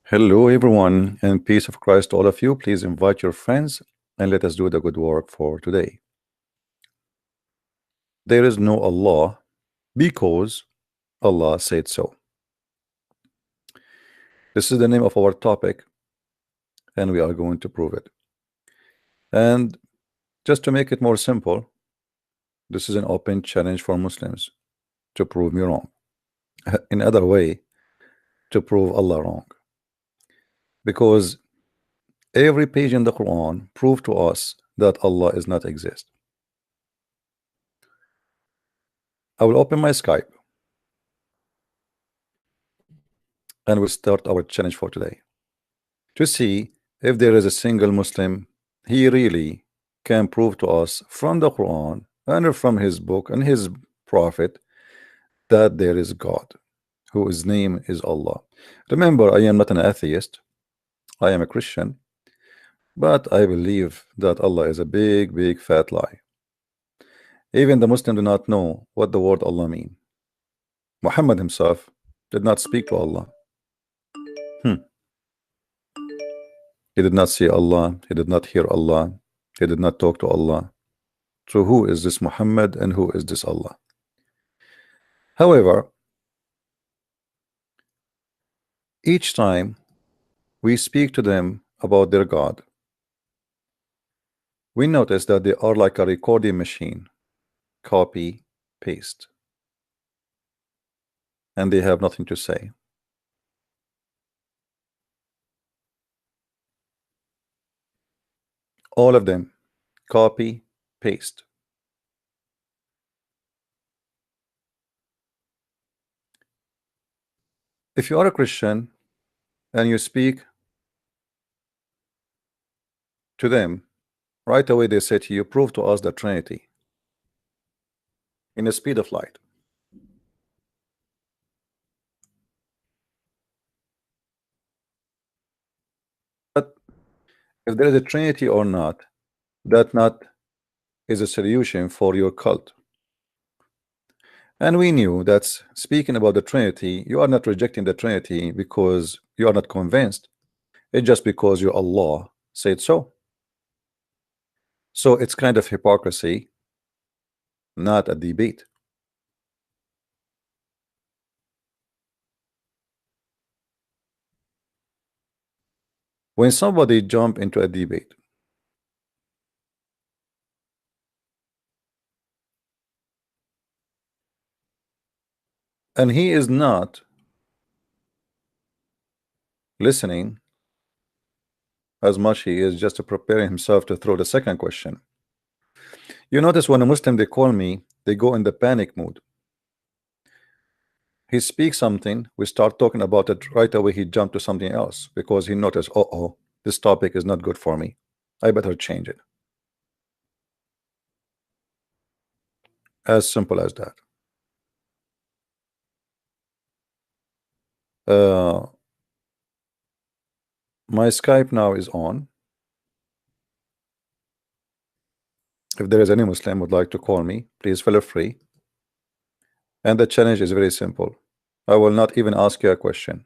Hello, everyone, and peace of Christ to all of you. Please invite your friends and let us do the good work for today. There is no Allah because Allah said so. This is the name of our topic, and we are going to prove it. And just to make it more simple, this is an open challenge for Muslims to prove me wrong. In other way, to prove Allah wrong. Because every page in the Quran proved to us that Allah is not exist. I will open my Skype and we'll start our challenge for today to see if there is a single Muslim he really can prove to us from the Quran and from his book and his prophet that there is God whose name is Allah. Remember, I am not an atheist, I am a Christian, but I believe that Allah is a big fat lie. Even the Muslim do not know what the word Allah mean. Muhammad himself did not speak to Allah. He did not see Allah, he did not hear Allah, he did not talk to Allah. So who is this Muhammad and who is this Allah? However, each time we speak to them about their God, we notice that they are like a recording machine, copy, paste, and they have nothing to say. All of them, copy, paste. If you are a Christian and you speak to them, right away they say to you, prove to us the Trinity in the speed of light. But if there is a Trinity or not, that not is a solution for your cult. And we knew that speaking about the Trinity, you are not rejecting the Trinity because you are not convinced. It's just because your Allah said so. So it's kind of hypocrisy, not a debate. When somebody jump into a debate and he is not listening as much he is just preparing himself to throw the second question. You notice when a Muslim they call me, they go in the panic mood. He speaks something, we start talking about it, right away he jumped to something else because he noticed, oh, this topic is not good for me, I better change it. As simple as that. My Skype now is on. If there is any Muslim would like to call me, please feel free. And the challenge is very simple. I will not even ask you a question.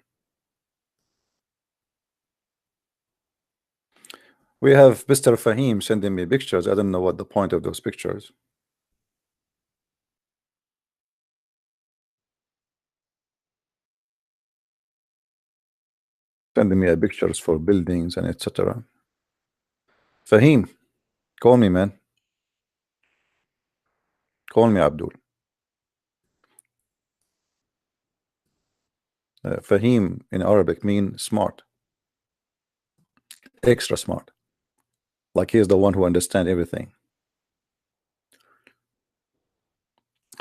We have Mr. Fahim sending me pictures. I don't know what the point of those pictures. Sending me pictures for buildings and etc. Fahim, call me, man. Call me, Abdul. Fahim in Arabic means smart, extra smart. Like he is the one who understands everything.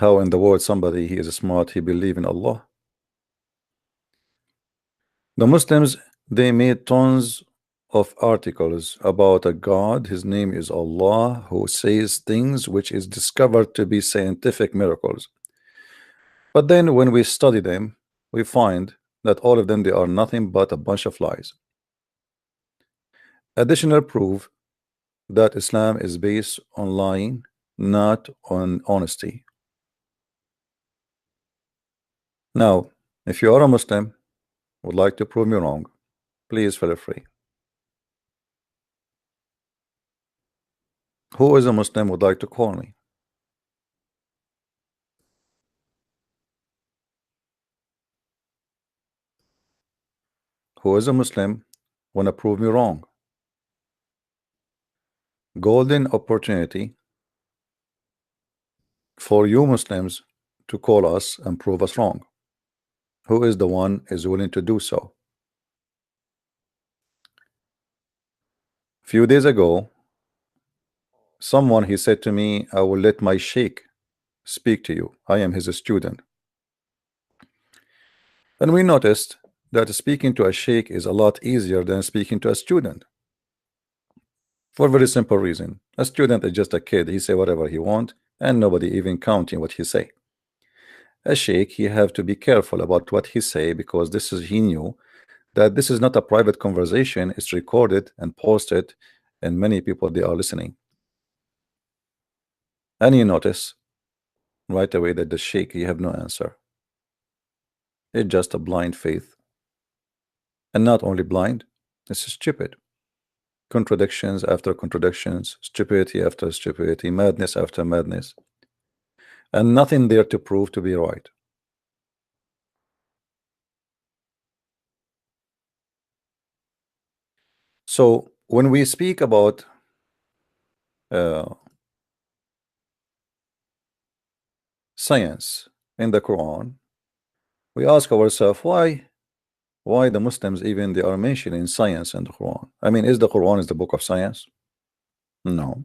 How in the world somebody he is smart, he believe in Allah? The Muslims, they made tons of articles about a God, his name is Allah, who says things which is discovered to be scientific miracles. But then when we study them, we find that all of them, they are nothing but a bunch of lies. Additional proof that Islam is based on lying, not on honesty. Now, if you are a Muslim, would like to prove me wrong, Please feel free. Who is a Muslim would like to call me? Who is a Muslim wanna prove me wrong? Golden opportunity for you Muslims to call us and prove us wrong. Who is the one is willing to do so? Few days ago, someone he said to me, I will let my sheikh speak to you. I am his student. And we noticed that speaking to a sheikh is a lot easier than speaking to a student. For a very simple reason. A student is just a kid. He say whatever he want, and nobody even counting what he say. A sheikh, he have to be careful about what he say, because this is he knew that this is not a private conversation. It's recorded and posted, and many people they are listening. And you notice right away that the sheikh he have no answer. It's just a blind faith, and not only blind, it's stupid. Contradictions after contradictions, stupidity after stupidity, madness after madness, and nothing there to prove to be right. So when we speak about science in the Quran, we ask ourselves why the Muslims even they are mentioning science in the Quran. I mean, is the Quran is the book of science? No.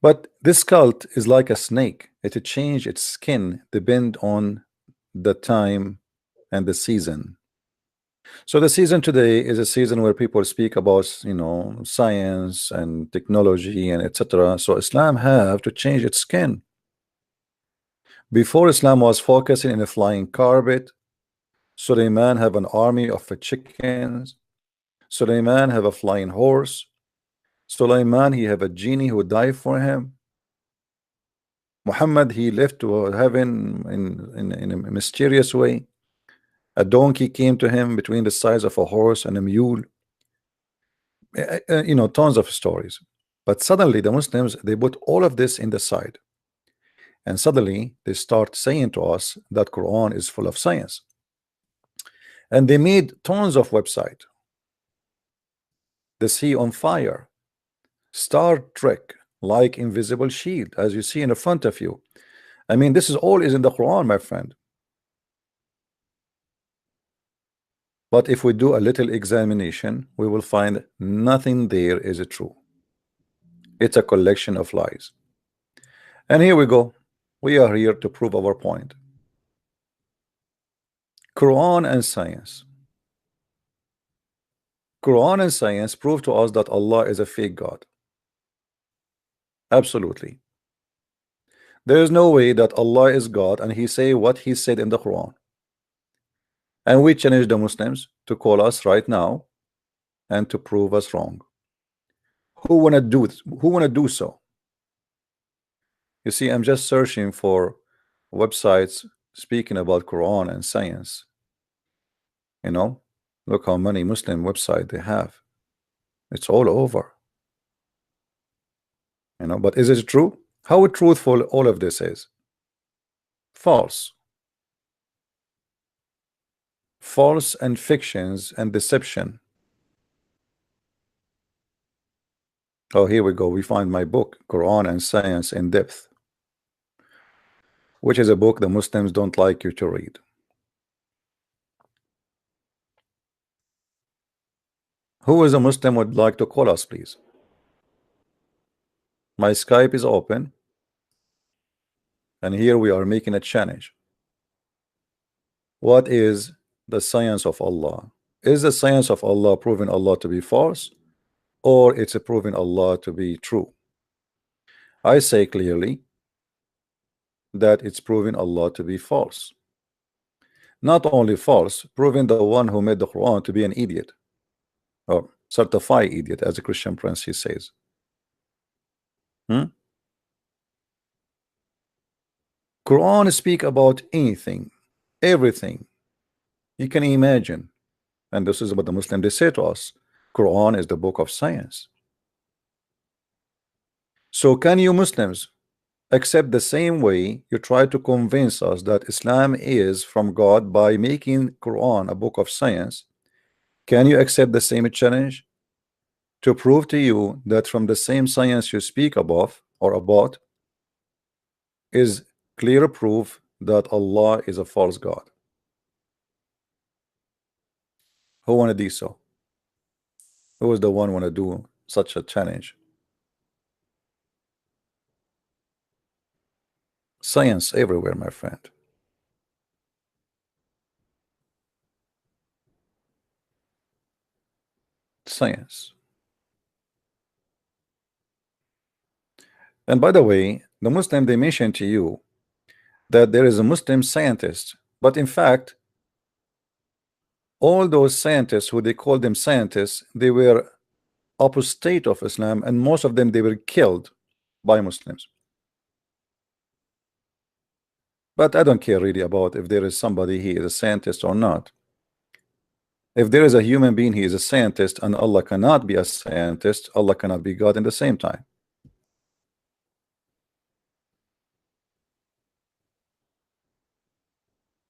But this cult is like a snake. It change its skin depend on the time and the season. So the season today is a season where people speak about, science and technology and etc. So Islam have to change its skin. Before, Islam was focusing in a flying carpet. Suleiman have an army of chickens. Suleiman have a flying horse. Suleiman he have a genie who died for him. Muhammad he left to heaven in a mysterious way. A donkey came to him between the size of a horse and a mule. Tons of stories. But suddenly the Muslims they put all of this in the side, and suddenly they start saying to us that Quran is full of science, and they made tons of website. The Sea on Fire, Star Trek, like Invisible Shield, as you see in the front of you. I mean, this is all is in the Quran, my friend. But if we do a little examination, we will find nothing there is true. It's a collection of lies. And here we go. We are here to prove our point. Quran and science. Quran and science prove to us that Allah is a fake God. Absolutely. There is no way that Allah is God and he say what he said in the Quran. And we challenge the Muslims to call us right now and to prove us wrong. Who wanna do so? You see, I'm just searching for websites speaking about Quran and science. Look how many Muslim websites they have. It's all over. But is it true? How truthful all of this is? False. False and fictions and deception. Oh, here we go. We find my book, Quran and Science in Depth, which is a book the Muslims don't like you to read. Who is a Muslim would like to call us, please? My Skype is open, and here we are making a challenge. What is the science of Allah? Is the science of Allah proving Allah to be false, or it's proving Allah to be true? I say clearly that it's proving Allah to be false. Not only false, proving the one who made the Quran to be an idiot, or certified idiot, as a Christian prince he says. Quran speak about anything, everything you can imagine. And this is what the Muslim they say to us. Quran is the book of science. So can you Muslims accept the same way you try to convince us that Islam is from God by making Quran a book of science? Can you accept the same challenge to prove to you that from the same science you speak above or about is clear proof that Allah is a false God? Who wanna do so? Who is the one wanna do such a challenge? Science everywhere, my friend. Science. And by the way, the Muslim they mention to you that there is a Muslim scientist, but in fact, all those scientists who they call them scientists, they were apostate of Islam, and most of them they were killed by Muslims. But I don't care really about if there is somebody he is a scientist or not. If there is a human being, he is a scientist, and Allah cannot be a scientist, Allah cannot be God in the same time.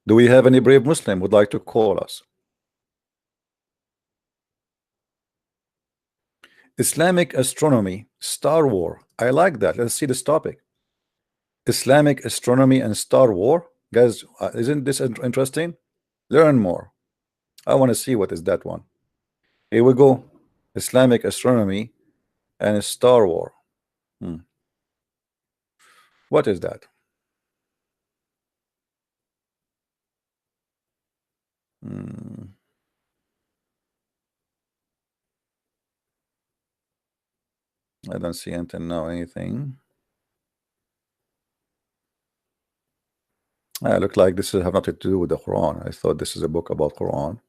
Do we have any brave Muslim would like to call us? Islamic astronomy, Star War. I like that. Let's see this topic. Islamic astronomy and Star War. Guys, isn't this interesting? Learn more. I want to see what is that one. Here we go. Islamic astronomy and Star War. What is that? I don't see until now anything. Look like this have nothing to do with the Quran. I thought this is a book about Quran,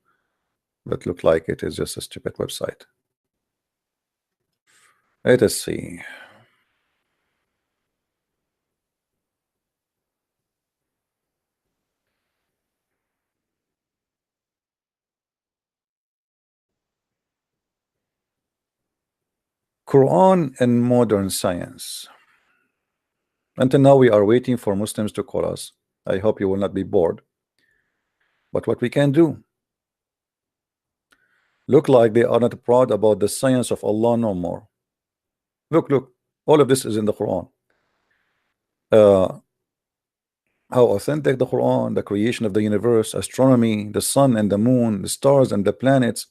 but look like it is just a stupid website. Let us see. Quran and modern science. Until now, we are waiting for Muslims to call us. I hope you will not be bored. But what we can do? Look like they are not proud about the science of Allah no more. Look. All of this is in the Quran. How authentic the Quran, the creation of the universe, astronomy, the sun and the moon, the stars and the planets,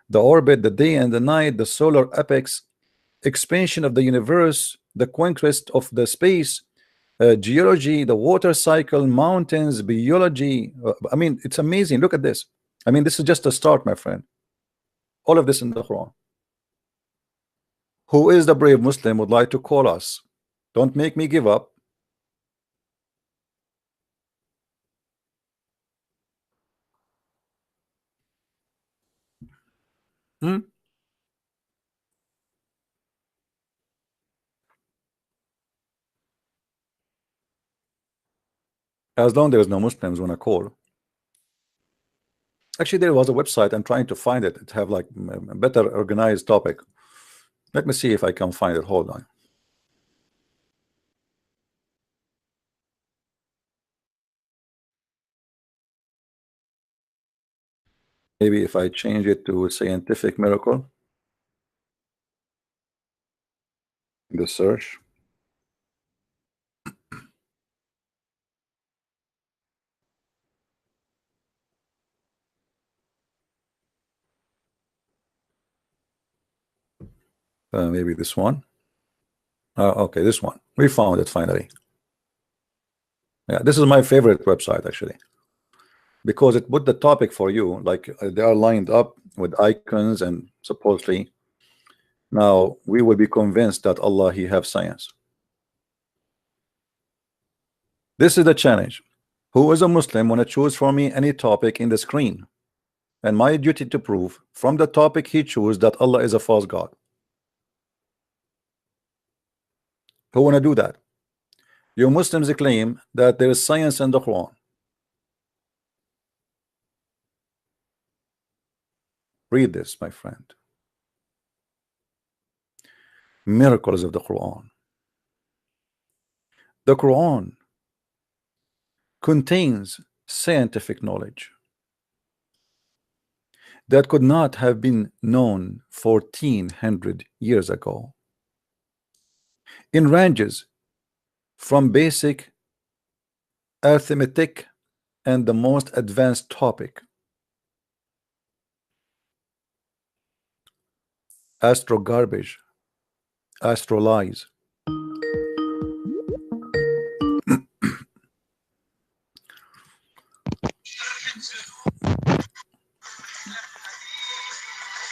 the orbit, the day and the night, the solar epochs, expansion of the universe, the conquest of the space, geology, the water cycle, mountains, biology. I mean, it's amazing. Look at this. I mean, this is just a start, my friend. All of this in the Quran. Who is the brave Muslim would like to call us? Don't make me give up. As long there is no Muslims when I call. Actually, there was a website. I'm trying to find it. It have like a better organized topic. Let me see if I can find it. Hold on. Maybe if I change it to scientific miracle, the search. Maybe this one. Okay, this one. We found it finally. Yeah, this is my favorite website actually, because it put the topic for you, like they are lined up with icons, and supposedly now we will be convinced that Allah he have science. This is the challenge. Who is a Muslim want to choose for me any topic in the screen, and my duty to prove from the topic he choose that Allah is a false God. Who want to do that? You Muslims claim that there is science in the Quran. Read this, my friend. Miracles of the Quran. The Quran contains scientific knowledge that could not have been known 1400 years ago in ranges from basic arithmetic and the most advanced topic, astro garbage, astro lies.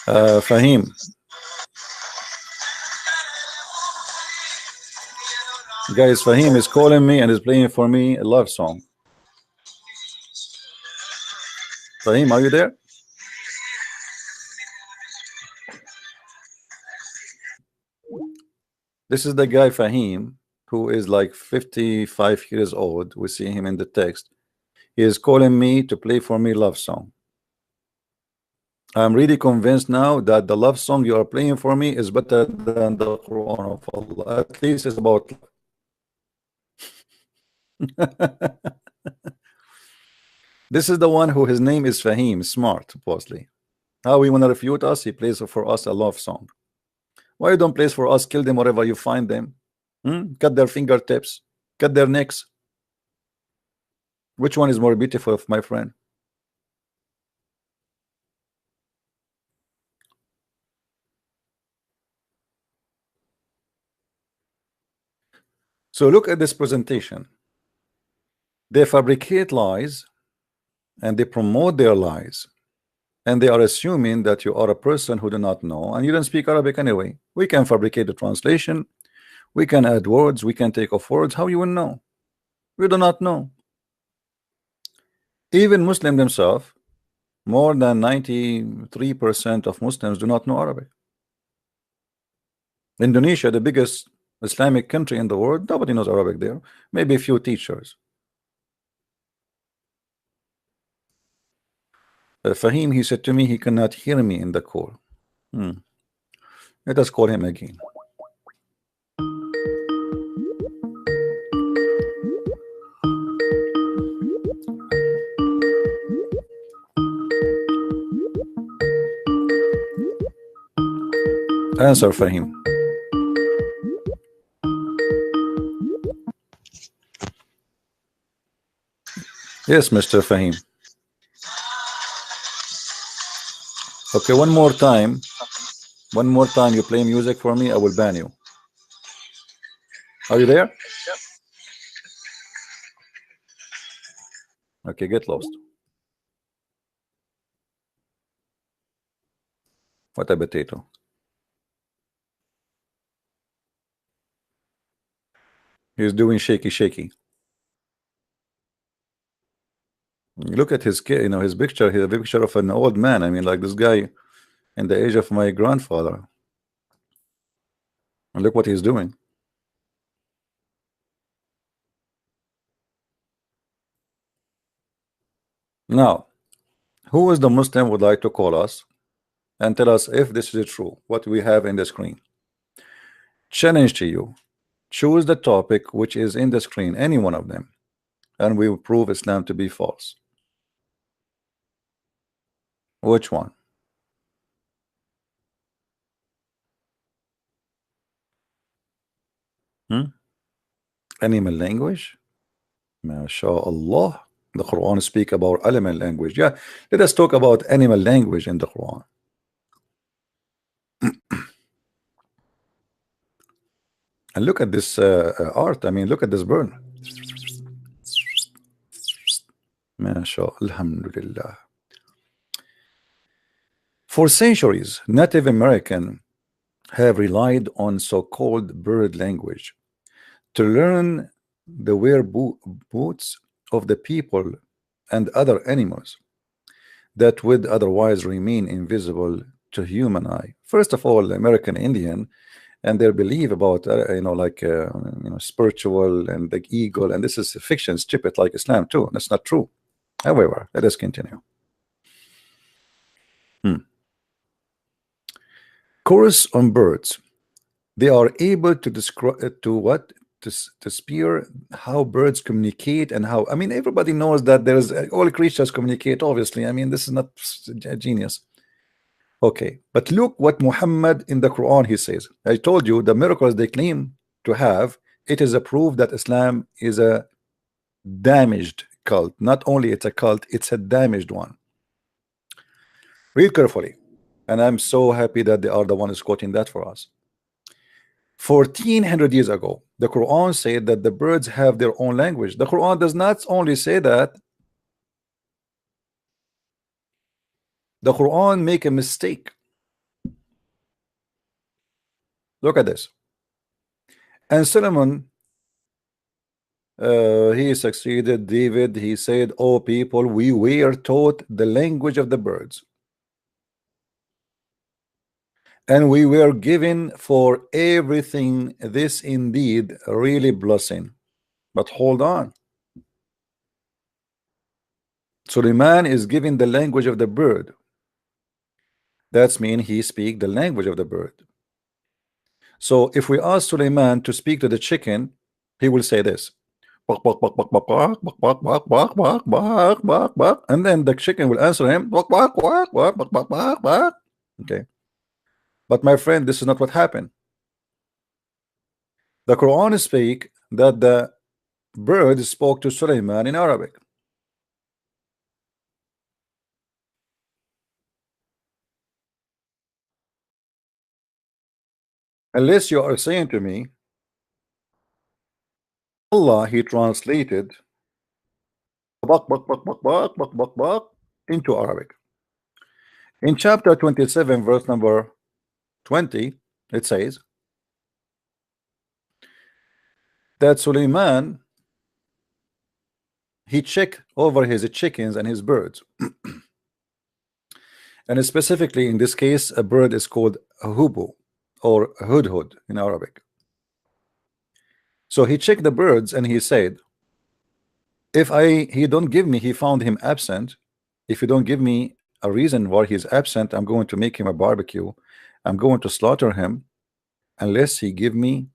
Fahim, guys, Fahim is calling me and is playing for me a love song. Fahim, are you there? This is the guy Fahim, who is like 55 years old. We see him in the text. He is calling me to play for me love song. I'm really convinced now that the love song you are playing for me is better than the Quran of Allah. At least it's about this is the one who his name is Fahim, smart, supposedly. How he wanna refute us? He plays for us a love song. Why you don't play for us? Kill them wherever you find them. Cut their fingertips, cut their necks. Which one is more beautiful, my friend? So look at this presentation. They fabricate lies and they promote their lies, and they are assuming that you are a person who do not know and you don't speak Arabic anyway. We can fabricate the translation, we can add words, we can take off words. How you will know? We do not know. Even Muslim themselves, more than 93% of Muslims do not know Arabic. Indonesia, the biggest Islamic country in the world, nobody knows Arabic there. Maybe a few teachers. Fahim, he said to me he cannot hear me in the call. Let us call him again. Answer, Fahim. Yes, Mr. Fahim. Okay, one more time you play music for me, I will ban you. Are you there? Okay, get lost. What a potato. He's doing shaky. Look at his kid, his picture. He's a picture of an old man. I mean, like this guy in the age of my grandfather. And look what he's doing. Now, who is the Muslim would like to call us and tell us if this is true, what we have in the screen? Challenge to you. Choose the topic which is in the screen, any one of them, and we will prove Islam to be false. Which one? Animal language? MashaAllah. The Quran speak about animal language. Yeah, let us talk about animal language in the Quran. And look at this art. I mean, look at this bird. MashaAllah. Alhamdulillah. For centuries, Native American have relied on so-called bird language to learn the whereabouts of the people and other animals that would otherwise remain invisible to human eye. First of all, American Indian and their belief about spiritual and the eagle, and this is fiction, stupid like Islam too. That's not true. However, let us continue. Course on birds. They are able to describe to what to spear how birds communicate and how, I mean, everybody knows that there's all creatures communicate, obviously. I mean, this is not a genius. Okay, but look what Muhammad in the Quran he says. I told you the miracles they claim to have, it is a proof that Islam is a damaged cult. Not only it's a cult, it's a damaged one. Read carefully, and I'm so happy that they are the ones quoting that for us. 1400 years ago, the Quran said that the birds have their own language. The Quran does not only say that, the Quran make a mistake. Look at this. And Solomon, he succeeded David. He said, "Oh people, we were taught the language of the birds, and we were given for everything. This indeed really blessing." But hold on, Suleiman is given the language of the bird. That's mean he speak the language of the bird. So if we ask Suleiman to speak to the chicken, he will say this, "Bak, bak, bak, bak, bak, bak, bak, bak, bak, bak, bak, bak, bak," and then the chicken will answer him, "Bak, bak, bak, bak, bak, bak, bak, bak." Okay, but my friend, this is not what happened. The Quran speak that the bird spoke to Suleiman in Arabic. Unless you are saying to me, Allah he translated bak, bak, bak, bak, bak, bak, bak, bak into Arabic. In chapter 27, verse number 20, it says that Suleiman he checked over his chickens and his birds. And specifically in this case, a bird is called a hubu or hudhud in Arabic. So he checked the birds and he said, if he don't give me, he found him absent. If you don't give me a reason why he's absent, I'm going to make him a barbecue. I'm going to slaughter him unless he give me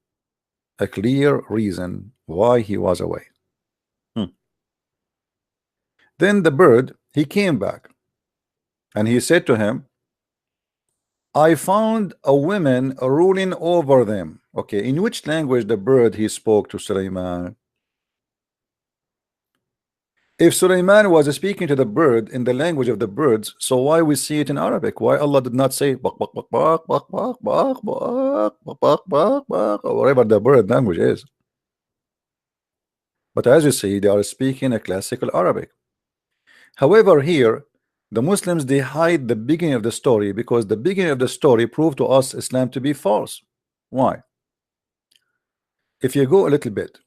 a clear reason why he was away. Then the bird, he came back and he said to him, I found a woman ruling over them. Okay, in which language the bird he spoke to Suleiman? If Suleiman was speaking to the bird in the language of the birds, so why we see it in Arabic? Why Allah did not say bak bak bak bak bak bak bak bak bak bak bak bak or whatever the bird language is? But as you see, they are speaking a classical Arabic. However, here the Muslims they hide the beginning of the story because the beginning of the story proved to us Islam to be false. Why? If you go a little bit,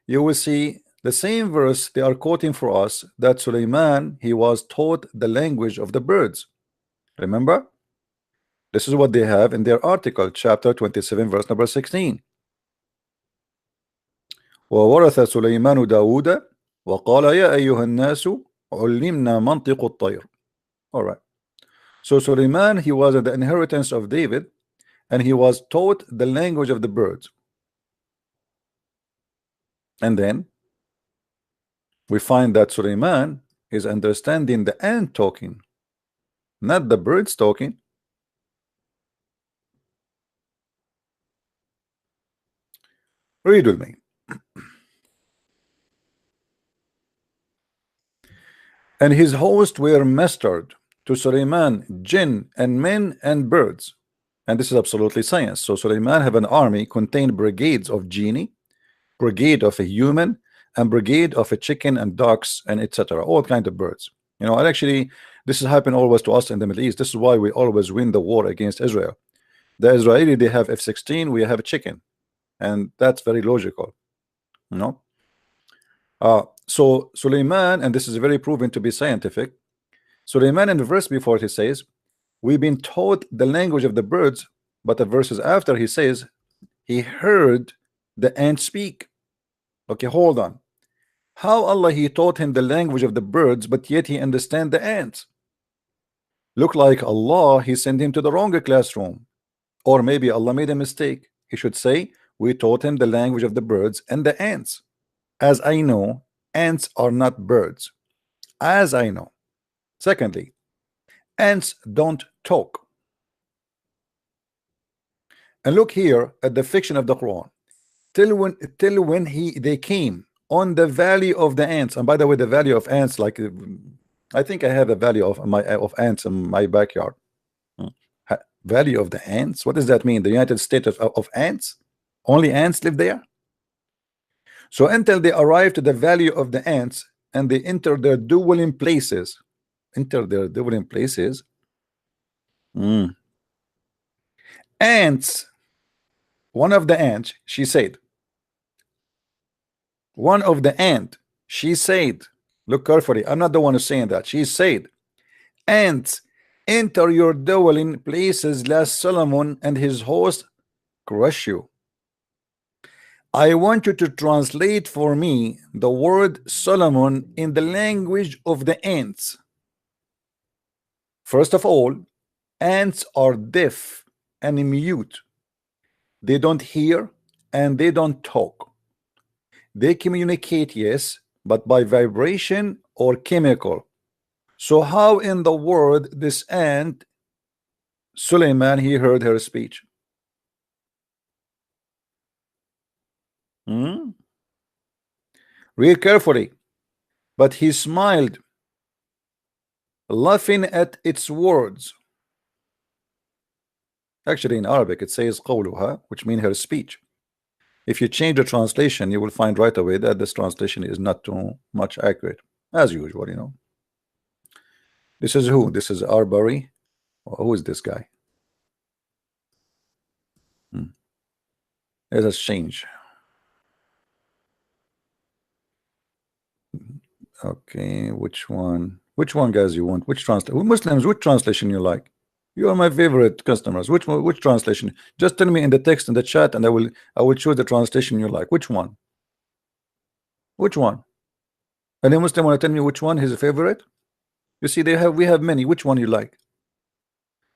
you will see the same verse they are quoting for us that Suleiman he was taught the language of the birds. Remember? This is what they have in their article, chapter 27, verse number 16. وورث سليمان داود وقال يا أيها الناس علمنا منطق الطير. All right. So Suleiman he was the inheritance of David and he was taught the language of the birds. And then we find that Suleiman is understanding the ant talking, not the birds talking. Read with me. And his host were mastered to Suleiman, jinn and men and birds. And this is absolutely science. So Suleiman have an army contained brigades of genie, brigade of a human, and brigade of a chicken and ducks and etc. All kinds of birds. You know, and actually this has happened always to us in the Middle East. This is why we always win the war against Israel. The Israeli they have F-16, we have a chicken, and that's very logical, you know. So Suleiman, and this is very proven to be scientific. Suleiman in the verse before he says, we've been taught the language of the birds, but the verses after he says he heard the ant speak. Okay, hold on. How Allah he taught him the language of the birds, but yet he understand the ants? Look like Allah, he sent him to the wrong classroom. Or maybe Allah made a mistake. He should say, we taught him the language of the birds and the ants. As I know, ants are not birds. As I know. Secondly, ants don't talk. And look here at the fiction of the Quran. Till when they came on the valley of the ants. And by the way, the valley of ants, like I think I have a valley of ants in my backyard. Valley of the ants? What does that mean? The United States of ants? Only ants live there? So until they arrive to the valley of the ants and they enter their dwelling places, ants, one of the ants, she said, look carefully, I'm not the one who's saying that, she said, ants, enter your dwelling places lest Solomon and his host crush you. I want you to translate for me the word Solomon in the language of the ants. First of all, ants are deaf and mute. They don't hear and they don't talk. They communicate, yes, but by vibration or chemical. So how in the world this ant, Suleiman, he heard her speech? Read carefully. But he smiled, laughing at its words. Actually, in Arabic, it says qawluha, which means her speech. If you change the translation, you will find right away that this translation is not too much accurate, as usual, you know. This is who? This is Arbery. Who is this guy? Let us change. Okay, which one? Which one, guys, you want? Which translation? Muslims, which translation you like? You are my favorite customers. Which translation? Just tell me in the text in the chat, and I will choose the translation you like. Which one? Which one? Any Muslim want to tell me which one his favorite? You see, we have many. Which one you like?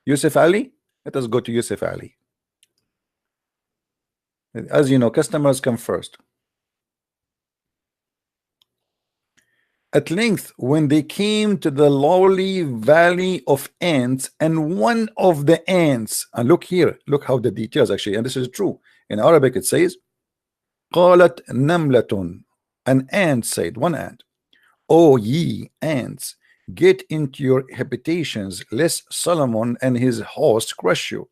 Yusuf Ali? Let us go to Yusuf Ali. As you know, customers come first. At length, when they came to the lowly valley of ants, and one of the ants, and look here, look how the details actually, and this is true. In Arabic it says, قالت نملة, an ant said, one ant, O ye ants, get into your habitations, lest Solomon and his host crush you.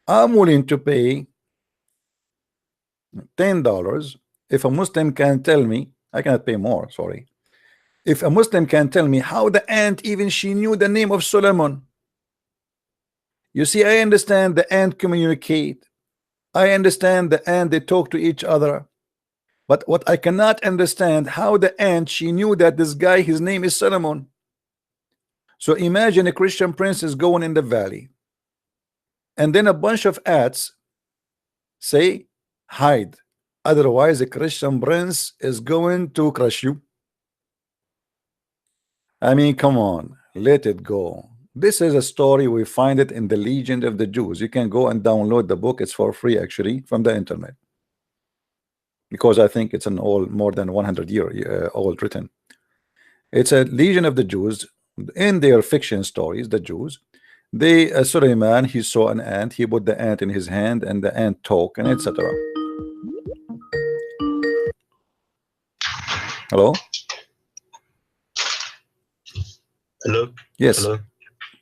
I'm willing to pay $10 if a Muslim can tell me, I cannot pay more, sorry. If a Muslim can tell me how the ant even she knew the name of Solomon. You see, I understand the ant communicate. I understand the ant they talk to each other. But what I cannot understand, how the ant she knew that this guy, his name is Solomon. So imagine a Christian prince is going in the valley, and then a bunch of ants say, hide. Otherwise, a Christian prince is going to crush you. I mean, come on, let it go. This is a story, we find it in the Legend of the Jews. You can go and download the book, it's for free actually from the internet, because I think it's an old, more than 100-year old written. It's a Legion of the Jews. In their fiction stories, the Jews, they Suleiman, he saw an ant, he put the ant in his hand, and the ant talked, and etc. Hello? Hello. Yes. Hello.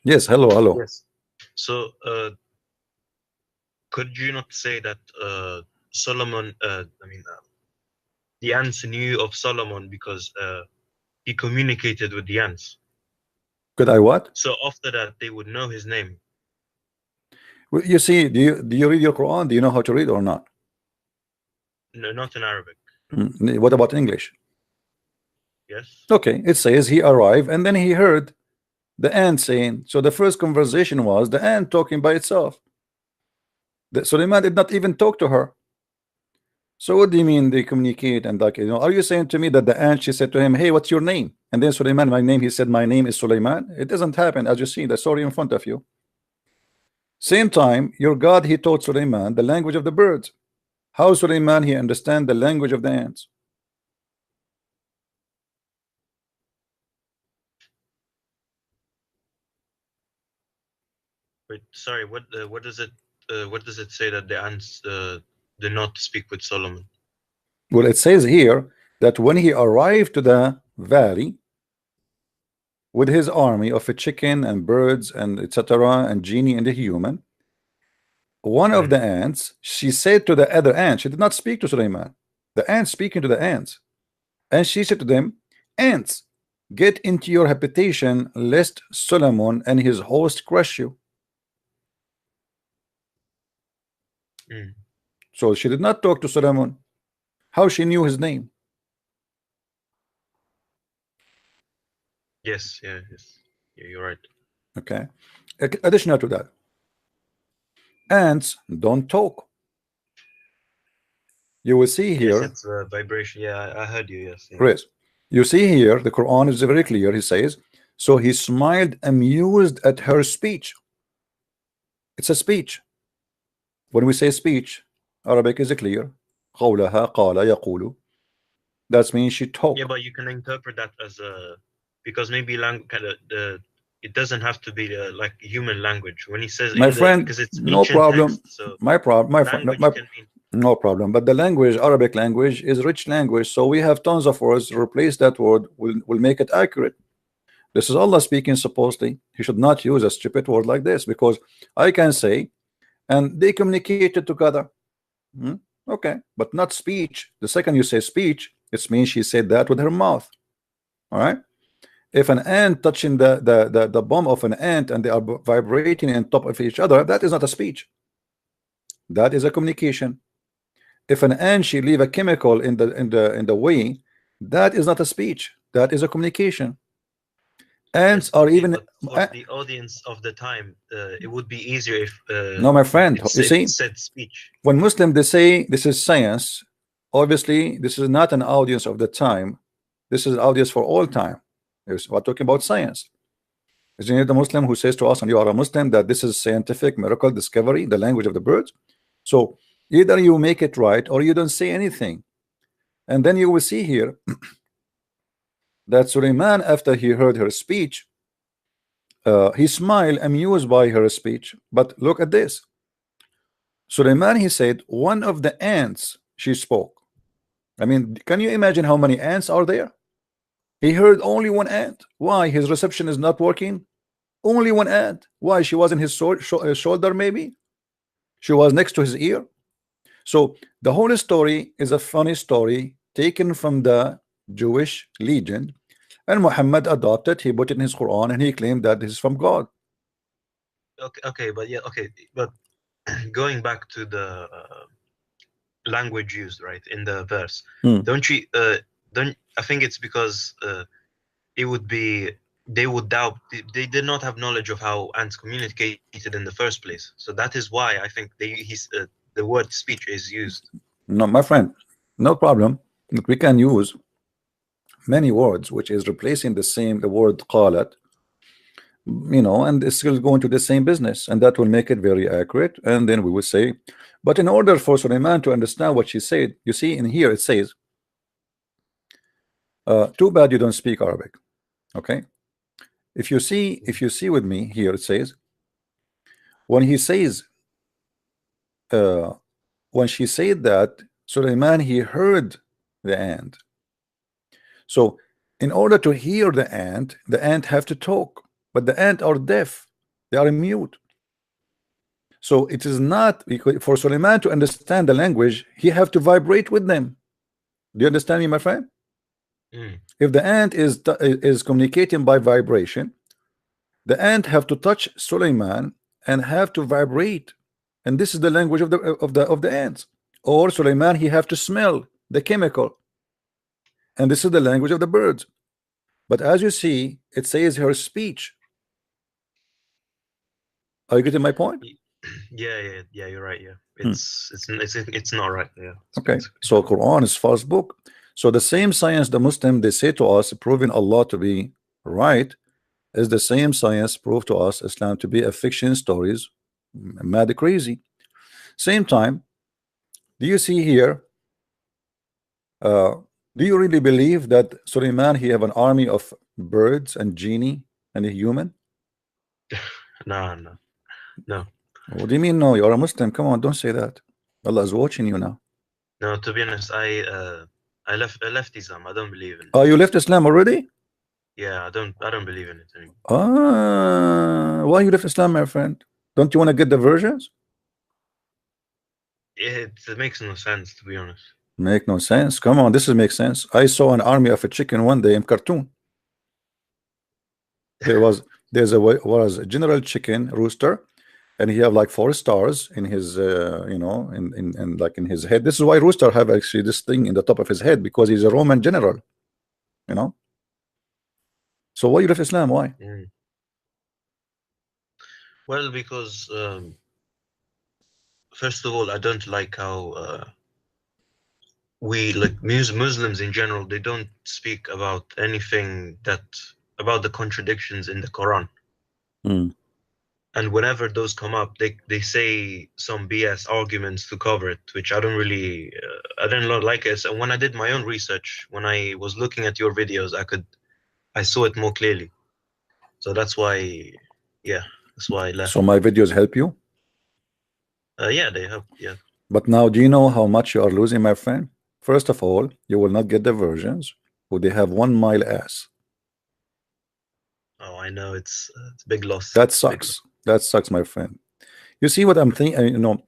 Yes. Hello. Yes. So, could you not say that Solomon? The ants knew of Solomon because he communicated with the ants. Could I what? So after that, they would know his name. Well, you see, do you read your Quran? Do you know how to read or not? No, not in Arabic. What about English? Yes. Okay, it says he arrived and then he heard the ant saying. So the first conversation was the ant talking by itself. Suleiman did not even talk to her. So what do you mean they communicate and like, you know, are you saying to me that the ant, she said to him, hey, what's your name? And then Suleiman, my name, he said, my name is Suleiman. It doesn't happen, as you see the story in front of you. Same time, your God, he taught Suleiman the language of the birds. How Suleiman, he understand the language of the ants? Wait, sorry. What does it say that the ants did not speak with Solomon? Well, it says here that when he arrived to the valley with his army of a chicken and birds and etc. and genie and the human, one of the ants, she said to the other ant, she did not speak to Suleiman. The ant speaking to the ants, and she said to them, ants, get into your habitation, lest Solomon and his host crush you. So she did not talk to Solomon. How she knew his name? Yes, yeah, you're right. Okay. Additional to that, ants don't talk. You will see here. Yes, it's a vibration. Yeah, I heard you. Yes. Yeah. Chris, you see here, the Quran is very clear. He says, so he smiled, amused at her speech. It's a speech. When we say speech, Arabic is clear. قولها قال يقول. That means she talked. Yeah, but you can interpret that as a, because maybe it doesn't have to be like human language. When he says my friend, because it's no problem. Text, so my friend, no problem. But the language, Arabic language, is rich language. So we have tons of words. Replace that word will make it accurate. This is Allah speaking supposedly. He should not use a stupid word like this, because I can say, and they communicated together. Okay, but not speech. The second you say speech, it means she said that with her mouth. All right. If an ant touching the bum of an ant and they are vibrating on top of each other, that is not a speech. That is a communication. If an ant she leave a chemical in the way, that is not a speech. That is a communication. Ants are even for the audience of the time. It would be easier if no, my friend, you see, said speech. When Muslim they say this is science, obviously this is not an audience of the time. This is audience for all time. We're talking about science. Isn't it the Muslim who says to us, and you are a Muslim, that this is scientific miracle discovery, the language of the birds? So either you make it right or you don't say anything. And then you will see here that Suleiman, after he heard her speech, he smiled, amused by her speech. But look at this. Suleiman, he said, one of the ants she spoke. I mean, can you imagine how many ants are there? He heard only one ant. Why? His reception is not working. Only one ant. Why? She was in his shoulder, maybe. She was next to his ear. So the whole story is a funny story taken from the Jewish legend, and Muhammad adopted. He put it in his Quran, and he claimed that this is from God. Okay, but going back to the language used, right, in the verse, don't I think it's because it would be, they would doubt, they did not have knowledge of how ants communicated in the first place. So that is why I think the word speech is used. No, my friend, no problem. We can use many words which is replacing the word qalat, and it's still going to the same business, and that will make it very accurate. And then we will say, but in order for Suleiman to understand what she said, you see in here it says, too bad you don't speak Arabic. Okay, if you see with me here, it says, when he says, when she said that, Suleiman, he heard the ant. So in order to hear the ant have to talk, but the ant are deaf, they are mute. So it is not, for Suleiman to understand the language, he have to vibrate with them. Do you understand me, my friend? If the ant is communicating by vibration, the ant have to touch Suleiman and have to vibrate, and this is the language of the ants. Or Suleiman, he have to smell the chemical, and this is the language of the birds. But as you see, it says her speech. Are you getting my point? Yeah, you're right. Yeah, it's not right. Yeah. Okay, so Quran is false book. So the same science the Muslim they say to us, proving Allah to be right, is the same science prove to us Islam to be a fiction stories, mad crazy. Same time, do you see here? Uh, do you really believe that Suleiman he have an army of birds and genie and a human? No, no, no. What do you mean no? You're a Muslim. Come on, don't say that. Allah is watching you now. No, to be honest, I left Islam. I don't believe in it. Oh, you left Islam already? Yeah, I don't believe in it anymore. Why you left Islam, my friend? Don't you want to get the versions? It makes no sense, to be honest. Make no sense. Come on, this is make sense. I saw an army of a chicken one day in cartoon. There's a general chicken rooster, and he have like 4 stars in his you know, in like in his head. This is why rooster have actually this thing in the top of his head, because he's a Roman general, you know. So why you left Islam? Why? Well, because first of all, I don't like how we, like Muslims in general, they don't speak about anything about the contradictions in the Quran. And whenever those come up, they say some BS arguments to cover it, which I don't really I didn't like it. And when I did my own research, when I was looking at your videos, I saw it more clearly. So that's why, yeah, that's why I left. So my videos help you? Yeah, they help. Yeah. But now, do you know how much you are losing, my friend? First of all, you will not get the versions who they have 1 mile ass. Oh, I know, it's a big loss. That sucks. That sucks, my friend. You see what I'm thinking? You know,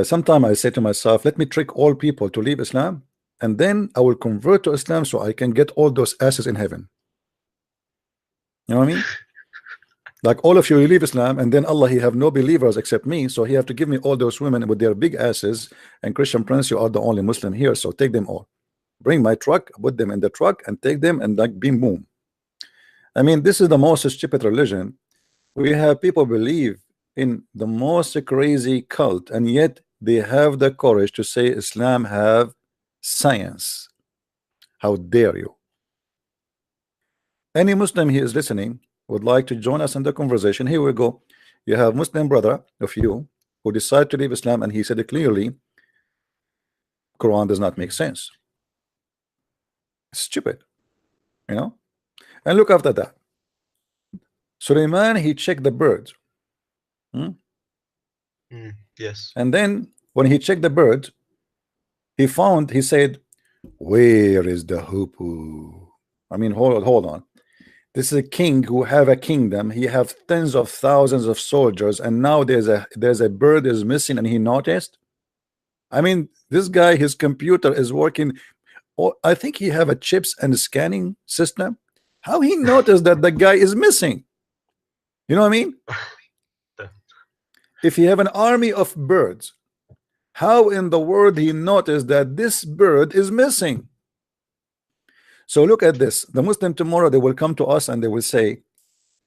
sometimes I say to myself, let me trick all people to leave Islam, and then I will convert to Islam so I can get all those asses in heaven. You know what I mean? Like all of you leave Islam, and then Allah, he have no believers except me, so he have to give me all those women with their big asses. And Christian Prince, you are the only Muslim here, so take them all. Bring my truck, put them in the truck, and take them, and like bim boom. I mean, this is the most stupid religion. We have people believe in the most crazy cult, and yet they have the courage to say Islam have science. How dare you? Any Muslim here is listening would like to join us in the conversation. Here we go. You have Muslim brother of you who decided to leave Islam, and he said it clearly, Quran does not make sense. It's stupid, you know. And look after that, Suleiman, he checked the birds. Yes. And then when he checked the birds, he said, where is the hoopoe? I mean, hold on. This is a king who have a kingdom. He have tens of thousands of soldiers, and now there's a bird is missing, and he noticed. I mean, this guy, his computer is working. Oh, I think he have a chips and scanning system. How he noticed that the guy is missing? You know what I mean? If he have an army of birds, how in the world he noticed that this bird is missing? So look at this. The Muslim tomorrow, they will come to us and they will say,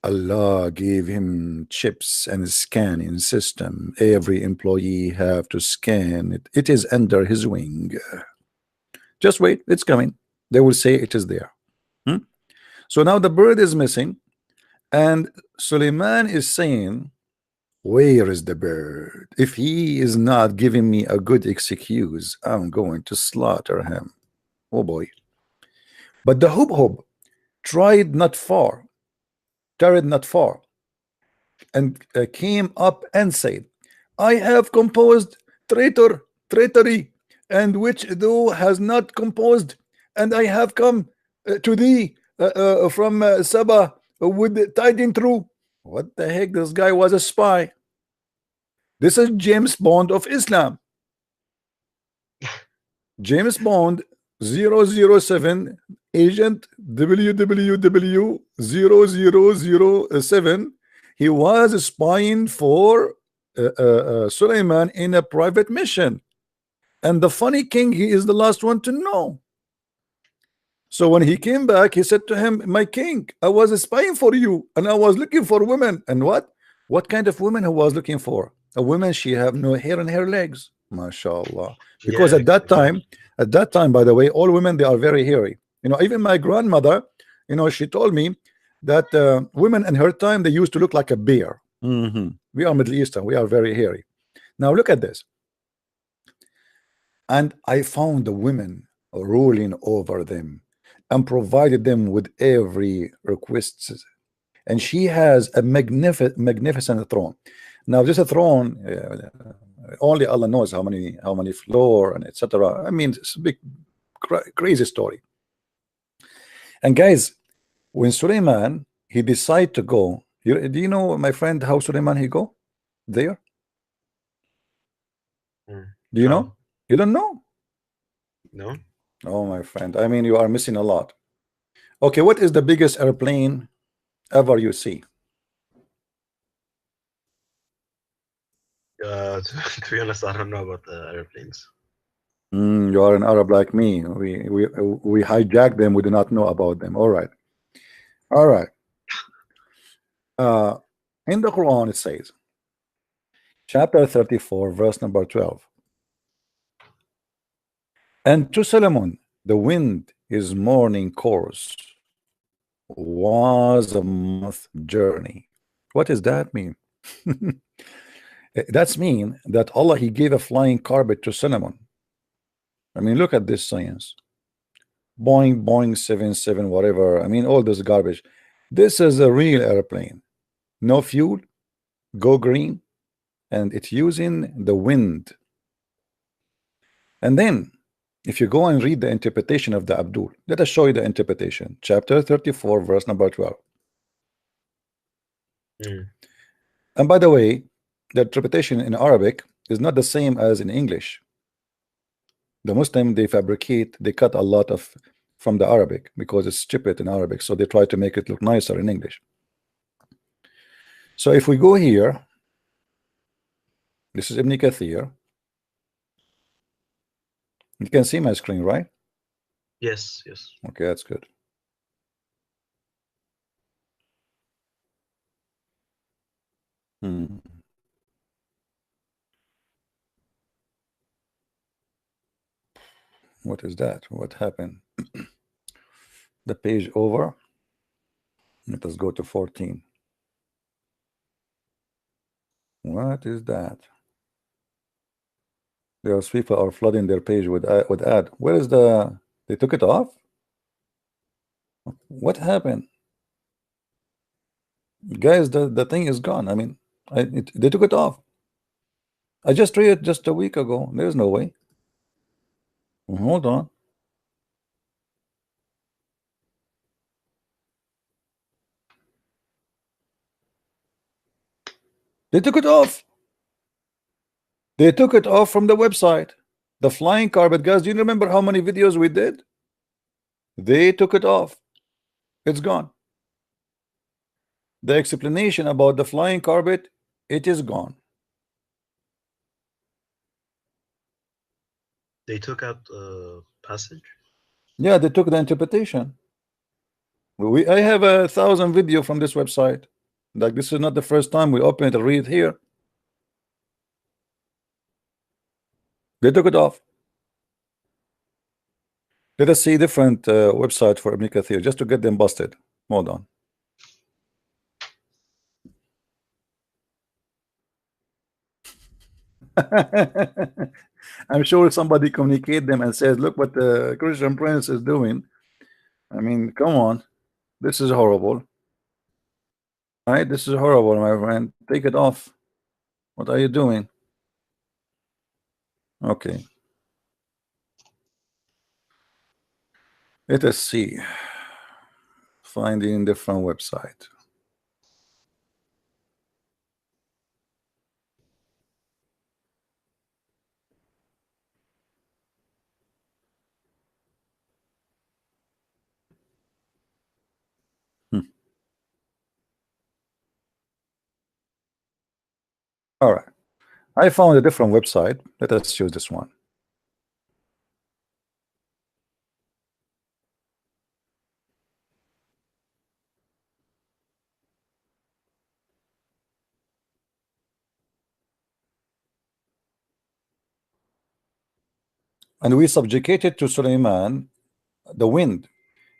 Allah gave him chips and scanning system. Every employee have to scan it. It is under his wing. Just wait, it's coming. They will say it is there. So now the bird is missing, and Suleiman is saying, where is the bird? If he is not giving me a good excuse, I'm going to slaughter him. Oh boy. But the hub tarried not far, and came up and said, I have composed treachery, and which thou has not composed, and I have come to thee from Saba with tidings true. What the heck? This guy was a spy. This is James Bond of Islam. James Bond 007 agent WWW 0007. He was spying for Suleiman in a private mission, and the funny king, he is the last one to know. So when he came back, he said to him, my king, I was spying for you, and I was looking for women. And what kind of women he was looking for? A woman, she have no hair on her legs. MashaAllah. Yeah, Because at that time, by the way, all women, they are very hairy. You know, even my grandmother, you know, she told me that women in her time, they used to look like a bear. We are Middle Eastern, we are very hairy. Now look at this. And I found the women ruling over them and provided them with every request. And she has a magnificent throne. Now this throne, only Allah knows how many floor and etc. I mean, it's a big crazy story. And guys, when Suleiman he decided to go, do you know, my friend, how Suleiman he go there? Do you know? You don't know? No. Oh, my friend, I mean, you are missing a lot. Okay, what is the biggest airplane ever you see? To be honest, I don't know about the airplanes. You are an Arab like me. We hijack them. We do not know about them. All right, all right. In the Quran, it says, chapter 34, verse number 12. And to Solomon, the wind, his morning course, was a month journey. What does that mean? That's mean that Allah he gave a flying carpet to Solomon. I mean, look at this science. Boeing 77 whatever. I mean, all this garbage. This is a real airplane. No fuel, go green, and it's using the wind. And then if you go and read the interpretation of the Abdul, let us show you the interpretation. Chapter 34, verse number 12. And by the way, the interpretation in Arabic is not the same as in English. The Muslim, they fabricate, they cut a lot of from the Arabic because it's stupid in Arabic, so they try to make it look nicer in English. So if we go here, this is Ibn Kathir. You can see my screen, right? Yes, yes. Okay, that's good. What is that? What happened? The page over. Let us go to 14. What is that? Those people are flooding their page with ad. Where is the? They took it off. What happened, guys? The thing is gone. I mean, they took it off. I just read it just a week ago. There's no way. Hold on. They took it off. They took it off from the website. The flying carpet, guys. Do you remember how many videos we did? They took it off. It's gone. The explanation about the flying carpet, it is gone. They took out passage. Yeah, they took the interpretation. I have 1,000 video from this website. Like, this is not the first time we open it and read here. They took it off. Let us see different website for Ibn Kathir just to get them busted. Hold on. I'm sure somebody communicate them and says, look what the Christian Prince is doing. I mean, come on. This is horrible. All right, this is horrible, my friend. Take it off. What are you doing? Okay. Let us see. Finding different website. All right. I found a different website. Let us choose this one. And we subjugated to Suleiman the wind.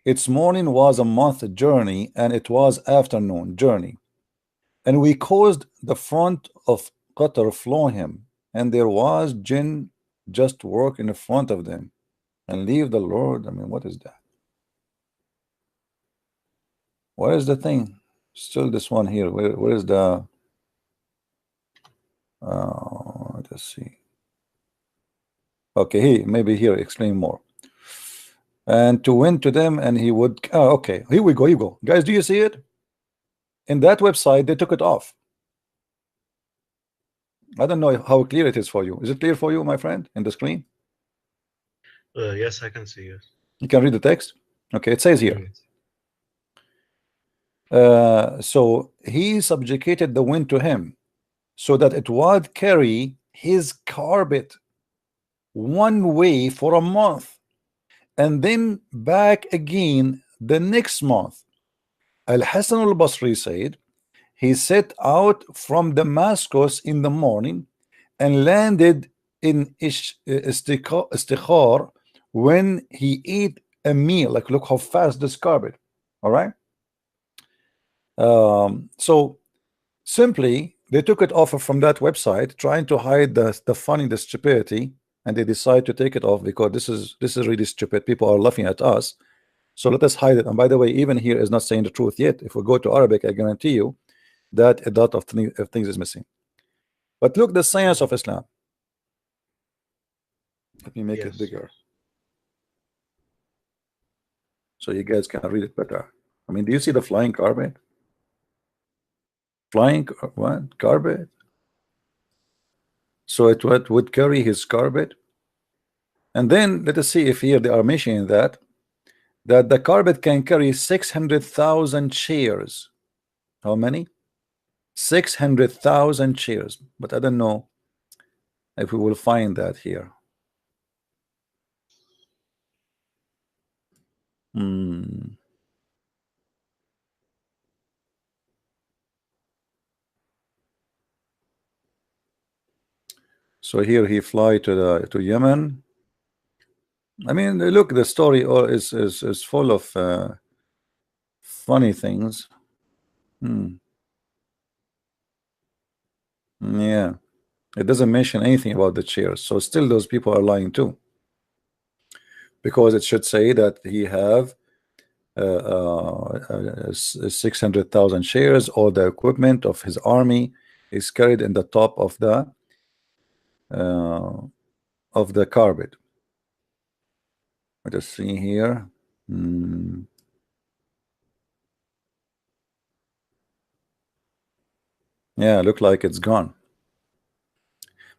Its morning was a month journey, and it was afternoon journey. And we caused the front of Qatar flow him, and there was jinn just work in front of them and leave the Lord. I mean, what is that? Where is the thing? Still this one here. Where is the let's see. Okay, maybe here explain more. And to win to them, and he would okay, here we go, guys. Do you see it? In that website they took it off. I don't know how clear it is for you. Is it clear for you, my friend, in the screen? Yes, I can see it. You can read the text. Okay, it says here. So he subjugated the wind to him, so that it would carry his carpet one way for a month, and then back again the next month. Al-Hasan al-Basri said, he set out from Damascus in the morning and landed in Istikhar when he ate a meal. Like, look how fast this carpet. All right. So simply they took it off from that website, trying to hide the funny, the stupidity, and they decide to take it off because this is really stupid. People are laughing at us, so let us hide it. And by the way, even here is not saying the truth yet. If we go to Arabic, I guarantee you that a lot of things is missing. But look, the science of Islam. Let me make it bigger so you guys can read it better. I mean, do you see the flying carpet? Flying what? Carpet? So it would carry his carpet. And then let us see if here they are mentioning that the carpet can carry 600,000 chairs. How many? 600,000 chairs. But I don't know if we will find that here. So here he fly to Yemen. I mean, look, the story is full of funny things. Yeah, it doesn't mention anything about the chairs. So still, those people are lying too, because it should say that he have 600,000 shares. All the equipment of his army is carried in the top of the carpet. Let us see here. Yeah, look like it's gone.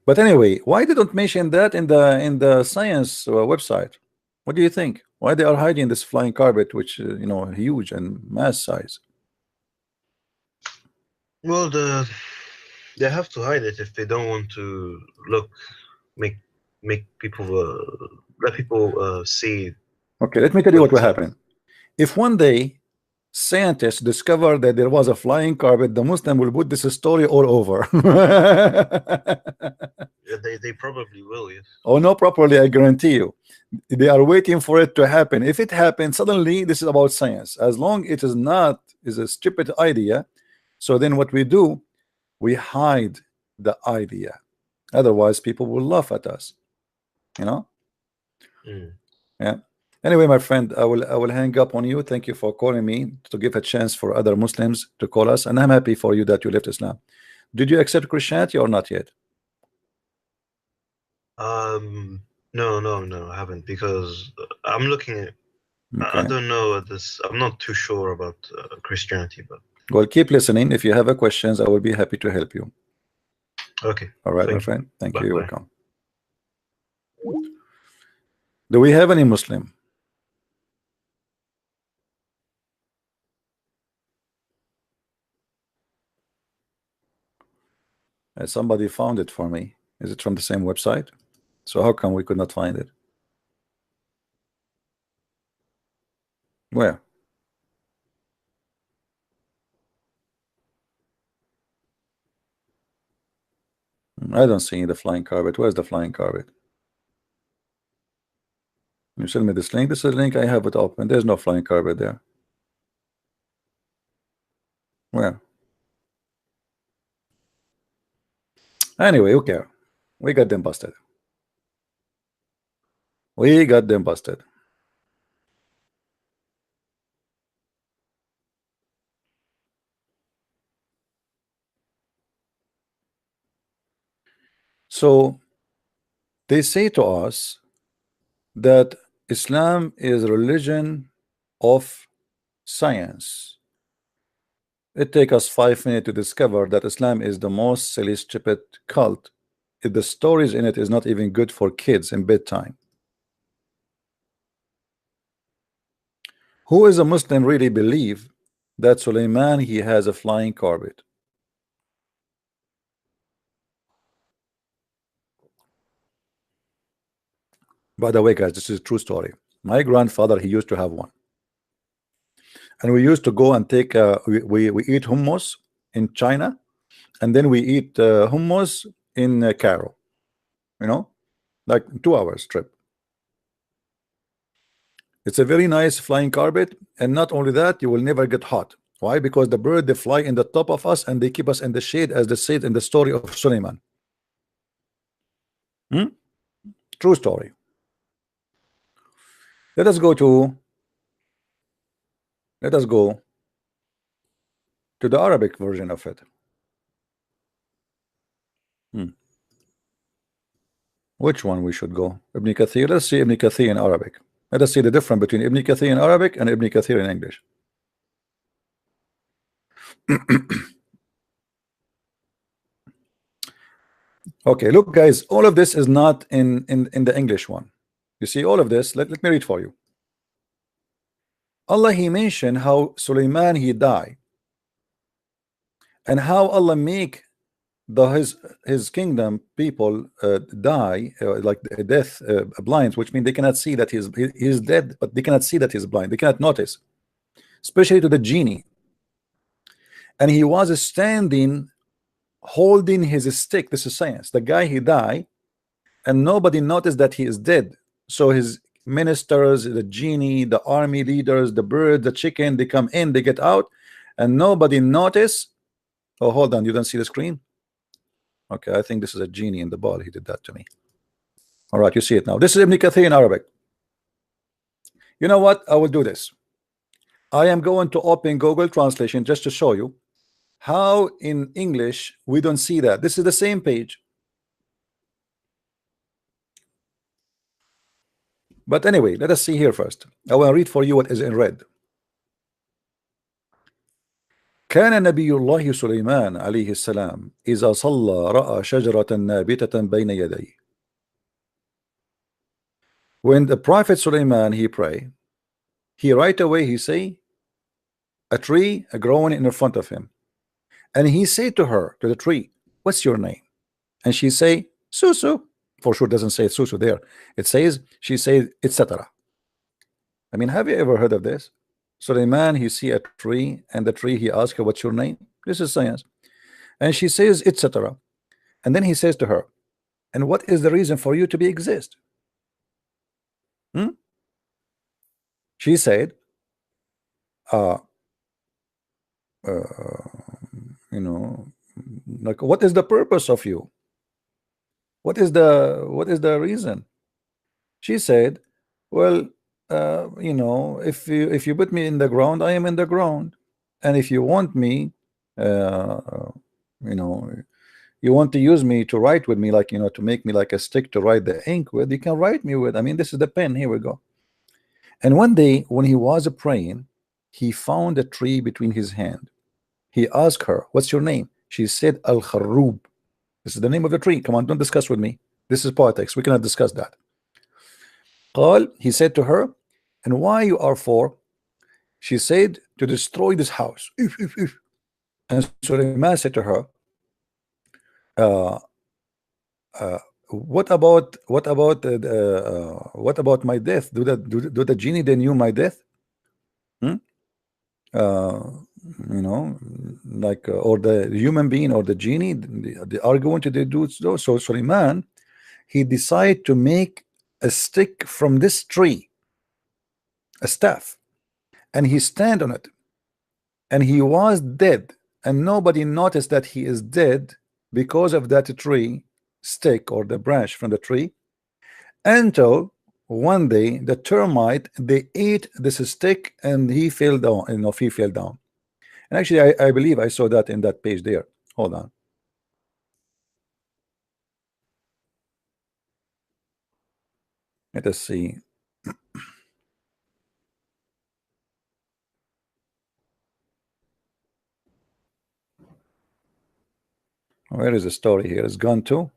But anyway, why they don't mention that in the science website? What do you think? Why they are hiding this flying carpet, which you know, huge and mass size? Well, they have to hide it if they don't want to make people let people see. Okay, let me tell you what will happen. If one day scientists discover that there was a flying carpet, the Muslim will put this story all over. They probably will, yes. Oh, no, properly, I guarantee you. They are waiting for it to happen. If it happens, suddenly this is about science. As long it is not is a stupid idea, so then what we do, we hide the idea. Otherwise, people will laugh at us. You know? Yeah. Anyway, my friend, I will hang up on you. Thank you for calling me to give a chance for other Muslims to call us, and I'm happy for you that you left Islam. Did you accept Christianity or not yet? No, I haven't, because I'm looking at. Okay. I don't know this. I'm not too sure about Christianity, but well, keep listening. If you have a questions, I will be happy to help you. Okay. All right, my friend. Thank you. You're welcome. Do we have any Muslim? Somebody found it for me. Is it from the same website? So how come we could not find it? Where? I don't see the flying carpet. Where's the flying carpet? You send me this link. This is a link. I have it open. There's no flying carpet there. Where? Anyway, who care? We got them busted. We got them busted. So they say to us that Islam is a religion of science. It takes us 5 minutes to discover that Islam is the most silly, stupid cult. The stories in it is not even good for kids in bedtime. Who is a Muslim really believe that Suleiman he has a flying carpet? By the way, guys, this is a true story. My grandfather, he used to have one. And we used to go and take, we eat hummus in China, and then we eat hummus in Cairo, you know, like 2 hours trip. It's a very nice flying carpet, and not only that, you will never get hot. Why? Because the bird, they fly in the top of us and they keep us in the shade, as they said in the story of Suleiman. True story. Let us go to the Arabic version of it. Which one we should go? Ibn Kathir. Let's see Ibn Kathir in Arabic. Let us see the difference between Ibn Kathir in Arabic and Ibn Kathir in English. Okay, look, guys, all of this is not in the English one. You see all of this. Let me read for you. Allah, he mentioned how Suleiman he died, and how Allah make his kingdom people die like death blind, which means they cannot see that he's dead, but they cannot see that he's blind. They cannot notice, especially to the genie. And he was standing holding his stick. This is science. The guy he died, and nobody noticed that he is dead. So his ministers, the genie, the army leaders, the bird, the chicken, they come in, they get out, and nobody noticed. Oh, hold on, you don't see the screen? Okay, I think this is a genie in the ball. He did that to me. All right, you see it now. This is Ibn Kathir in Arabic. You know what? I will do this. I am going to open Google Translation just to show you how in English we don't see that. This is the same page. But anyway, let us see here first. I will read for you what is in red. كان نبي الله سليمان عليه السلام إذا صلى رأى شجرة نابتة بين يديه. When the prophet Suleiman he pray, he right away he say a tree growing in front of him, and he say to her, to the tree, what's your name? And she say Susu. For sure doesn't say Susu there. It says, she says, etc. I mean, have you ever heard of this? Suleiman he see a tree, and the tree he ask her, what's your name? This is science. And she says, etc. And then he says to her, and what is the reason for you to be exist? She said, you know, like, what is the purpose of you? What is the reason? She said, well, you know, if you put me in the ground, I am in the ground, and if you want me, you know, you want to use me to write with me, like, you know, to make me like a stick to write the ink with, you can write me with. I mean, this is the pen. Here we go. And one day when he was praying, he found a tree between his hand. He asked her, what's your name? She said, Al-Kharrub. This is the name of the tree. Come on, don't discuss with me. This is politics. We cannot discuss that. قال, he said to her, and why you are for? She said, to destroy this house. And Suleiman said to her, what about my death? Do the genie they knew my death? You know, like or the human being or the genie, they are going to do so. So Suleiman, he decided to make a stick from this tree. a staff, and he stand on it, and he was dead, and nobody noticed that he is dead because of that tree stick or the branch from the tree, until one day the termite, they ate this stick and he fell down. He fell down. And actually, I believe I saw that in that page there. Hold on. Let us see. Where is the story here? It's gone too.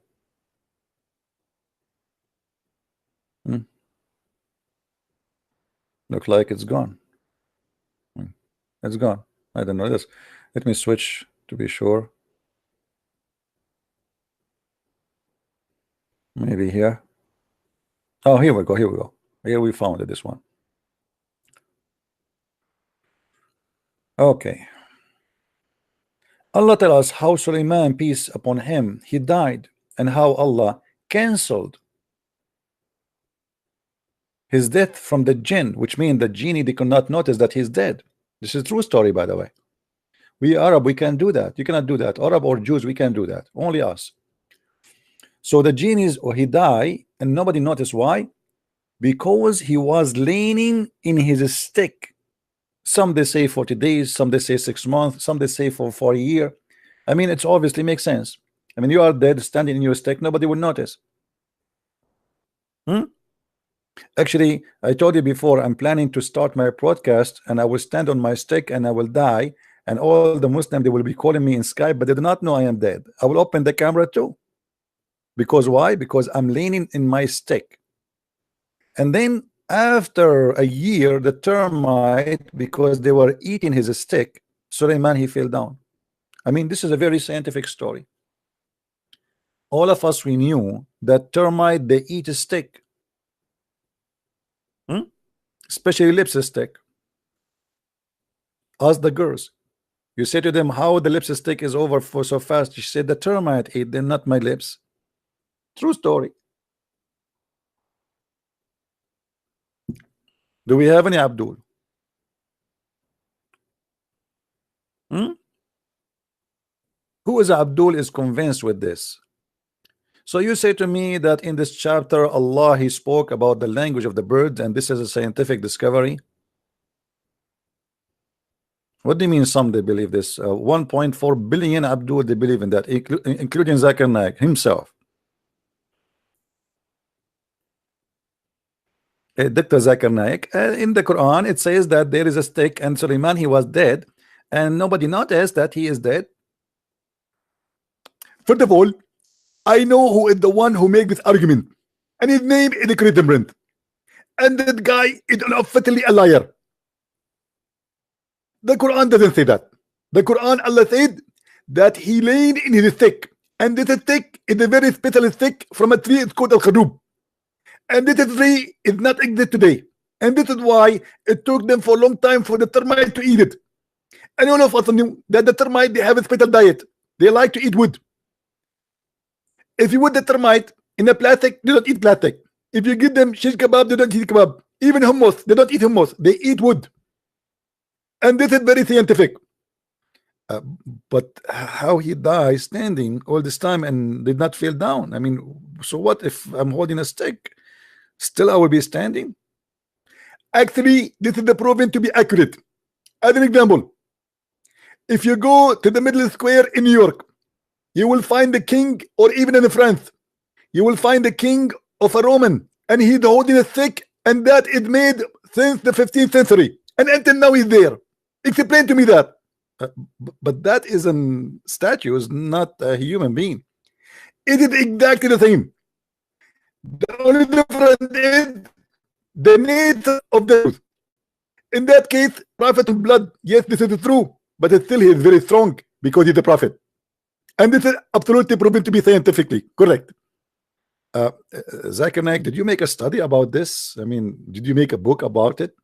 Look like it's gone. It's gone. I don't know this. Let me switch to be sure. Maybe here. Oh, here we go. Here we go. Here we found it. This one. Okay. Allah tells us how Sulaiman, peace upon him, he died, and how Allah cancelled his death from the jinn, which means the genie, they could not notice that he's dead. This is a true story, by the way. We Arab, we can do that. You cannot do that. Arab or Jews, we can do that. Only us. So the genies, or he died, and nobody noticed. Why? Because he was leaning in his stick. Some they say 40 days, some they say 6 months, some they say for a year. I mean, it's obviously makes sense. I mean, you are dead, standing in your stick, nobody will notice. Actually, I told you before, I'm planning to start my broadcast, and I will stand on my stick and I will die, and all the Muslims, they will be calling me in Skype, but they do not know I am dead. I will open the camera too. Because why? Because I'm leaning in my stick. And then after a year, the termite, because they were eating his stick, Suleiman, he fell down. I mean, this is a very scientific story. All of us, we knew that termite, they eat a stick, especially lipstick. Ask the girls. You say to them, how the lipstick is over for so fast? She said, the termite ate them, not my lips. True story. Do we have any Abdul? Who is Abdul is convinced with this? So you say to me that in this chapter, Allah, he spoke about the language of the birds, and this is a scientific discovery. What do you mean some they believe this? 1.4 billion Abdul, they believe in that, including Zakir Naik himself. Dr. Zakir Naik, in the Quran, it says that there is a stick, and Suleiman, he was dead, and nobody noticed that he is dead. First of all, I know who is the one who made this argument, and his name is the Cretan, and that guy is unofficially a liar. The Quran doesn't say that. The Quran, Allah said that he laid in his stick, and this stick is a very special stick from a tree. It's called al-Khadub, and this tree is not exist today, and this is why it took them for a long time for the termite to eat it. And all of us knew that the termite, they have a special diet. They like to eat wood. If you put the termite in a plastic, they don't eat plastic. If you give them shish kebab, they don't eat kebab. Even hummus, they don't eat hummus. They eat wood. And this is very scientific. But how he died standing all this time and did not fall down? I mean, so what if I'm holding a stick? Still I will be standing? Actually, this is the proven to be accurate. As an example, if you go to the Middle Square in New York, you will find the king, or even in France, you will find the king of a Roman, and he's holding a stick, and that is made since the 15th century, and until now he's there. Explain to me that. But that is a statue, is not a human being. It is exactly the same. The only difference is the nature of the truth. In that case, prophet of blood, yes, this is true, but still he is very strong because he's a prophet. And this is absolutely proven to be scientifically correct. Zakir Naik, did you make a study about this? I mean, did you make a book about it?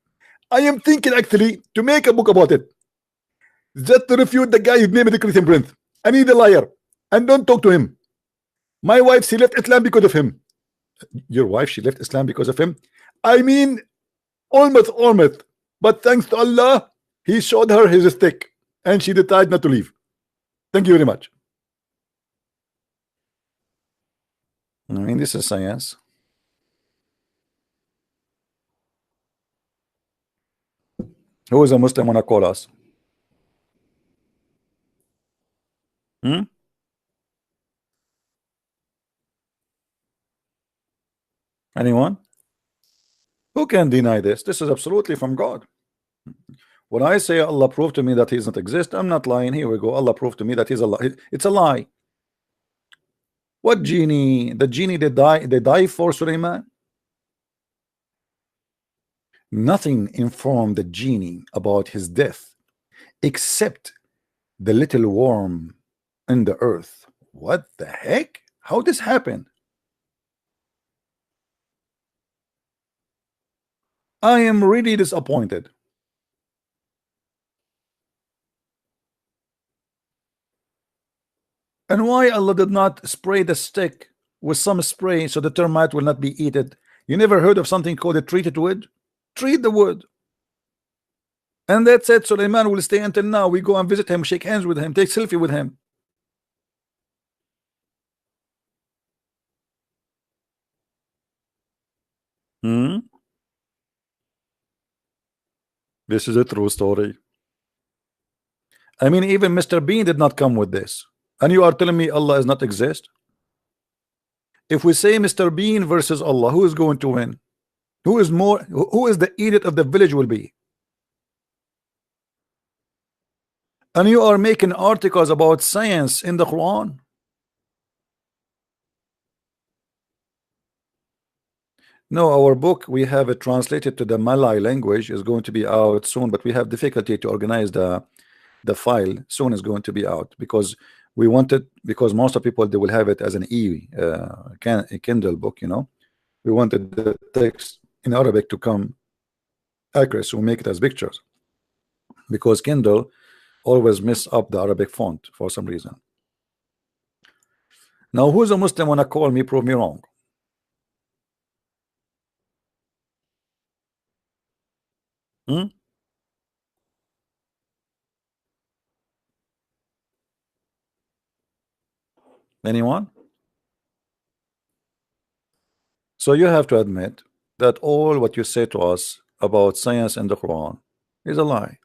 I am thinking actually to make a book about it, just to refute the guy whose name is the Christian Prince. And he's a liar, and don't talk to him. My wife, she left Islam because of him. Your wife, she left Islam because of him? I mean, almost. But thanks to Allah, he showed her his stick, and she decided not to leave. Thank you very much. I mean, this is science. Who is a Muslim wanna call us? Hmm? Anyone? Who can deny this? This is absolutely from God. When I say Allah proved to me that He does not exist, I'm not lying. Here we go. Allah proved to me that He's a lie. It's a lie. What genie? The genie they die for Suleiman. Nothing informed the genie about his death except the little worm in the earth. What the heck? How this happened? I am really disappointed. And why Allah did not spray the stick with some spray so the termite will not be eaten? You never heard of something called a treated wood? Treat the wood. And that's it. Suleiman will stay until now. We go and visit him, shake hands with him, take selfie with him. This is a true story. I mean, even Mr. Bean did not come with this. And you are telling me Allah does not exist? If we say Mr. Bean versus Allah, who is going to win? Who is the idiot of the village will be? And you are making articles about science in the Quran. No, our book, we have it translated to the Malay language, is going to be out soon, but we have difficulty to organize the file. Soon is going to be out because we wanted, because most of people they will have it as an Kindle book, you know. We wanted the text in Arabic to come accurate, so we make it as pictures, because Kindle always mess up the Arabic font for some reason. Now, who's a Muslim wanna call me, prove me wrong? Anyone? So you have to admit that all what you say to us about science and the Quran is a lie.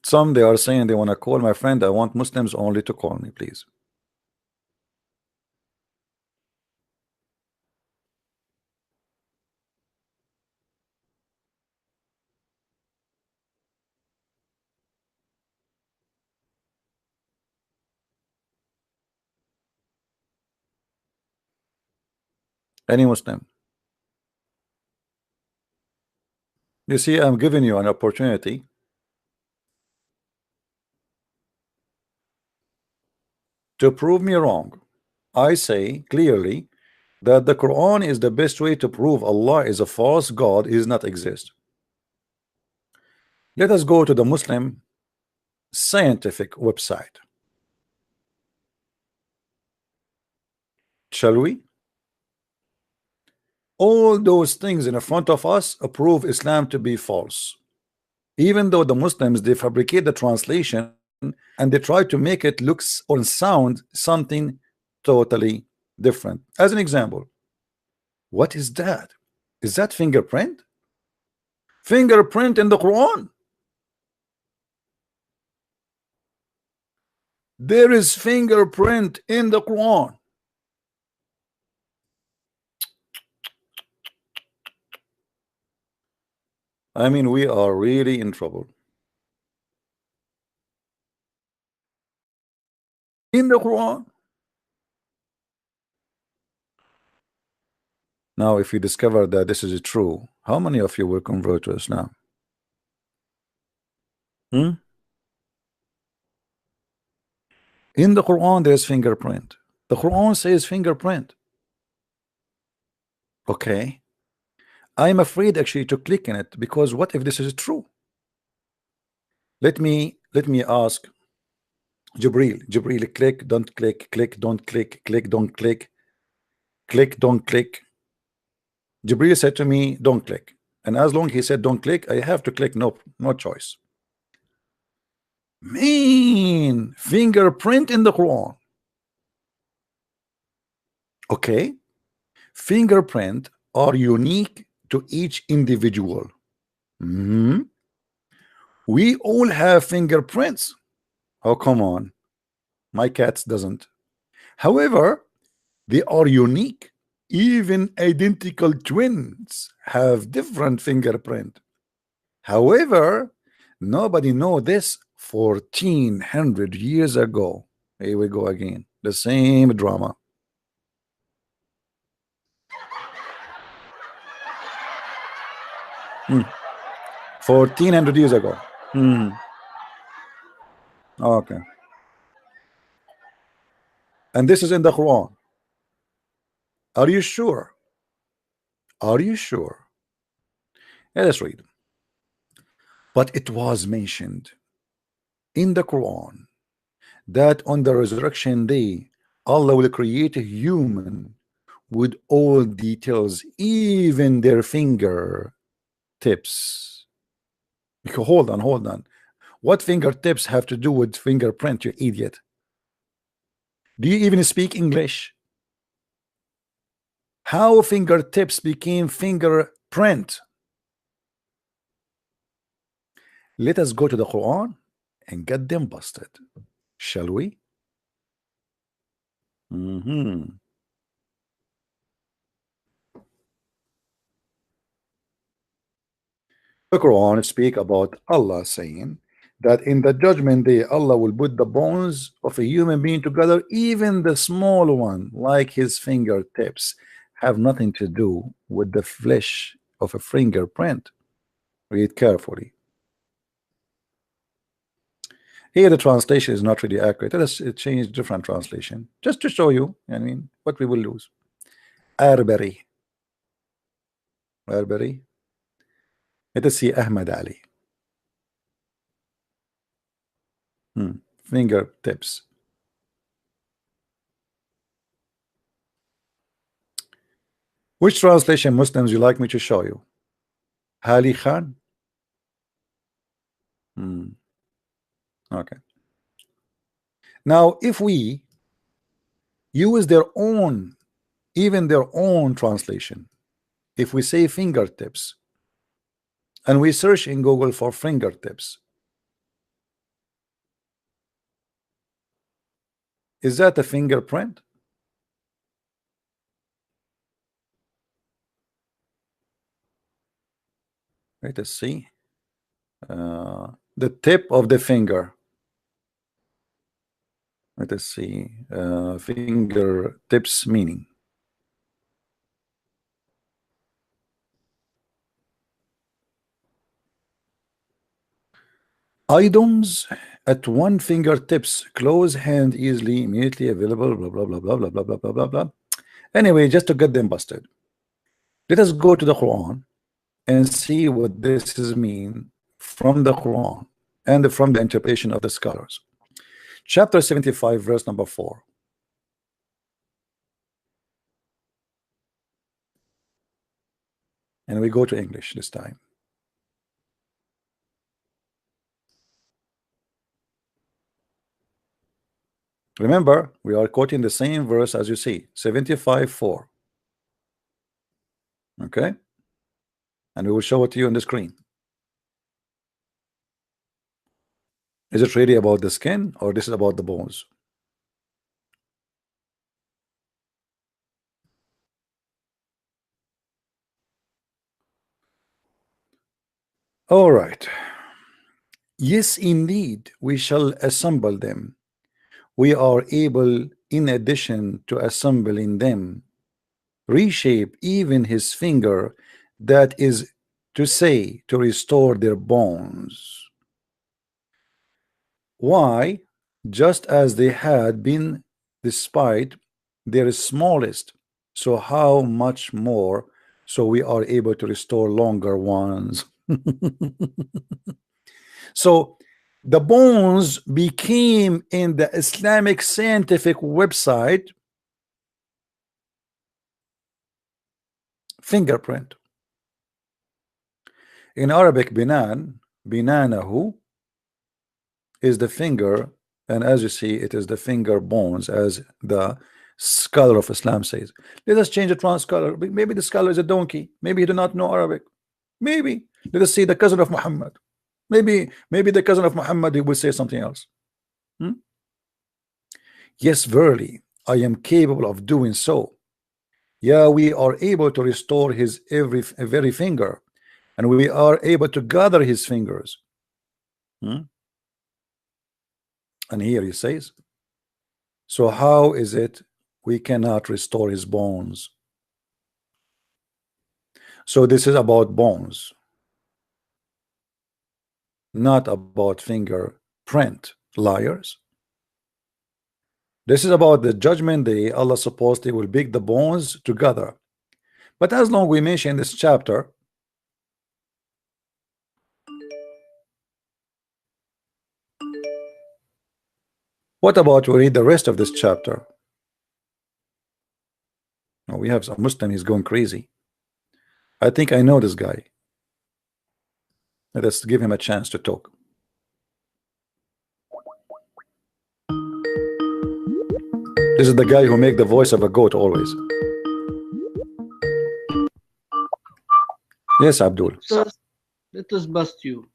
Some they are saying they want to call my friend. I want Muslims only to call me, please. Any Muslim. You see, I'm giving you an opportunity to prove me wrong. I say clearly that the Quran is the best way to prove Allah is a false God, he does not exist. Let us go to the Muslim scientific website. Shall we? All those things in front of us prove Islam to be false. Even though the Muslims they fabricate the translation and they try to make it looks or sound something totally different. As an example, what is that? Is that fingerprint? Fingerprint in the Quran? There is fingerprint in the Quran. I mean, we are really in trouble. In the Quran. Now, if you discover that this is true, how many of you will convert to Islam? In the Quran, there's fingerprint. The Quran says fingerprint. Okay. I'm afraid actually to click in it, because what if this is true? Let me ask Jibril, click, don't click, click, don't click, click, don't click. click, don't click. Jibril said to me, don't click. And as long he said don't click, I have to click, no choice. Man, fingerprint in the Quran. Okay. Fingerprint are unique to each individual. We all have fingerprints. Oh, come on. My cats doesn't. However, they are unique. Even identical twins have different fingerprint. However, nobody know this 1400 years ago. Here we go again. The same drama. 1400 years ago. Okay. And this is in the Quran. Are you sure? Are you sure? Yeah, let's read. But it was mentioned in the Quran that on the resurrection day, Allah will create a human with all details, even their finger tips. Hold on. What fingertips have to do with fingerprint, you idiot? Do you even speak English? How fingertips became fingerprint? Let us go to the Quran and get them busted, shall we? The Quran speak about Allah saying that in the judgment day Allah will put the bones of a human being together, even the small one like his fingertips have nothing to do with the flesh of a fingerprint. Read carefully. Here the translation is not really accurate. Let us change different translation just to show you, I mean, what we will lose. Arbari. Let us see Ahmad Ali. Fingertips. Which translation, Muslims, you like me to show you? Ali Khan? Okay. Now, if we use their own, even their own translation, if we say fingertips, and we search in Google for fingertips, is that a fingerprint? Let us see. The tip of the finger. Let us see. Fingertips meaning. Items at one fingertips, close hand, easily, immediately available, blah blah blah blah blah blah blah blah blah blah. Anyway, just to get them busted, let us go to the Quran and see what this is mean from the Quran and from the interpretation of the scholars. Chapter 75, verse number 4. And we go to English this time. Remember, we are quoting the same verse as you see, 75:4. Okay? And we will show it to you on the screen. Is it really about the skin, or this is about the bones? All right. Yes, indeed, we shall assemble them. We are able, in addition to assembling them, reshape even his finger, that is to say, to restore their bones. Why? Just as they had been despite their smallest, so how much more so we are able to restore longer ones. So the bones became in the Islamic scientific website fingerprint. In Arabic, binan, binanahu is the finger, and as you see, it is the finger bones, as the scholar of Islam says. Let us change it from scholar. Maybe the scholar is a donkey. Maybe he do not know Arabic. Maybe. Let us see the cousin of Muhammad. Maybe the cousin of Muhammad, he will say something else. Yes, verily, I am capable of doing so. Yeah, we are able to restore his every finger, and we are able to gather his fingers. And here he says, so how is it we cannot restore his bones? So this is about bones, not about fingerprint, liars. This is about the judgment day. Allah supposedly will pick the bones together. But as long we mention this chapter, what about we read the rest of this chapter? Oh, we have a Muslim, he's going crazy. I think I know this guy. Let us give him a chance to talk. This is the guy who make the voice of a goat always. Yes, Abdul. Let us bust you.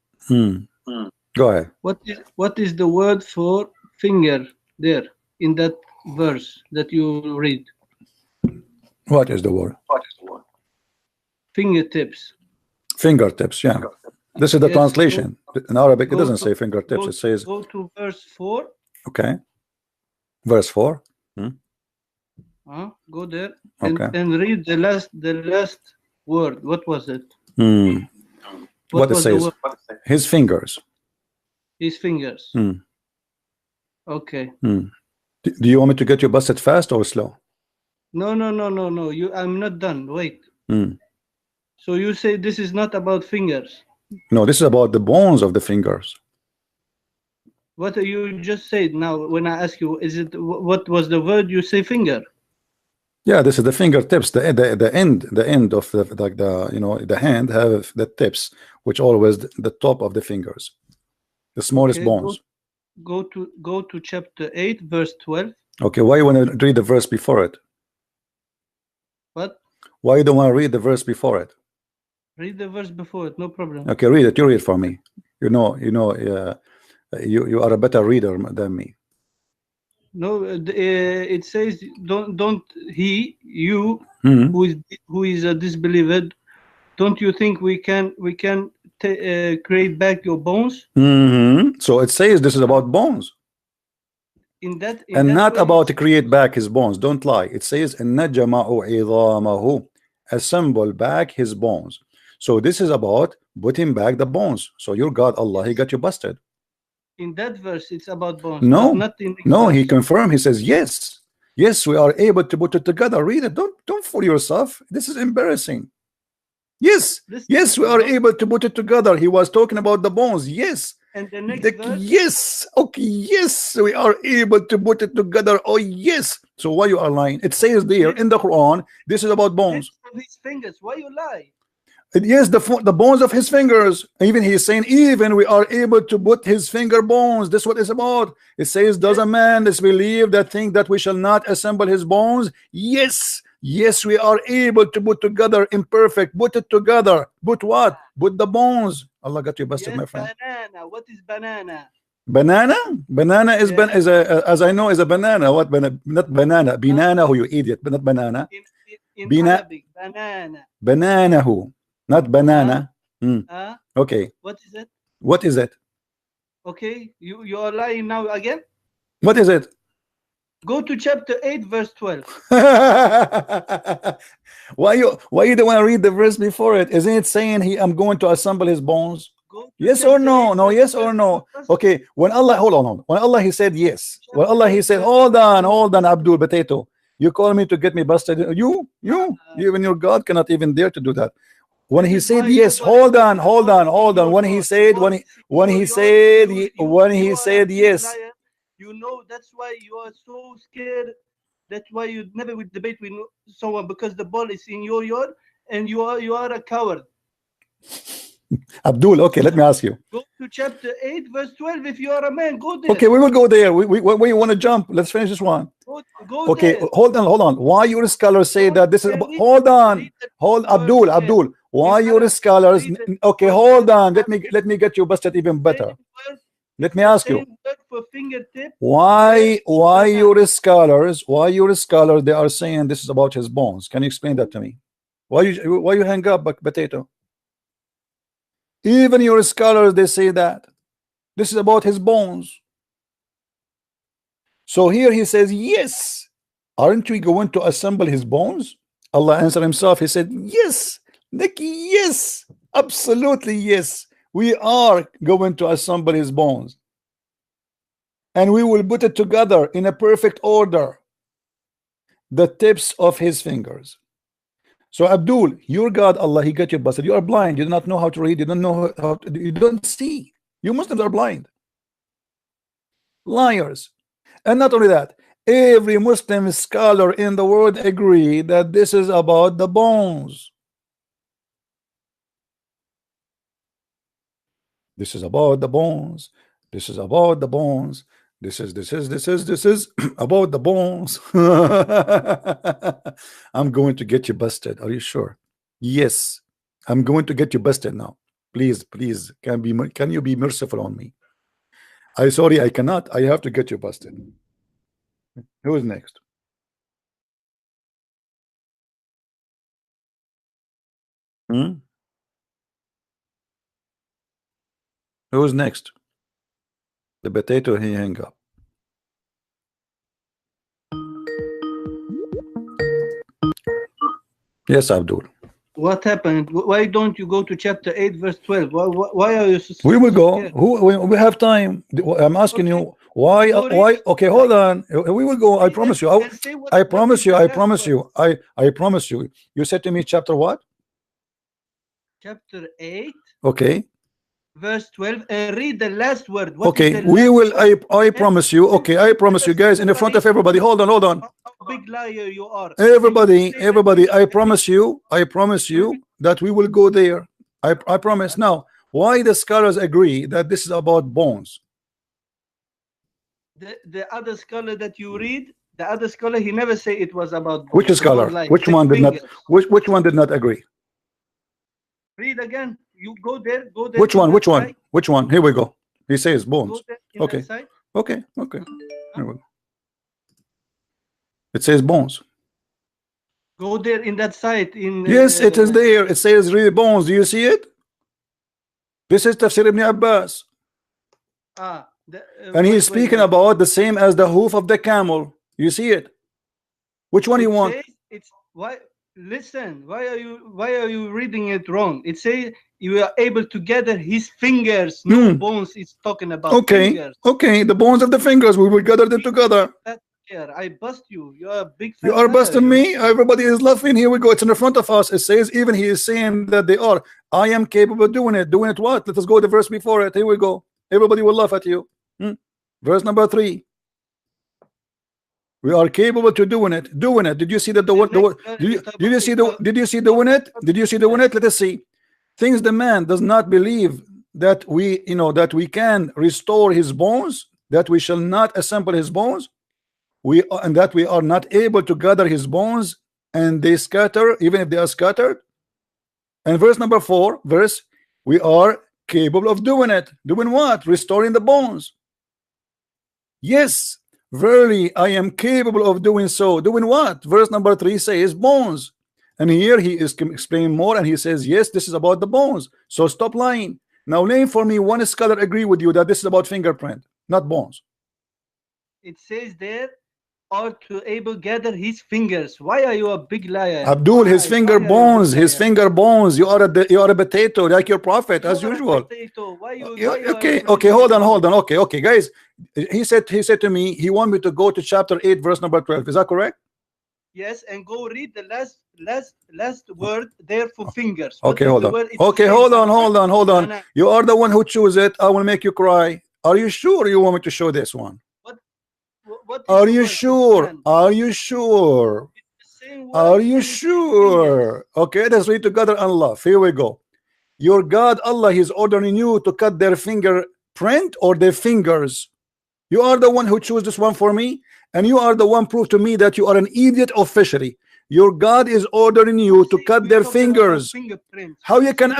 Go ahead. What is the word for finger there in that verse that you read? What is the word? Fingertips. Fingertips, yeah. This is the translation. In Arabic, it doesn't say fingertips. It says. Go to verse 4. Okay. Verse 4. Go there and read the last word. What was it? What it says? His fingers. His fingers. Okay. Do you want me to get you busted fast or slow? No. I'm not done. Wait. So you say this is not about fingers? No, this is about the bones of the fingers. What you just said now, when I ask you, is it what was the word? You say finger. Yeah, this is the fingertips. The end of the hand have the tips, which always the top of the fingers, the smallest bones. Go to chapter 8, verse 12. Okay, why you want to read the verse before it? What? Why you don't want to read the verse before it? Read the verse before it, no problem. Okay, read it. You read for me. You are a better reader than me. No, it says don't you who is a disbeliever. Don't you think we can create back your bones? So it says this is about bones. And not about to create back his bones. Don't lie. It says assemble back his bones. So this is about putting back the bones. So your God Allah, he got you busted. In that verse, it's about bones. No, he confirmed. He says yes, we are able to put it together. Read it. Don't fool yourself. This is embarrassing. Yes, we are able to put it together. He was talking about the bones. Yes. And the next verse? Yes. Okay. Yes, we are able to put it together. Oh yes. So why you are lying? It says there in the Quran, this is about bones. His fingers. Why you lie? Yes, the bones of his fingers. Even he's saying, even we are able to put his finger bones. This is what it's about. It says, does a man disbelieve that think that we shall not assemble his bones? Yes, we are able to put together imperfect. Put it together. Put what? Put the bones. Allah got you busted, my friend. Banana. What is banana? Banana is as I know is a banana. What banana? Not banana. Banana, who you idiot, but not banana. In Arabic, banana. Banana who? Not banana. Okay. What is it? What is it? Okay, you are lying now again. What is it? Go to chapter 8, verse 12. Why you don't want to read the verse before it? Isn't it saying I'm going to assemble his bones? Yes or no? No, yes or no? Okay. When Allah, hold on. When Allah he said yes. When Allah he said, hold on, Abdul Potato. You call me to get me busted. You even your God cannot even dare to do that. When he said yes, hold on. When he said yes, you know that's why you are so scared. That's why you never would debate with someone, because the ball is in your yard and you are a coward. Abdul, okay, let me ask you. Go to chapter 8, verse 12. If you are a man, go there. Okay, we will go there. Where you want to jump? Let's finish this one. Go okay, there. hold on. Why your scholars say that this is about, hold on, Abdul. Why your scholars? Okay, hold on. Let me get you busted even better. Let me ask you. Why your scholars? They are saying this is about his bones? Can you explain that to me? Why you hang up, potato? Even your scholars, they say that this is about his bones. So here he says, yes, aren't we going to assemble his bones? Allah answered himself. He said, yes, Nikki, yes, absolutely yes. We are going to assemble his bones. And we will put it together in a perfect order. The tips of his fingers. So Abdul, your God, Allah, he got you busted. You are blind. You do not know how to read. You don't know how to, you don't see. You Muslims are blind. Liars. And not only that, every Muslim scholar in the world agree that this is about the bones. This is about the bones. This is about the bones. This is about the bones. I'm going to get you busted. Are you sure? Yes, I'm going to get you busted now. Please, can you be merciful on me? Sorry, I cannot. I have to get you busted. Who is next? Who's next? The potato, he hang up. Yes, Abdul. What happened? Why don't you go to chapter 8, verse 12? Why are you so We will go. We have time. I'm asking you why. Okay, hold on. We will go. I promise you. I promise you. You said to me chapter what? Chapter 8. Okay. Verse 12. Read the last word. Okay, we will. I promise you. Okay, I promise you guys in the front of everybody. Hold on. Big liar you are. Everybody. I promise you that we will go there. I promise. Now, why the scholars agree that this is about bones? The other scholar that you read, the other scholar, he never say it was about bones. Which scholar? Which one did not? Which one did not agree? Read again. You go there. Which one? Here we go. He says bones. Okay. Here we go. It says bones. Go there in that site. Yes, it is there. It says really bones. Do you see it? This is Tafsir Ibn Abbas. And he's speaking about the same as the hoof of the camel. You see it? Which one you want? It's why. Listen, why are you reading it wrong? It says you are able to gather his fingers. No bones. It's talking about fingers. Okay, the bones of the fingers. We will gather them together. I bust you. You are a big. You are busting me. Everybody is laughing. Here we go. It's in the front of us. It says even he is saying that they are. I am capable of doing it. Doing it what? Let us go to the verse before it. Here we go. Everybody will laugh at you. Verse number 3. We are capable to doing it. Did you see that did you see doing it? Did you see doing it? Let us see. Things the man does not believe that we can restore his bones, that we shall not assemble his bones, and that we are not able to gather his bones, and they scatter, even if they are scattered. And verse number 4, we are capable of doing it. Doing what? Restoring the bones. Yes. Verily, I am capable of doing so. Doing what? Verse number 3 says bones. And here he is explaining more, and he says, yes, this is about the bones. So stop lying. Now name for me one scholar agree with you that this is about fingerprint, not bones. It says there, or to able gather his fingers. Why are you a big liar? Abdul, his finger bones. You are a potato like your prophet, as usual. Okay, hold on. Okay, guys. He said to me he want me to go to chapter 8, verse number 12. Is that correct? Yes, and go read the last word there for fingers. Okay, hold on. Okay, hold on. You are the one who choose it. I will make you cry. Are you sure you want me to show this one? Are you sure? Are you sure? Okay, let's read together and love. Here we go. Your God Allah is ordering you to cut their fingerprint or their fingers. You are the one who chose this one for me, and you are the one prove to me that you are an idiot officially. Your God is ordering you to cut their fingers. How you can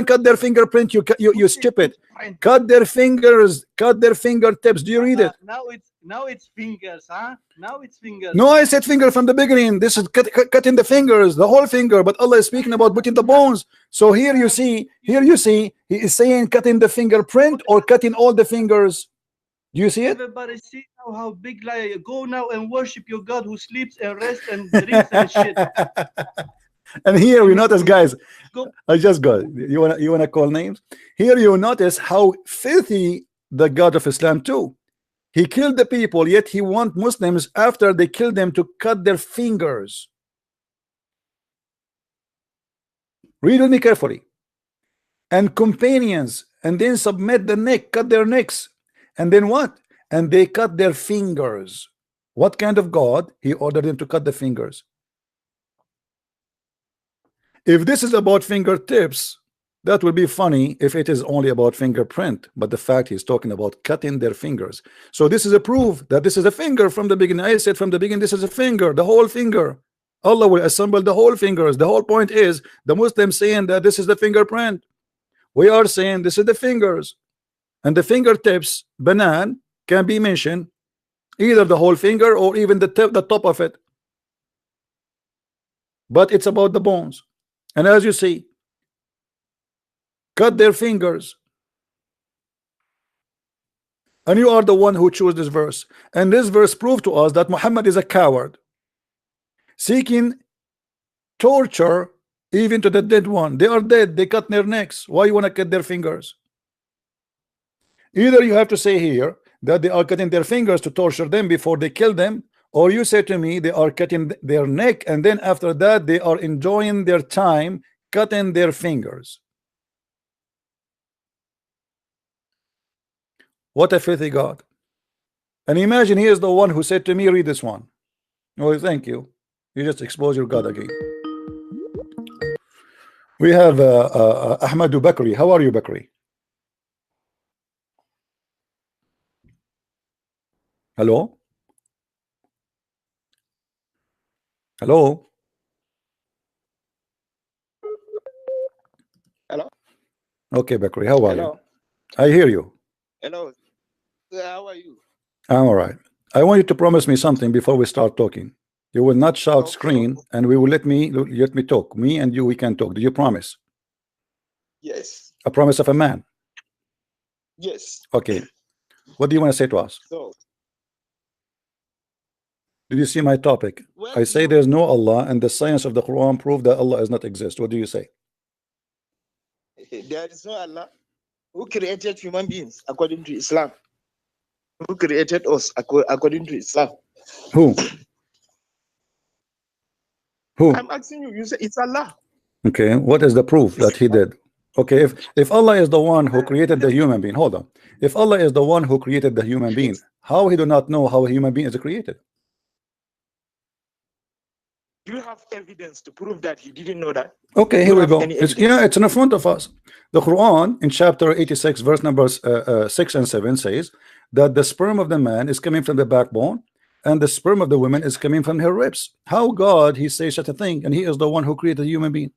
cut their fingerprint? You stupid. Cut their fingers, cut their fingertips. Do you read it? Now it's fingers, huh? Now it's fingers. No, I said finger from the beginning. This is cutting the fingers, the whole finger. But Allah is speaking about putting the bones. So here you see, He is saying cutting the fingerprint or cutting all the fingers. Do you see it? Everybody see now how big lie. Go now and worship your God who sleeps and rests and drinks and shit. And here we notice, guys. I just got it. You wanna call names? Here you notice how filthy the God of Islam too. He killed the people, yet he wants Muslims after they kill them to cut their fingers. Read with me carefully. And companions, and then submit the neck, cut their necks. And then what? And they cut their fingers. What kind of God? He ordered them to cut the fingers. If this is about fingertips, that would be funny if it is only about fingerprint. But the fact he's talking about cutting their fingers. So this is a proof that this is a finger from the beginning. I said from the beginning, this is a finger, the whole finger. Allah will assemble the whole fingers. The whole point is the Muslims saying that this is the fingerprint. We are saying this is the fingers. And the fingertips, banan, can be mentioned either the whole finger or even the top of it. But it's about the bones. And as you see, cut their fingers. And you are the one who chose this verse. And this verse proved to us that Muhammad is a coward, seeking torture even to the dead one. They are dead. They cut their necks. Why you want to cut their fingers? Either you have to say here that they are cutting their fingers to torture them before they kill them, or you say to me they are cutting their neck and then after that they are enjoying their time cutting their fingers. What a filthy God. And imagine he is the one who said to me, read this one. Oh, thank you. You just expose your God again. We have Ahmadu Bakri. How are you, Bakri? Hello? Hello? Hello? Okay, Bakri, how are Hello? you? I hear you. Hello. How are you? I'm all right. I want you to promise me something before we start talking. You will not shout, Okay. scream, and we will let me talk. Me and you, we can talk. Do you promise? Yes. A promise of a man. Yes. Okay. What do you want to say to us? So, Did you see my topic? well, I say there's no Allah, and the science of the Quran prove that Allah does not exist. What do you say? there is no Allah who created human beings according to Islam. Who created us according to Islam? Who? Who? I'm asking you. You say it's Allah. Okay. What is the proof that he did? Okay. If Allah is the one who created the human being, hold on. If Allah is the one who created the human being, how he do not know how a human being is created? Do you have evidence to prove that he didn't know that? Okay, Do here you we have go. any It's, evidence? it's in front of us. The Quran in chapter 86, verse numbers 6 and 7 says that the sperm of the man is coming from the backbone, and the sperm of the woman is coming from her ribs. How God he says such a thing, and he is the one who created the human being?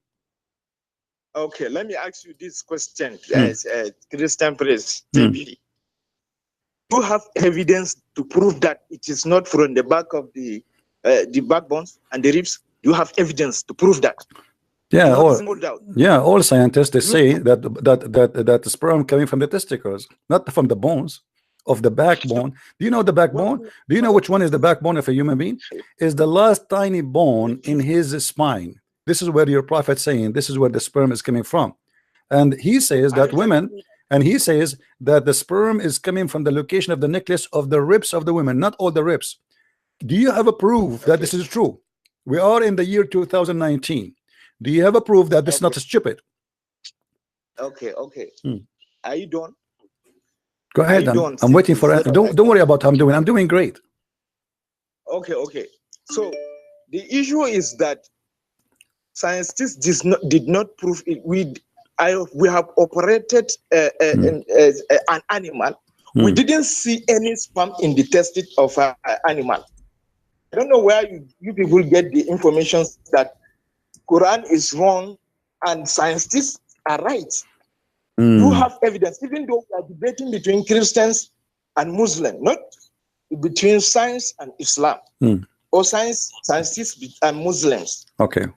Okay, let me ask you this question, as Christian Press TV. Do you have evidence to prove that it is not from the back of the backbones and the ribs? Do you have evidence to prove that? Yeah, Not all, small doubt. yeah, all scientists they say that the sperm coming from the testicles, not from the bones of the backbone. Do you know the backbone? Do you know which one is the backbone of a human being? Is the last tiny bone in his spine. This is where your prophet saying this is where the sperm is coming from, and he says that women, and he says that the sperm is coming from the location of the necklace of the ribs of the women, not all the ribs. Do you have a proof that this is true? We are in the year 2019. Do you have a proof that this is not stupid? Okay. Are you done? Go ahead. I'm waiting for it. Don't worry about how I'm doing. I'm doing great. Okay. So The issue is that scientists did not prove it. We have operated an animal. We didn't see any sperm in the tested of an animal. I don't know where you people get the information that Quran is wrong and scientists are right. You have evidence, even though we are debating between Christians and Muslims, not between science and Islam, or scientists and Muslims. Okay,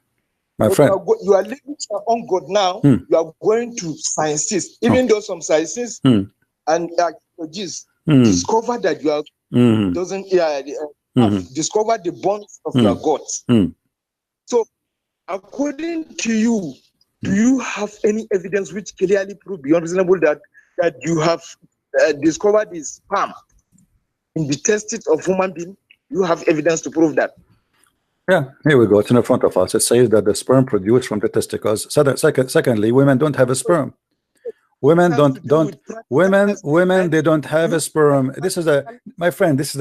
my friend. You are living your own God now. You are going to scientists, even though some scientists and archaeologists discover that you are doesn't discover the bones of your gods. So, according to you, do you have any evidence which clearly prove beyond reasonable that you have discovered this sperm in the testes of human being? You have evidence to prove that. Yeah, here we go. It's in front of us. It says that the sperm produced from the testicles. Secondly, women don't have a sperm. Women women they don't have a sperm. This is my friend. This is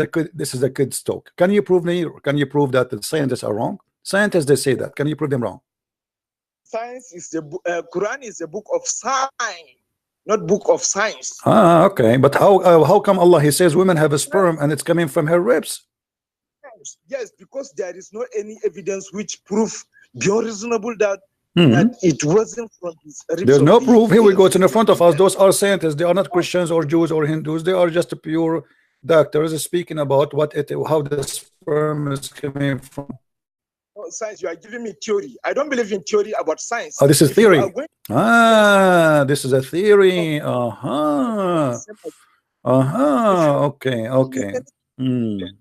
a good talk. Can you prove me? Can you prove that the scientists are wrong? Scientists, they say that. Can you prove them wrong? Science is the Quran is a book of science, not book of science. Ah, okay. But how come Allah, he says women have a sperm and it's coming from her ribs? Yes, because there is no any evidence which prove beyond reasonable doubt that it wasn't from his ribs. There's no proof. Here we go. It's in front of us. Those are scientists. They are not Christians or Jews or Hindus. They are just pure doctors speaking about how the sperm is coming from. Science, you are giving me theory. I don't believe in theory about science. Oh, this is theory. This is a theory. Okay.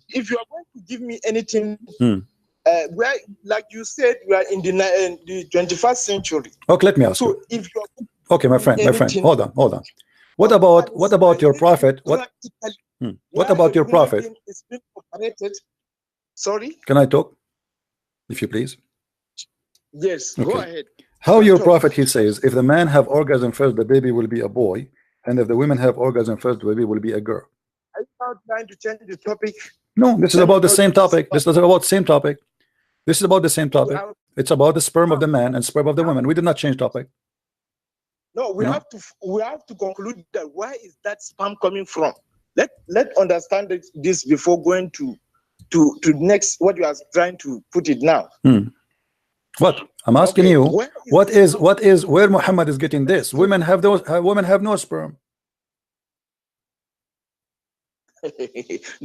If you are going to give me anything, where, like you said, we are in the 21st century. Okay, let me ask you. If you are okay, my friend, hold on. What about your prophet? What about your prophet? Sorry? Can I talk? If you please. Yes, okay. Go ahead. How your prophet, he says, if the man have orgasm first, the baby will be a boy, and if the women have orgasm first, the baby will be a girl. Are you not trying to change the topic? No, this is about the same topic. This is about the same topic. This is about the same topic. It's about the sperm of the man and sperm of the woman. We did not change topic. No, we have to conclude that where is that sperm coming from? Let understand this before going to next what you are trying to put it now. What I'm asking you, where Muhammad is getting this? Women have no sperm.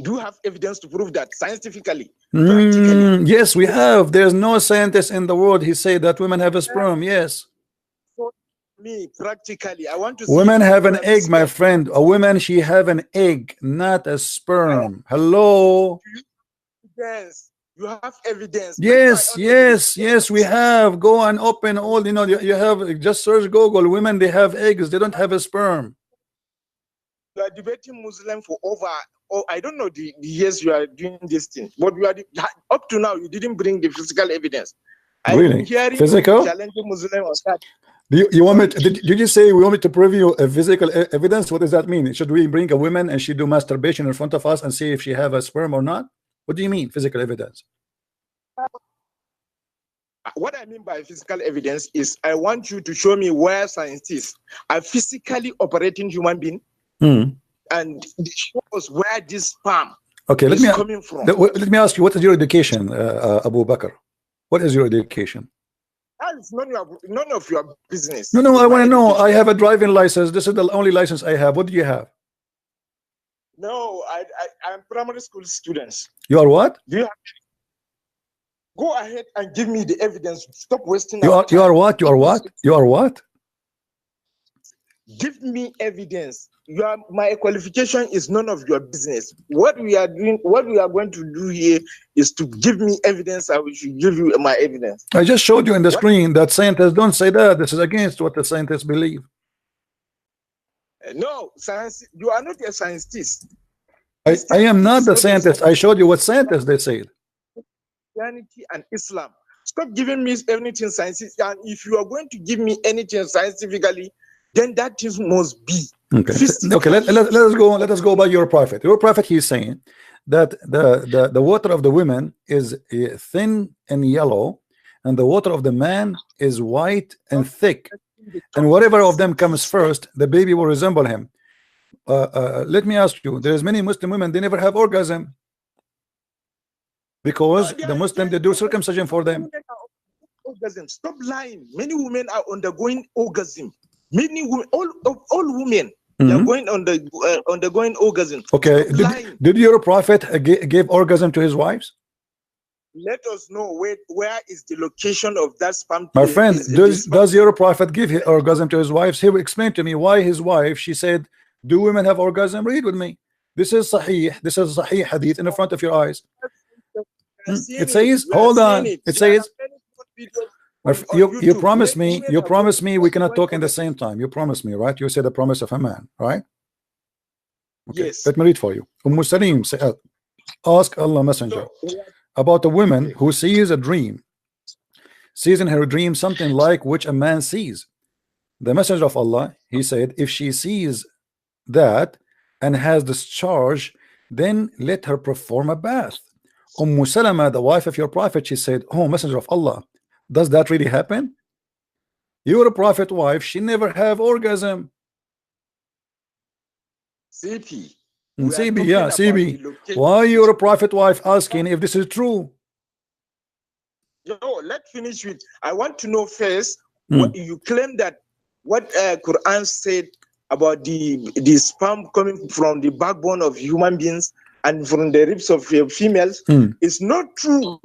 Do you have evidence to prove that scientifically? Yes, we have. There's no scientist in the world he say that women have a sperm. Yes. For me, practically, I want to. Women have an egg, my friend. A woman, she have an egg, not a sperm. Hello. Yes, you have evidence. Yes, we have. Go and open all, you have, just search Google. Women, they have eggs, they don't have a sperm. You are debating Muslim for over, I don't know the years you are doing this thing, but you are up to now, you didn't bring the physical evidence. Really? Physical? Challenging Muslim on that. You want me did you say we want me to prove you a physical evidence? What does that mean? Should we bring a woman and she do masturbation in front of us and see if she have a sperm or not? What do you mean physical evidence? What I mean by physical evidence is I want you to show me where scientists are physically operating human being and show us where this sperm is coming from. Let me ask you, what is your education, Abu Bakr? What is your education? That is none of your business. No, I want to know. I have a driving license. This is the only license I have. What do you have? No, I'm primary school students. You are what? Go ahead and give me the evidence. Stop wasting you are what? You are what? You are what? Give me evidence. My qualification is none of your business. What we are going to do here is to give me evidence. I will give you my evidence. I just showed you in the screen that scientists don't say that. This is against what the scientists believe. No, science. You are not a scientist. I am not the scientist. I showed you what scientists they said. Christianity and Islam. Stop giving me anything scientific. And if you are going to give me anything scientifically, then that thing must be. Okay. Okay. Let us go. Let us go by your prophet. Your prophet, he is saying that the water of the women is thin and yellow, and the water of the man is white and thick, and whatever of them comes first, the baby will resemble him. Let me ask you, there's many Muslim women, they never have orgasm because the Muslim, they do circumcision for them. Orgasm. Stop lying. Many women are undergoing orgasm. Many women, all women, they are going undergoing orgasm. Okay, did your prophet give orgasm to his wives? Let us know where is the location of that sperm. My friend, does your prophet give orgasm to his wives? He will explain to me why his wife, she said, do women have orgasm? Read with me. This is Sahih. This is Sahih hadith in the front of your eyes. It says, hold on. It says, you promised me. You promised me we cannot talk in the same time. You promised me, right? You said the promise of a man, right? Okay. Yes. Let me read for you. Salim ask Allah Messenger about a woman who sees a dream, sees in her dream something like which a man sees. The Messenger of Allah, he said, if she sees that and has discharge, then let her perform a bath. Salama, the wife of your prophet, she said, oh Messenger of Allah, does that really happen? Your prophet wife, she never have orgasm. CP. CB, yeah, CB. Why your prophet wife asking if this is true? No, let's finish with, I want to know first, what you claim that what Qur'an said about the sperm coming from the backbone of human beings and from the ribs of females is not true.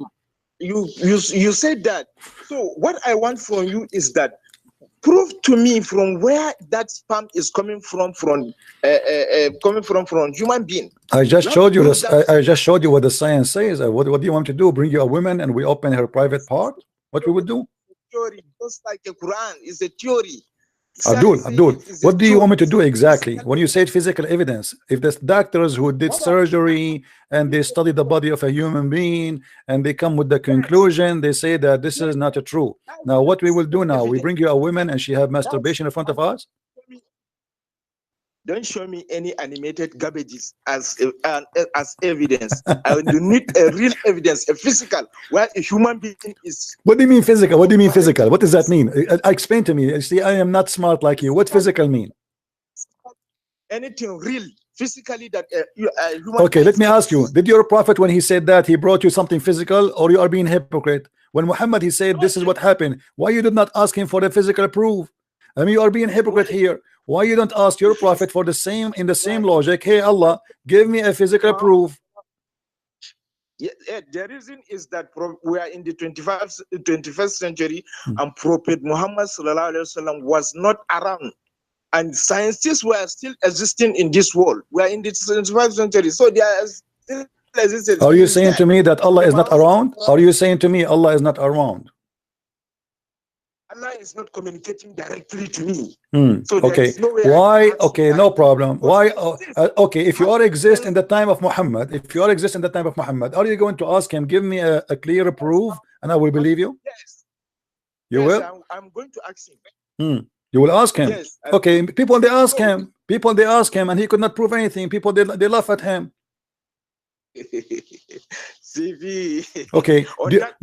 You said that. So what I want from you is that prove to me from where that sperm is coming from human being. I just showed you this. I just showed you what the science says. What do you want to do? Bring you a woman and we open her private part? What we would do? Theory, just like a Quran is a theory. Abdul, what do you want me to do exactly? When you said physical evidence, if there's doctors who did surgery and they study the body of a human being and they come with the conclusion, they say that this is not true. Now, what we will do now, we bring you a woman and she have masturbation in front of us? Don't show me any animated garbages as evidence. I need a real evidence, a physical, where a human being is. What do you mean physical? What do you mean physical? What does that mean? Explain to me. See, I am not smart like you. What physical mean? Anything real, physically that human. Okay, let me ask you. Did your prophet, when he said that, he brought you something physical, or you are being hypocrite? When Muhammad, he said this is what happened, why you did not ask him for the physical proof? I mean, you are being hypocrite here. Why you don't ask your prophet for the same, in the same logic? Hey Allah, give me a physical proof. Yeah, the reason is that we are in the 21st century and Prophet Muhammad was not around, and scientists were still existing in this world. We are in the 21st century, so they are still existing. Are you saying to me that Allah is not around? Are you saying to me Allah is not around? Allah is not communicating directly to me. So okay, why? Okay, no problem. Why? Okay, if you are exist in the time of Muhammad, are you going to ask him, give me a clear proof, and I will believe you? Yes. You will? I'm going to ask him. You will ask him? Yes. Okay, people they ask him. People they ask him, and he could not prove anything. People they laugh at him. CV. Okay,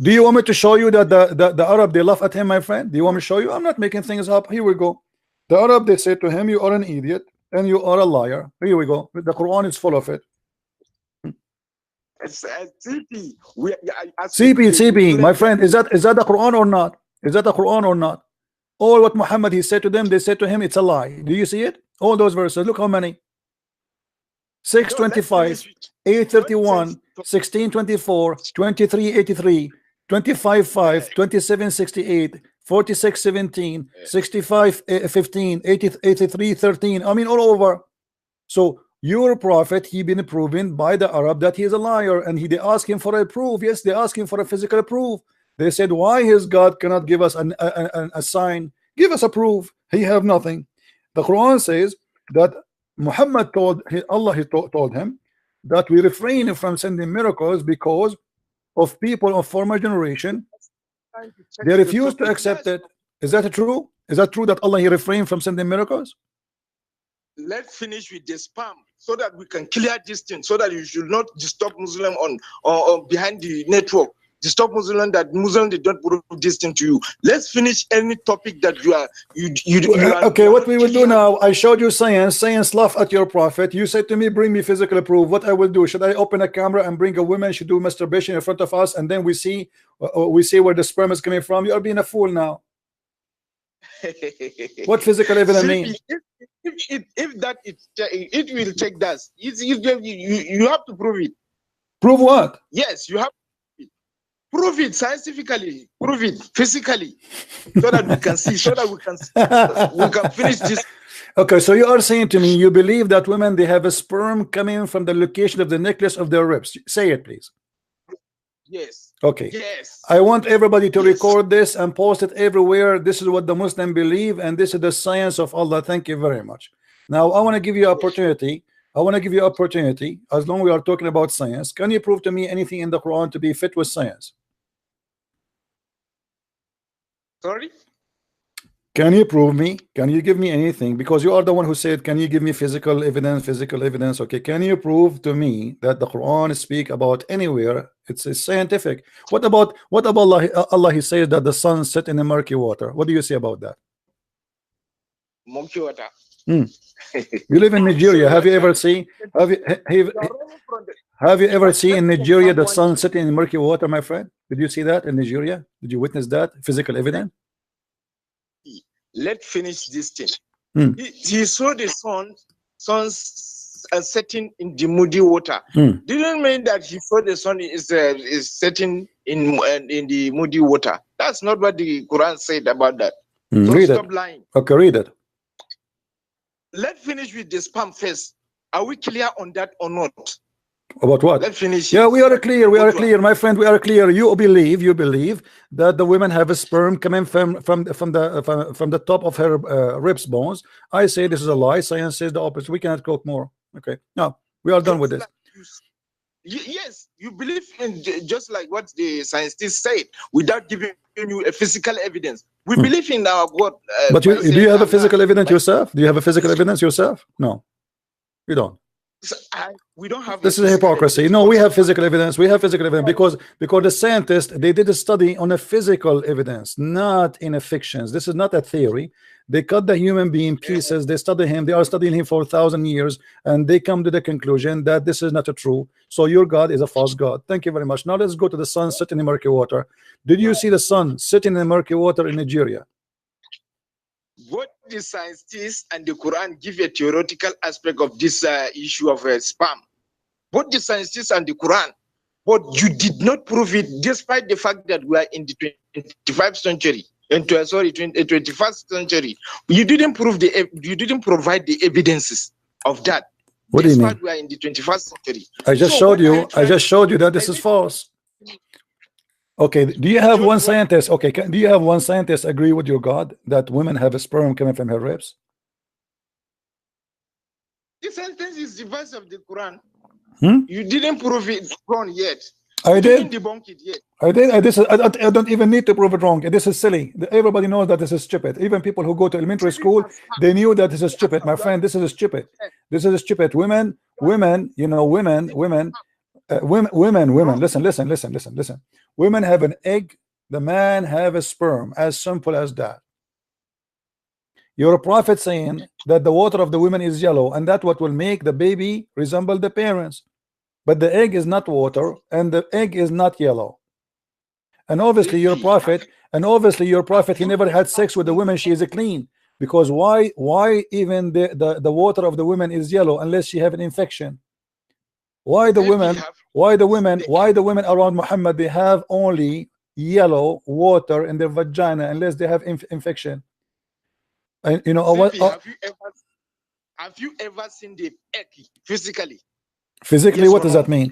do you want me to show you that the Arab they laugh at him, my friend? Do you want me to show you? I'm not making things up. Here we go. The Arab, they say to him, you are an idiot and you are a liar. Here we go. The Quran is full of it. CP, my friend, is that the Quran or not? Is that the Quran or not? All what Muhammad he said to them, they said to him, it's a lie. Do you see it? All those verses. Look how many. 625, 831, 1624, 2383, 25:5, 2768, 46:17, 65:15, 83:13. I mean, all over. So your prophet, he been proven by the Arab that he is a liar, and they ask him for a proof. Yes, they ask him for a physical proof. They said, why his God cannot give us a sign? Give us a proof. He have nothing. The Quran says that Muhammad told him that we refrain from sending miracles because of people of former generation. They refuse to accept it. Is that true? Is that true that Allah he refrained from sending miracles? Let's finish with the sperm so that we can clear this thing, so that you should not disturb Muslim on behind the network. Disturb Muslim that Muslim they don't prove this thing to you. Let's finish any topic that you are okay, what we will do now, I showed you science laugh at your prophet. You said to me, bring me physical proof. What I will do, should I open a camera and bring a woman, she do masturbation in front of us, and then we see where the sperm is coming from? You are being a fool now. What physical evidence mean? If that it will take that, you have to prove it. Prove what? Yes, you have to prove it scientifically, prove it physically, so that we can see, so that we can finish this. Okay, so you are saying to me you believe that women, they have a sperm coming from the location of the necklace of their ribs. Say it, please. Yes. Okay. Yes. I want everybody to record this and post it everywhere. This is what the Muslim believe, and this is the science of Allah. Thank you very much. Now I want to give you opportunity. I want to give you opportunity. As long as we are talking about science, can you prove to me anything in the Quran to be fit with science? Sorry? Can you prove me? Can you give me anything? Because you are the one who said, can you give me physical evidence? Physical evidence. Okay, can you prove to me that the Quran speak about anywhere? It's scientific. What about Allah? He says that the sun set in the murky water. What do you say about that? Murky water. You live in Nigeria. Have you ever seen? Have you ever seen in Nigeria the sun setting in murky water, my friend? Did you see that in Nigeria? Did you witness that? Physical evidence? Let's finish this thing. He saw the sun setting in the muddy water. Didn't mean that he saw the sun is setting in the muddy water. That's not what the Quran said about that. So read stop it. lying. Okay, read it. Let's finish with the sperm first. Are we clear on that or not? About what? Let's finish. Yeah, we are clear. We are clear, my friend. We are clear. You believe that the women have a sperm coming from the top of her ribs bones. I say this is a lie. Science says the opposite. We cannot talk more. Okay. No, we are done with this. Yes, you believe in just like what the scientists said without giving you a physical evidence. We believe in our word. But do you have a physical evidence yourself? Do you have a physical evidence yourself? No, you don't. We don't have. This is hypocrisy. No, we have physical evidence. We have physical evidence because the scientists, they did a study on a physical evidence, not in a fictions. This is not a theory. They cut the human being pieces. They study him. They are studying him for 1,000 years, and they come to the conclusion that this is not a true. So your God is a false God. Thank you very much. Now let's go to the sun sitting in murky water. Did you see the sun sitting in murky water in Nigeria? What the scientists and the Quran give a theoretical aspect of this issue of sperm. Both the scientists and the Quran, but you did not prove it, despite the fact that we are in the 21st century. 21st century. You didn't prove you didn't provide the evidences of that. What do you mean? We are in the 21st century. I just showed you. I just showed you that this is false. Okay, do you have one scientist? Okay, do you have one scientist agree with your God that women have a sperm coming from her ribs? This sentence is the verse of the Quran. You didn't prove it wrong yet. I did. You didn't debunk it yet. I did. I don't even need to prove it wrong. This is silly. Everybody knows that this is stupid. Even people who go to elementary school, they knew that this is stupid. My friend, this is stupid. This is stupid. Women. You know, women. Listen. Women have an egg. The man have a sperm. As simple as that. Your prophet saying that the water of the women is yellow, and that what will make the baby resemble the parents. But the egg is not water, and the egg is not yellow. And obviously your prophet, he never had sex with the women. She is clean. Because why even the water of the women is yellow unless she have an infection? Why the women around Muhammad, they have only yellow water in their vagina unless they have infection? And you know what? Have you ever seen the egg physically? Physically, yes, what does that mean?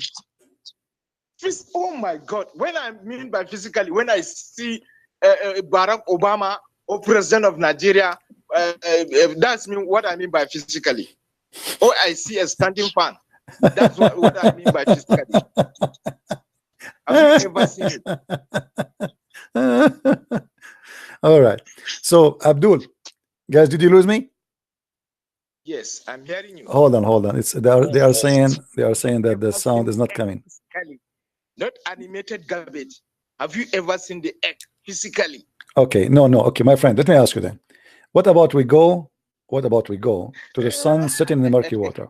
Oh my God! When I mean by physically, when I see Barack Obama or President of Nigeria, that's what I mean by physically. Or I see a standing fan. That's what I mean by physically. Have you ever seen it? All right. So Abdul, guys, did you lose me? Yes, I'm hearing you. Hold on. It's they are saying that the sound is not coming. Not animated garbage. Have you ever seen the egg physically? Okay, no. Okay, my friend, let me ask you then. What about we go to the sun setting in the murky water?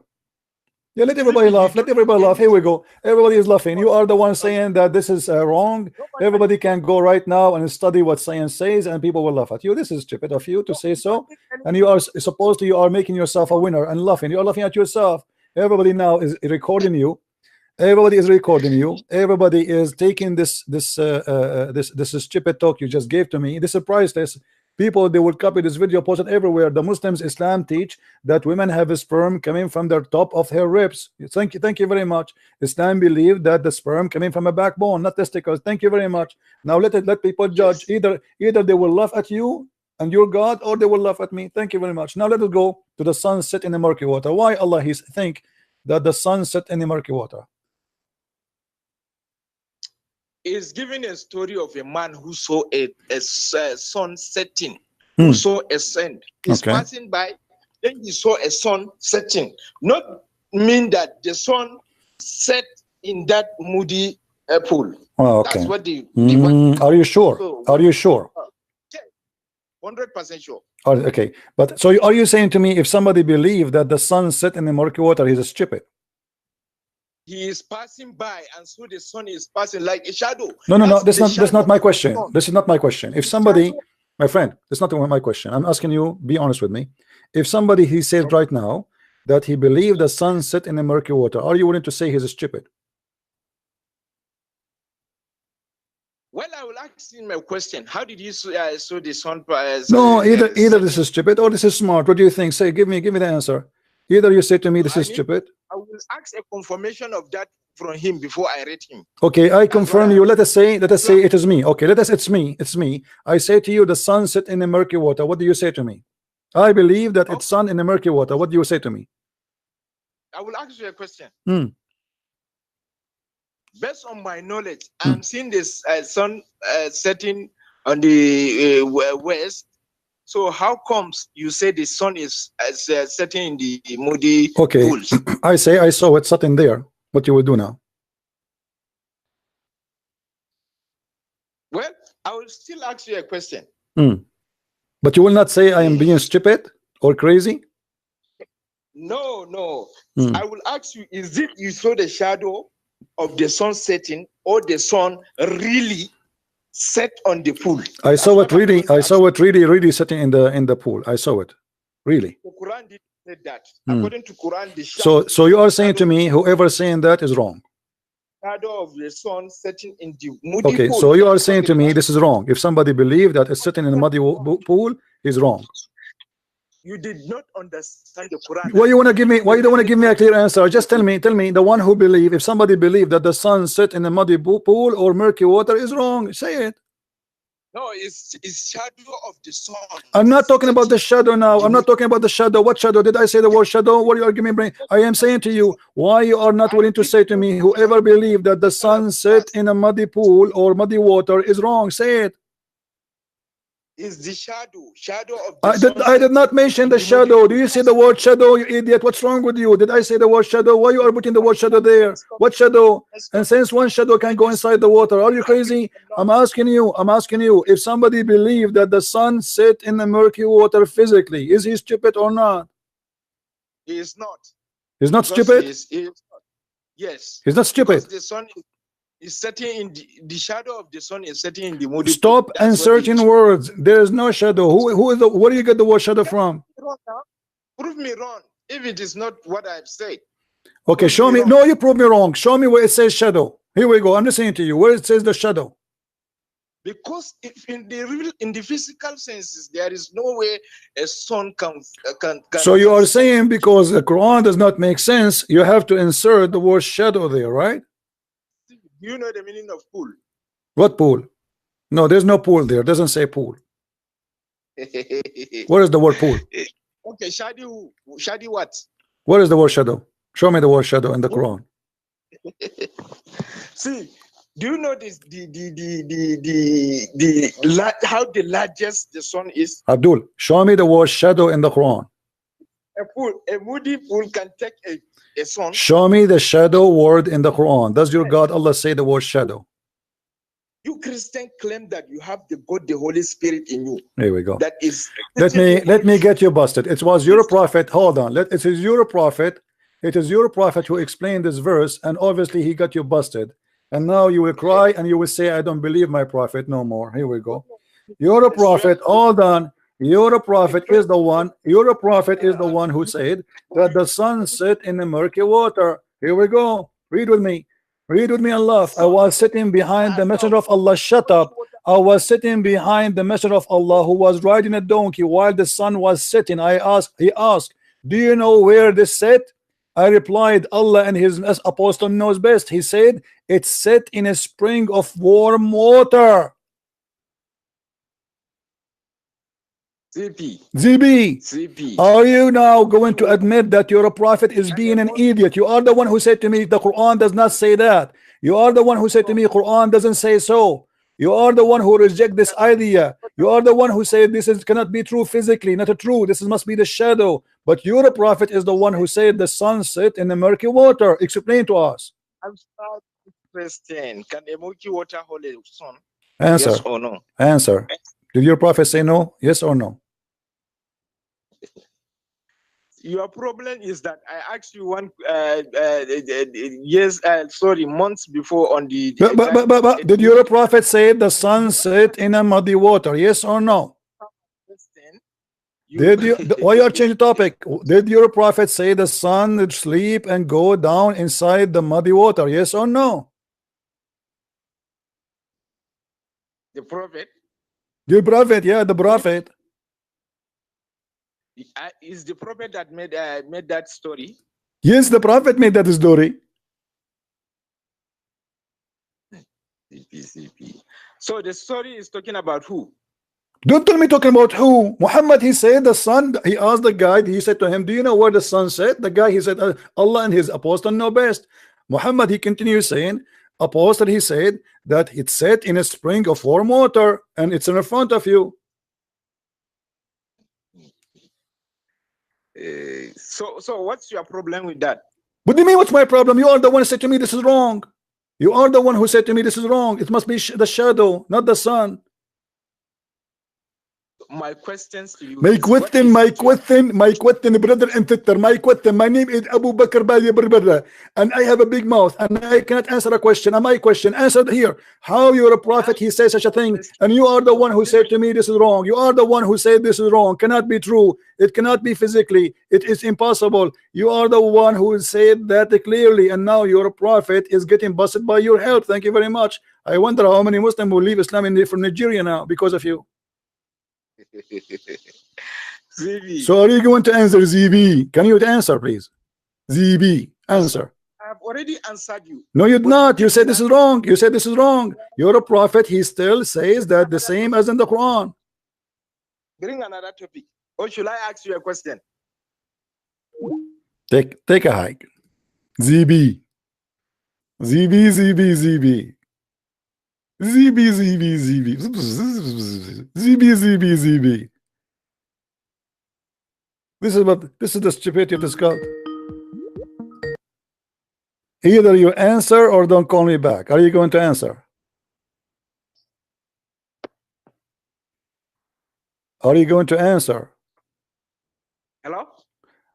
Yeah, let everybody laugh. Let everybody laugh. Here we go. Everybody is laughing. You are the one saying that this is wrong. Everybody can go right now and study what science says, and people will laugh at you. This is stupid of you to say so. And you are supposed to, you are making yourself a winner and laughing. You are laughing at yourself. Everybody now is recording you. Everybody is recording you. Everybody is taking this stupid talk you just gave to me. This is priceless. People, they will copy this video, post it everywhere. The Muslims, Islam teach that women have a sperm coming from their top of her ribs. Thank you very much. Islam believe that the sperm coming from a backbone, not testicles. Thank you very much. Now let people judge. Either they will laugh at you and your God, or they will laugh at me. Thank you very much. Now let us go to the sunset in the murky water. Why Allah He think that the sunset in the murky water? Is giving a story of a man who saw a sun setting, who saw a sun. He's passing by, then he saw a sun setting. Not mean that the sun set in that moody pool. Oh, okay. That's what the are you sure? Are you sure? 100% sure. Okay, but so are you saying to me if somebody believe that the sun set in the murky water, he's a stupid? He is passing by, and so the sun is passing like a shadow. No. That's not my question. This is not my question. If somebody, my friend, that's not my question. I'm asking you, be honest with me. If somebody he said right now that he believed the sun set in the murky water, are you willing to say he's a stupid? Well, I will ask him a question. How did you saw the sun? No, either this is stupid or this is smart. What do you think? Say, give me the answer. Either you say to me this is stupid. I will ask a confirmation of that from him before I rate him. Okay, I confirm you. Let us say it is me. Okay, it's me. I say to you the sun set in the murky water. What do you say to me? I believe that it's sun in the murky water. What do you say to me? I will ask you a question. Based on my knowledge, I'm seeing this sun setting on the west. So how comes you say the sun is setting in the moody pools? I say I saw it sitting there. What you will do now? Well, I will still ask you a question. But you will not say I am being stupid or crazy? No. I will ask you, is it you saw the shadow of the sun setting, or the sun really set on the pool? I saw it really sitting in the pool. I saw it really. The Quran didn't say that. According to Quran, the shadow, so you are saying to me whoever saying that is wrong? Shadow of the sun setting in the muddy okay pool. So you are saying to me this is wrong. If somebody believe that it's sitting in a muddy pool is wrong. You did not understand the Quran. Why you want to give me? Why you don't want to give me a clear answer? Just tell me the one who believe, if somebody believe that the sun set in a muddy pool or murky water is wrong, say it. No, it's shadow of the sun. I'm not talking about the shadow now. I'm not talking about the shadow. What shadow? Did I say the word shadow? What are you arguing me? I am saying to you, why you are not willing to say to me, whoever believe that the sun set in a muddy pool or muddy water is wrong, say it. Is the shadow of the sun. I did not mention the shadow. Do you see the word shadow, you idiot? What's wrong with you? Did I say the word shadow? Why you are putting the word shadow there? What shadow? And since one shadow can go inside the water, are you crazy? I'm asking you, if somebody believe that the sun set in the murky water physically, is he stupid or not? He is not. He's not stupid? He is not. Yes. He's not stupid. Because the sun is setting in the shadow of the sun is setting in the moody. Stop inserting words. There is no shadow. Who is the? Where do you get the word shadow from? Prove me wrong if it is not what I've said. Okay, show me. No, you prove me wrong. Show me where it says shadow. Here we go. I'm listening to you. Where it says the shadow? Because if in the physical senses, there is no way a sun can. So you are saying because the Quran does not make sense, you have to insert the word shadow there, right? Do you know the meaning of pool? What pool? No, there's no pool there. It doesn't say pool. Where is the word pool? Okay, shadi what? Where is the word shadow? Show me the word shadow in the Quran. See, do you know this? How the largest the sun is? Abdul, show me the word shadow in the Quran. a moody fool can take a son. Show me the shadow word in the Quran. Does your God Allah say the word shadow? You Christian claim that you have the God, the Holy Spirit in you. Here we go. That is. Let me get you busted. It was your prophet. Hold on. It is your prophet. It is your prophet who explained this verse, and obviously he got you busted. And now you will cry and you will say, I don't believe my prophet no more. Here we go. You're a prophet. Hold on. You're a prophet is the one. You're a prophet is the one who said that the sun set in the murky water. Here we go. Read with me. Read with me and laugh. I was sitting behind the messenger of Allah. Shut up. I was sitting behind the messenger of Allah who was riding a donkey while the sun was setting. He asked, do you know where this set? I replied, Allah and his apostle knows best. He said, it's set in a spring of warm water. ZB, are you now going to admit that you're a prophet is being an idiot? You are the one who said to me the Quran does not say that. You are the one who said to me Quran doesn't say so. You are the one who reject this idea. You are the one who said this cannot be true physically, not true. This must be the shadow. But you're a prophet is the one who said the sun set in the murky water. Explain to us. I'm sorry, Christian. Can a murky water hold a sun? Answer. Yes or no? Answer. Did your prophet say no? Yes or no? Your problem is that I asked you one months before on the but did your prophet say the sun set in a muddy water? Yes or no? Did you why you are changing the topic? Did your prophet say the sun would sleep and go down inside the muddy water? Yes or no? The prophet? The prophet, yeah, the prophet. Is the prophet that made that story? Yes, the prophet made that story. So the story is talking about who? Don't tell me talking about who. Muhammad, he said the sun. He asked the guy. He said to him, do you know where the sun set? The guy, he said, Allah and his apostle know best. Muhammad, he continues saying, apostle, he said that it set in a spring of warm water and it's in front of you. So what's your problem with that? What do you mean what's my problem? You are the one who said to me this is wrong. You are the one who said to me this is wrong. It must be the shadow, not the sun. My questions to you. My question, brother and sister. My question. My name is Abu Bakr Bali Berbera, and I have a big mouth, and I cannot answer a question. And my question answered here. How you're a prophet? He says such a thing, and you are the one who said to me this is wrong. You are the one who said this is wrong. Cannot be true. It cannot be physically. It is impossible. You are the one who said that clearly, and now your prophet is getting busted by your help. Thank you very much. I wonder how many Muslims will leave Islam from Nigeria now because of you. So are you going to answer, ZB? Can you answer, please? ZB, answer. I have already answered you. No, you did not. You said this is wrong. You said this is wrong. You're a prophet. He still says that the same as in the Quran. Bring another topic. Or should I ask you a question? Take a hike. ZB. ZB. ZB. This is the stupidity of this God. Either you answer or don't call me back. Are you going to answer? Are you going to answer? Hello?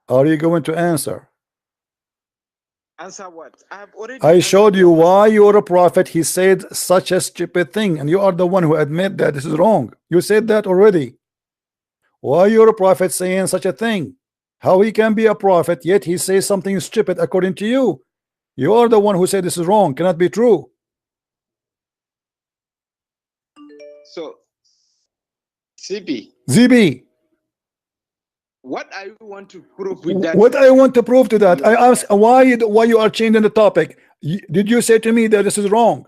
Are you going to answer? Answer what? I showed you why you're a prophet. He said such a stupid thing, and you are the one who admit that this is wrong. You said that already. Why you're a prophet saying such a thing? How he can be a prophet yet he says something stupid according to you? You are the one who said this is wrong. Cannot be true. So, ZB. What I want to prove with that? What I want to prove to that? I ask why you are changing the topic. Did you say to me that this is wrong?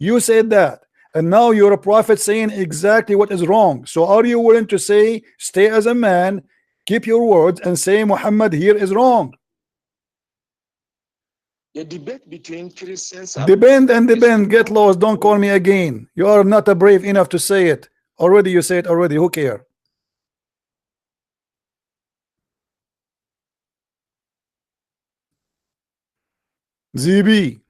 You said that, and now you're a prophet saying exactly what is wrong. So are you willing to say, stay as a man, keep your words, and say Muhammad here is wrong? The debate between Christians. Depend. Get lost. Don't call me again. You are not brave enough to say it. Already you say it already. Who cares? ZB.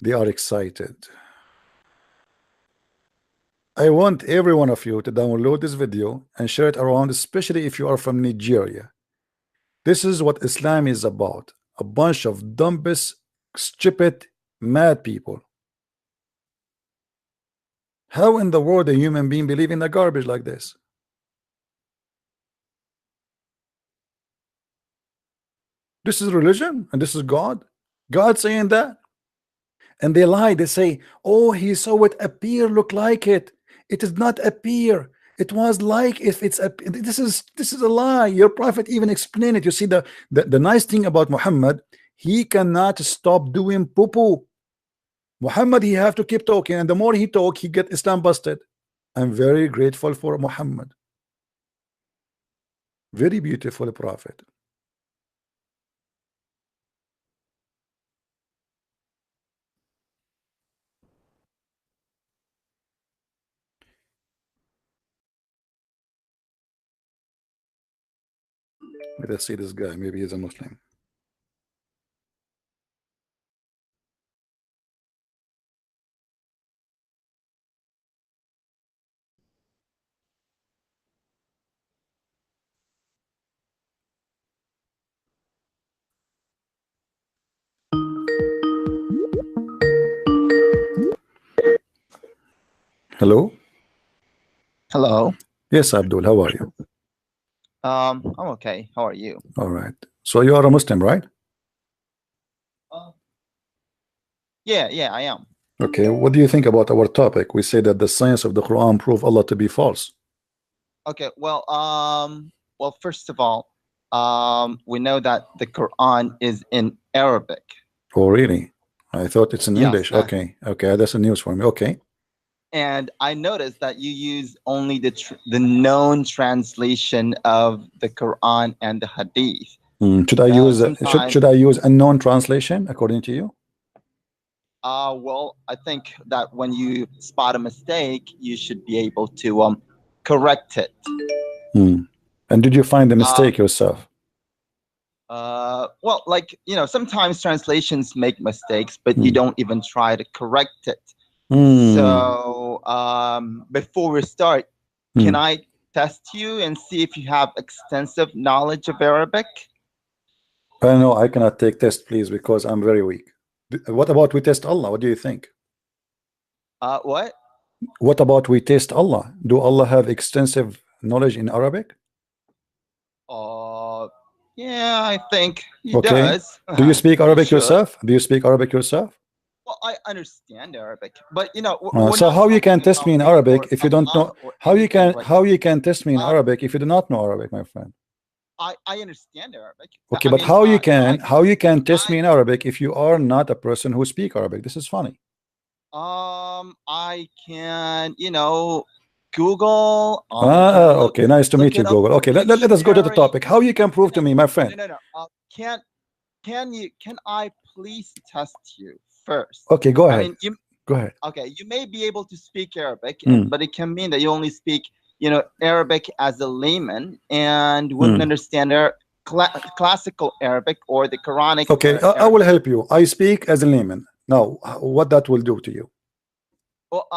They are excited. I want every one of you to download this video and share it around, especially if you are from Nigeria. This is what Islam is about. A bunch of dumbest, stupid, mad people. How in the world a human being believe in a garbage like this? This is religion and this is God? God saying that? And they lie. They say, oh, he saw it appear, look like it. It did not appear. It was like if it's a this is a lie. Your prophet even explained it. You see, the nice thing about Muhammad, he cannot stop doing poo-poo. Muhammad, he have to keep talking, and the more he talk, he get Islam busted. I'm very grateful for Muhammad. Very beautiful prophet. Let's see this guy. Maybe he's a Muslim. Hello. Hello. Yes, Abdul. How are you? I'm okay. How are you? All right. So you are a Muslim, right? Yeah, I am. Okay. What do you think about our topic? We say that the science of the Quran prove Allah to be false. Okay. Well, first of all, we know that the Quran is in Arabic. Oh, really? I thought it's in Yes, English. Okay. That's a news for me. Okay. And I noticed that you use only the known translation of the Quran and the Hadith. Should I use should I use unknown translation according to you? Well, I think that when you spot a mistake, you should be able to correct it. And did you find the mistake yourself? Well, like, sometimes translations make mistakes, but you don't even try to correct it. So before we start, can I test you and see if you have extensive knowledge of Arabic? No, I cannot take test, please, because I'm very weak. What about we test Allah? What do you think? What? What about we test Allah? Do Allah have extensive knowledge in Arabic? Yeah, I think he does. Do you speak Arabic yourself? Do you speak Arabic yourself? Well, I understand Arabic, but so how you can test me in Arabic if you don't know? How you can test me in Arabic if you do not know Arabic, my friend? I understand Arabic. Okay, but how you can test me in Arabic if you are not a person who speak Arabic? This is funny. I can, Google. Okay, nice to meet you, Google. Okay, let us go to the topic. How you can prove to me, my friend? No. Can I please test you first? Okay, go ahead. Go ahead. Okay, you may be able to speak Arabic, but it can mean that you only speak, Arabic as a layman and wouldn't understand classical Arabic or the Quranic. Okay, I will help you. I speak as a layman. Now, what that will do to you? Well,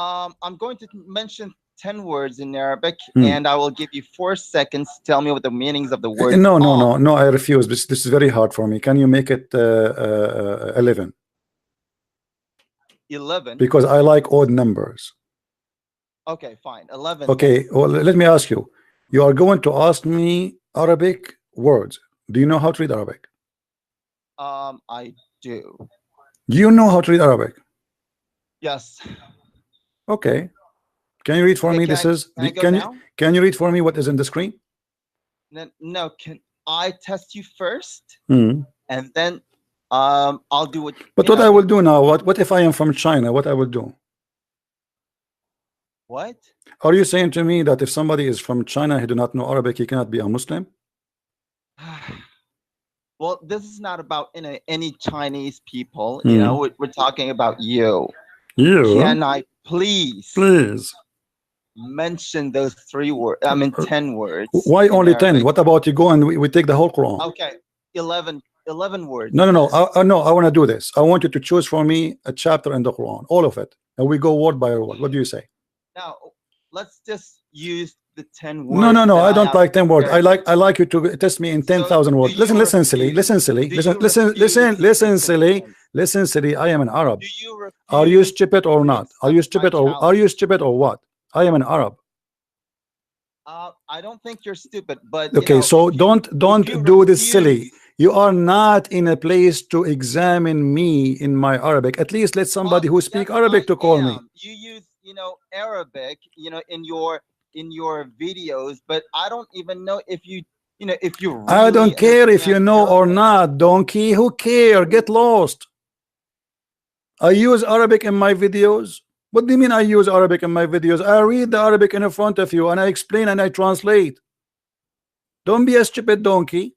I'm going to mention 10 words in Arabic, and I will give you 4 seconds to tell me what the meanings of the words No, I refuse. This is very hard for me. Can you make it 11? 11? Because I like odd numbers. Okay, fine. 11. Okay, well, let me ask you. You are going to ask me Arabic words. Do you know how to read Arabic? I do. Do you know how to read Arabic? Yes. Okay. Can you read for me? Can you read for me what is in the screen? No. Can I test you first, and then I'll do it. But what I will do now? What if I am from China? What I will do? What? Are you saying to me that if somebody is from China who do not know Arabic, he cannot be a Muslim? Well, this is not about any Chinese people. You know, we're talking about you. You? Can I please? Please. mention those 3 words. I mean 10 words. Why only 10? Arabic. What about you go and we take the whole Quran? Okay, 11 words. No. No, I want to do this. I want you to choose for me a chapter in the Quran, all of it, and we go word by word. What do you say? Now let's just use the 10 words. No. I don't like 10 words. I like you to test me in 10,000 words. Listen, silly. Listen, silly. I am an Arab. Are you stupid or not? Are you stupid or what? I am an Arab. I don't think you're stupid, but okay, so don't do this silly. You are not in a place to examine me in my Arabic. At least let somebody who speak Arabic to call me. You use Arabic in your videos, but I don't even know if you if you really I don't care if you know Arabic or not, donkey. Who care? Get lost. I use Arabic in my videos. What do you mean I use Arabic in my videos? I read the Arabic in front of you and I explain and I translate. Don't be a stupid donkey.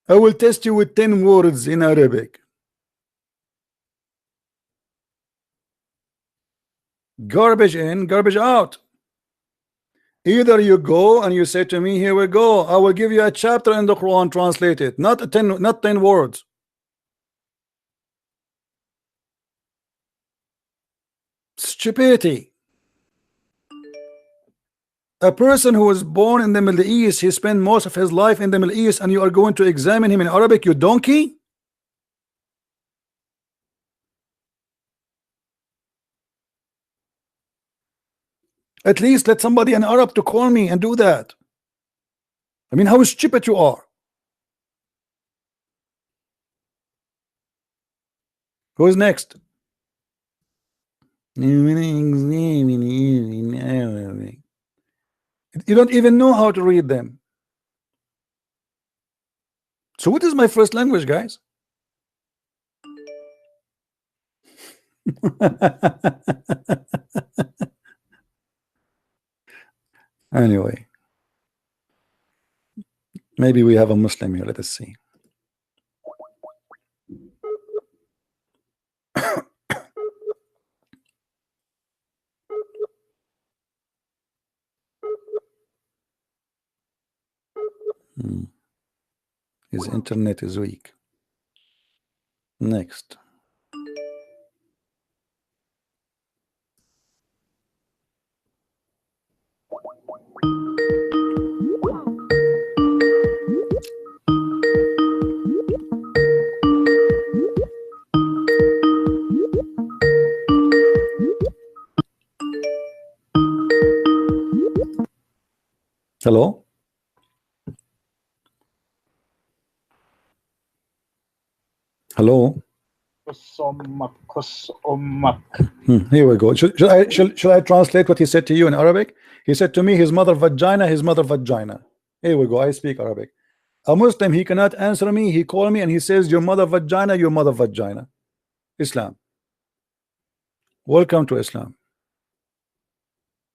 I will test you with 10 words in Arabic. Garbage in, garbage out. Either you go and you say to me, here we go, I will give you a chapter in the Quran translated, not 10 words. Stupidity. A person who was born in the Middle East, he spent most of his life in the Middle East, and you are going to examine him in Arabic, you donkey? At least let somebody in Arab to call me and do that. I mean, how stupid you are. Who's next? You don't even know how to read them. So what is my first language, guys? Anyway, maybe we have a Muslim here. Let us see. His internet is weak. Next. Hello? Hello? Here we go. Should I translate what he said to you in Arabic? He said to me, his mother vagina, his mother vagina. Here we go. I speak Arabic. A Muslim, he cannot answer me. He called me and he says, your mother vagina, your mother vagina. Islam. Welcome to Islam.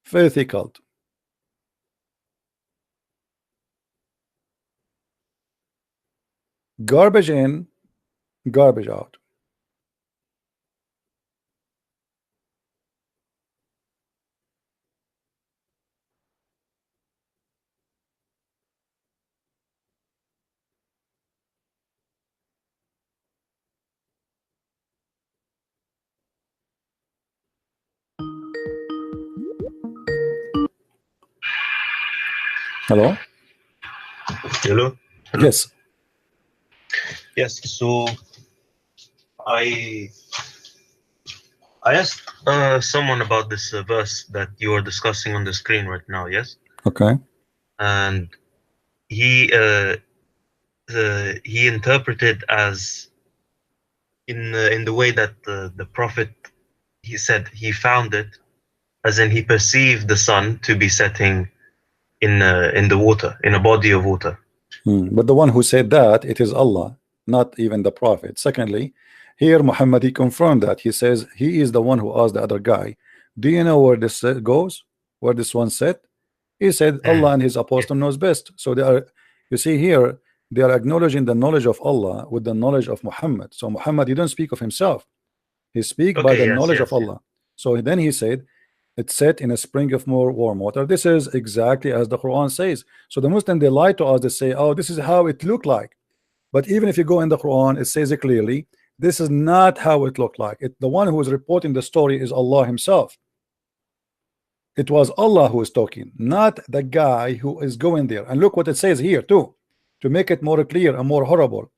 Filthy cult. Garbage in, garbage out. Hello? Hello? Yes. Yes, so I asked someone about this verse that you are discussing on the screen right now, yes? Okay. And he interpreted as in the way that the Prophet, he said he found it, as in he perceived the sun to be setting in the water, in a body of water. But the one who said that, it is Allah, not even the Prophet. Secondly, here Muhammad, he confirmed that. He says he is the one who asked the other guy, do you know where this goes, where this one said? He said Allah and his apostle knows best. So they are, you see here, they are acknowledging the knowledge of Allah with the knowledge of Muhammad. So Muhammad, he don't speak of himself, he speaks by the knowledge of Allah. So then he said, It's set in a spring of more warm water. This is exactly as the Quran says. So the Muslim, they lie to us. They say, oh, this is how it looked like. But even if you go in the Quran, it says it clearly. This is not how it looked like. The one who is reporting the story is Allah himself. It was Allah who is talking, not the guy who is going there. And look what it says here too, to make it more clear and more horrible.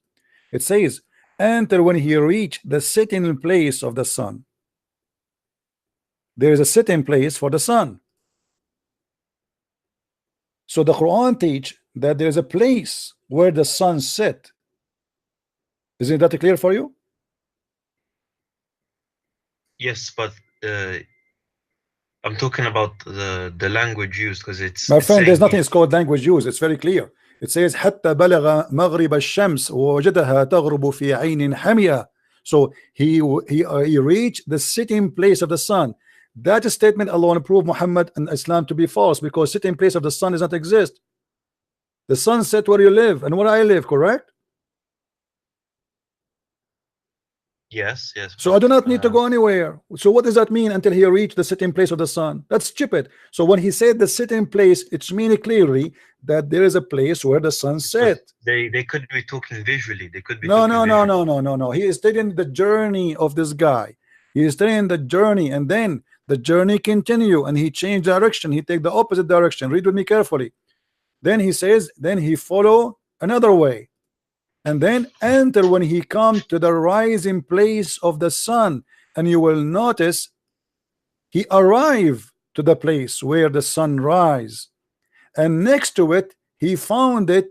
It says, enter when he reached the sitting place of the sun. There is a sitting place for the sun. So the Quran teach that there is a place where the sun sit. Isn't that clear for you? Yes, but I'm talking about the language used, because it's, my friend, there's nothing called language used. It's very clear. It says حتى بلغ مغرب الشمس ووجدها تغرب في عين حمية. So he reached the sitting place of the sun. That statement alone proved Muhammad and Islam to be false, because sitting place of the sun does not exist. The sun set where you live and where I live, correct? Yes, yes. So I do not need to go anywhere. So what does that mean until he reached the sitting place of the sun? That's stupid. So when he said the sitting place, it's meaning clearly that there is a place where the sun set. They could be talking visually. They could be no. He is telling the journey of this guy. He is telling the journey, and then the journey continue, and he changed direction. He take the opposite direction. Read with me carefully. Then he says, then he follow another way. And then enter when he come to the rising place of the sun, and you will notice he arrived to the place where the sun rise, and next to it he found it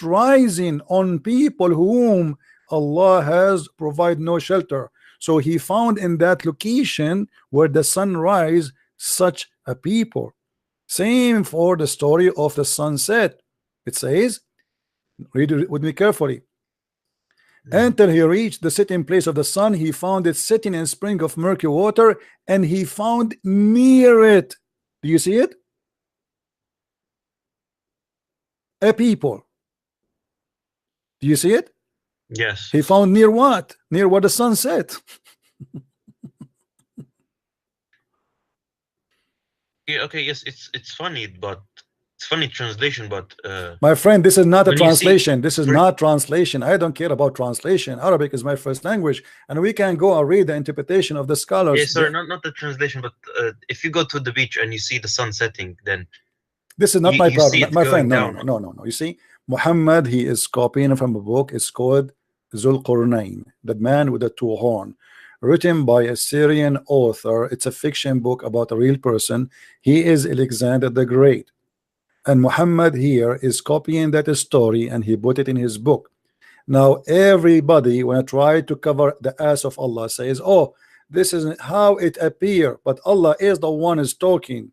rising on people whom Allah has provided no shelter. So he found in that location where the sun rise such a people. Same for the story of the sunset. It says, read it with me carefully. Until he reached the sitting place of the sun, he found it sitting in a spring of murky water, and he found near it, do you see it? A people. Do you see it? Yes. He found near what? Near where the sun set. Yeah, okay, yes, it's funny, but it's funny translation, but my friend, this is not a when you translation. see- This is not translation. I don't care about translation. Arabic is my first language, and we can go and read the interpretation of the scholars. yeah, sorry, not the translation, but if you go to the beach and you see the sun setting, then This is not you- my you see problem, it my friend. going No. You see, Muhammad, he is copying from a book. It's called Zul Qur'an, the man with the two horn, written by a Syrian author. It's a fiction book about a real person. He is Alexander the Great, and Muhammad here is copying that story, and he put it in his book. Now everybody, when I try to cover the ass of Allah, says, oh, this is how it appear, but Allah is the one is talking.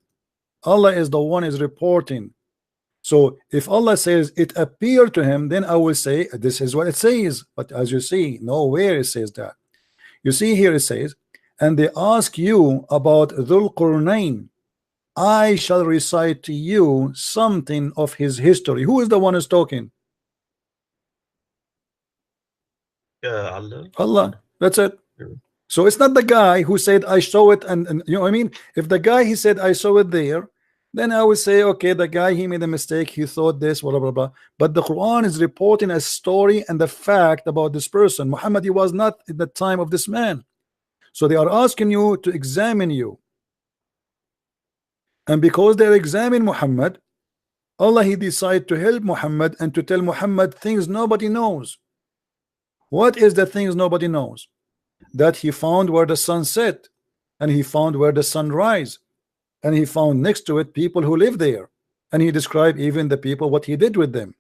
Allah is the one is reporting. So if Allah says it appeared to him, then I will say this is what it says. But as you see, nowhere it says that. You see here it says, and they ask you about Dhul Qurnayn, I shall recite to you something of his history. Who is the one who's talking? Allah. Allah. That's it. So it's not the guy who said I saw it, and you know what I mean. If the guy he said I saw it there, then I would say okay, the guy he made a mistake, he thought this, blah blah blah. But the Quran is reporting a story and the fact about this person. Muhammad, he was not in the time of this man, so they are asking you to examine you, and because they examine Muhammad, Allah he decided to help Muhammad and to tell Muhammad things nobody knows. What is the things nobody knows? That he found where the sun set, and he found where the sun rise, and he found next to it people who live there, and he described even the people what he did with them.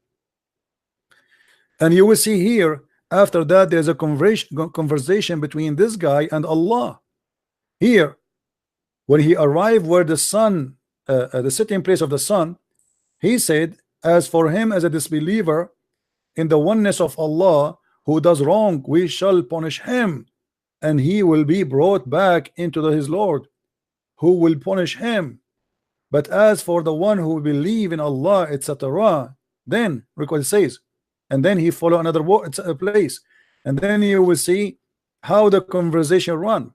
And you will see here after that there's a conversation between this guy and Allah. Here when he arrived where the sun the sitting place of the sun, he said, as for him as a disbeliever in the oneness of Allah who does wrong, we shall punish him, and he will be brought back into his Lord, who will punish him. But as for the one who believe in Allah, etc., then look what it says, and then he follow another place, and then you will see how the conversation run.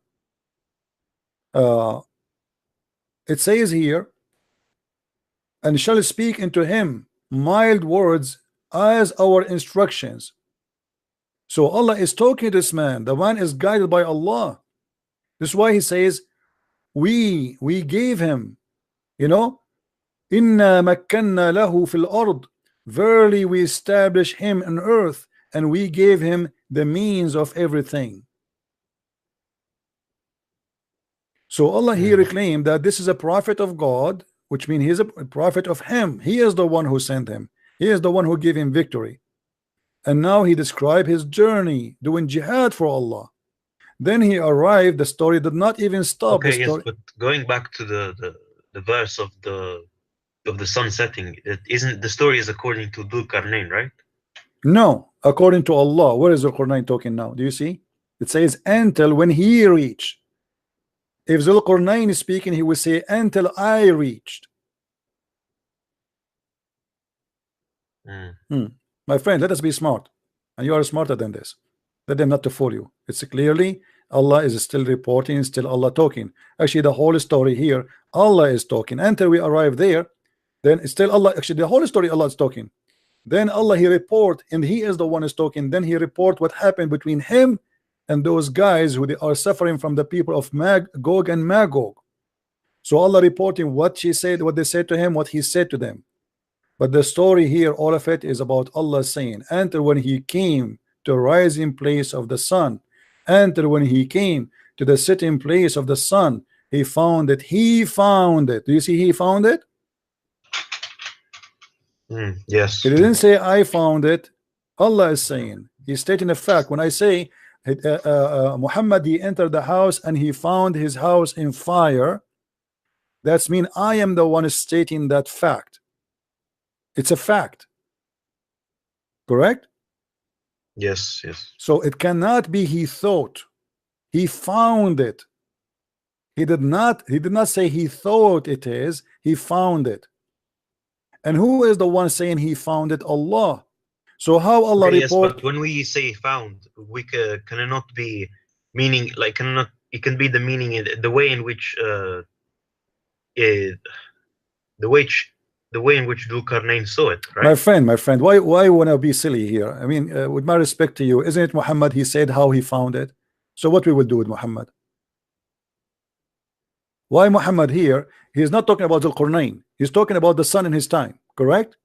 it says here, and shall speak into him mild words as our instructions. So Allah is talking to this man. The man is guided by Allah. This is why he says, we gave him, you know, inna makkanna lahu fil ard, verily we establish him on earth, and we gave him the means of everything. So Allah here claimed that this is a prophet of God, which means he is a prophet of him. He is the one who sent him. He is the one who gave him victory. And now he described his journey doing jihad for Allah. Then he arrived. The story did not even stop. Okay, yes, but going back to the verse of the sun setting, it isn't the story is according to Dhul Qarnayn, right? No, according to Allah. Where is Dhul Qarnayn talking now? Do you see? It says until when he reached. If Dhul Qarnayn is speaking, he will say until I reached. My friend, let us be smart, and you are smarter than this. Let them not to fool you. It's clearly Allah is still reporting, still Allah talking. Actually, the whole story here, Allah is talking until we arrive there. Then it's still Allah. Actually, the whole story Allah is talking. Then Allah he report, and he is the one is talking. Then he report what happened between him and those guys who they are suffering from the people of Gog and Magog. So Allah reporting what she said, what they said to him, what he said to them. But the story here, all of it is about Allah saying, until when he came to the rising place of the sun, until when he came to the sitting place of the sun, he found it. He found it. Do you see? He found it. Yes. He didn't say I found it. Allah is saying. He's stating a fact. When I say Muhammad, he entered the house and he found his house in fire, that's mean I am the one stating that fact. It's a fact. Correct? Yes, yes. So it cannot be he thought. He found it. He did not say he thought it is. He found it. And who is the one saying he found it? Allah. So how Allah yes, report? but when we say found, we cannot be meaning like cannot. It can be the meaning in the way in which the way in which Dhul Qarnayn saw it, right? My friend, why want to be silly here? I mean, with my respect to you, isn't it Muhammad? He said how he found it. So what we will do with Muhammad? Why Muhammad here? He is not talking about Dhul Qarnayn. He's talking about the sun in his time. Correct?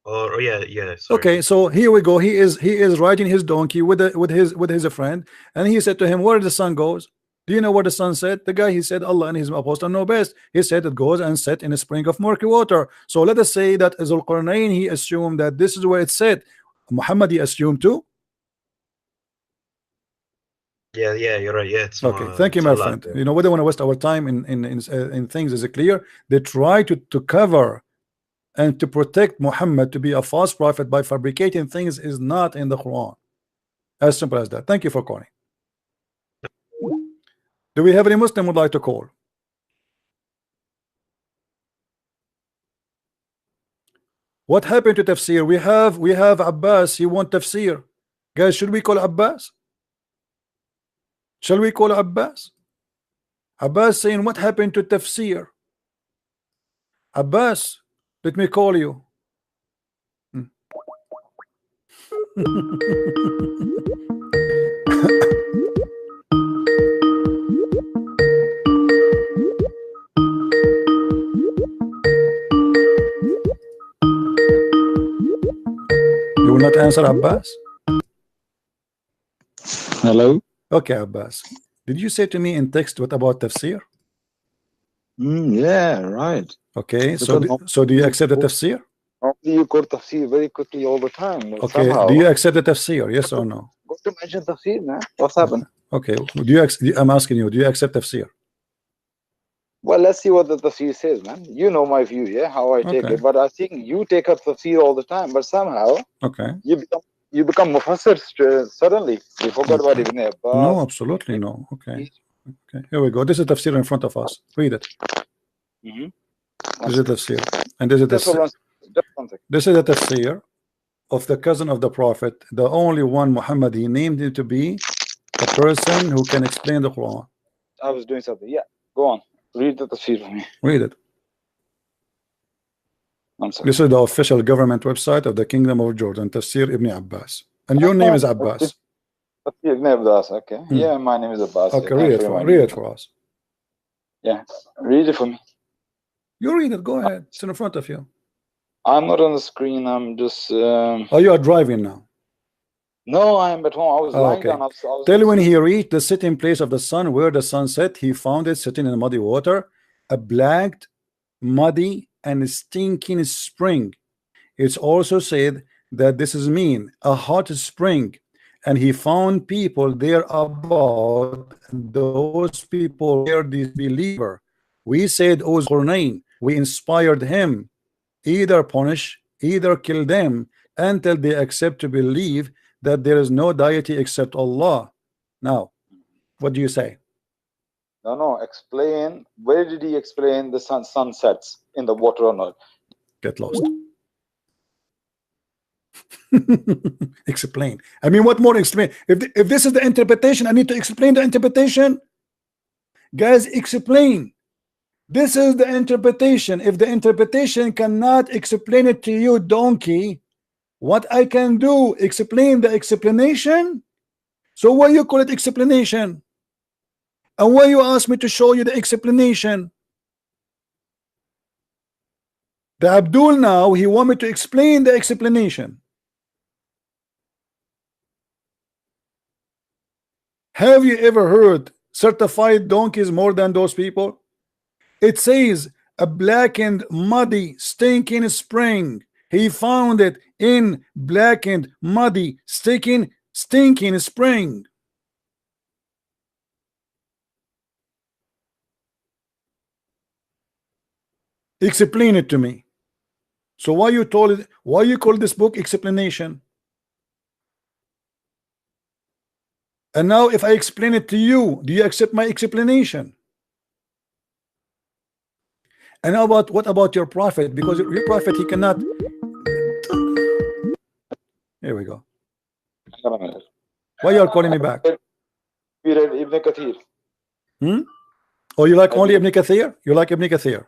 Or yeah. Sorry. Okay, so here we go. He is riding his donkey with his friend, and he said to him, "Where the sun goes? Do you know what the sun said?" The guy, he said, Allah and his apostle know best. He said it goes and set in a spring of murky water. So let us say that Dhul Qarnayn, he assumed that this is where it said. Muhammad, he assumed too. Yeah, you're right. Yeah, it's okay. Thank you, my friend. You know, we don't want to waste our time in things. Is it clear? They try to cover and to protect Muhammad to be a false prophet by fabricating things is not in the Quran. As simple as that. Thank you for calling. Do we have any Muslim would like to call? What happened to tafsir? We have Abbas. He want tafsir. Guys, should we call Abbas? Shall we call Abbas? Abbas saying, what happened to tafsir? Abbas, let me call you. You will not answer, Abbas? Hello? Okay, Abbas. Did you say to me in text what about tafsir? Yeah, right. Okay, so do you accept the tafsir? You quote tafsir very quickly all the time. Okay, do you accept the tafsir? Yes or no? Go to mention tafsir, man. What's happened? Okay, I'm asking you, do you accept tafsir? Well, let's see what the tafsir says, man. You know my view, yeah, how I take it. But I think you take up tafsir all the time, but somehow you become mufassir suddenly. You forgot about Ibn Abbas. No, absolutely no. Okay, here we go. This is tafsir in front of us. Read it. This is tafsir, and this is the tafsir of the cousin of the Prophet, the only one Muhammad he named him to be a person who can explain the Quran. I was doing something. Yeah, go on. Read the tafsir for me. Read it. This is the official government website of the Kingdom of Jordan, Tafsir Ibn Abbas. And your name is Abbas. Ibn Abbas, okay. Yeah, my name is Abbas. Okay, read it for us. Yeah, read it for me. You read it, go ahead. It's in front of you. I'm not on the screen, I'm just... Oh, you are driving now? No, I am at home. I was lying down. Tell when he reached the sitting place of the sun where the sun set, he found it sitting in muddy water, a black, muddy, and stinking spring. It's also said that this is mean a hot spring, and he found people there about, and those people were disbeliever. We said, O Zulqarnain, we inspired him, either punish, either kill them until they accept to believe that there is no deity except Allah. Now, what do you say? No, explain. Where did he explain the sun sets in the water or not? Get lost. Explain. I mean, what more explain? If this is the interpretation, I need to explain the interpretation. Guys, explain. This is the interpretation. If the interpretation cannot explain it to you, donkey, what I can do, explain the explanation. So why you call it explanation? And why you ask me to show you the explanation? The Abdul now, he want me to explain the explanation. Have you ever heard certified donkeys more than those people? It says a blackened, muddy, stinking spring. He found it in blackened, muddy, stinking spring. Explain it to me. So why you told it? Why you call this book explanation? And now, if I explain it to you, do you accept my explanation? And what about your prophet? Because your prophet, he cannot. Here we go. Why you are calling me back? We read Ibn Kathir. Oh, you like only Ibn Kathir? You like Ibn Kathir?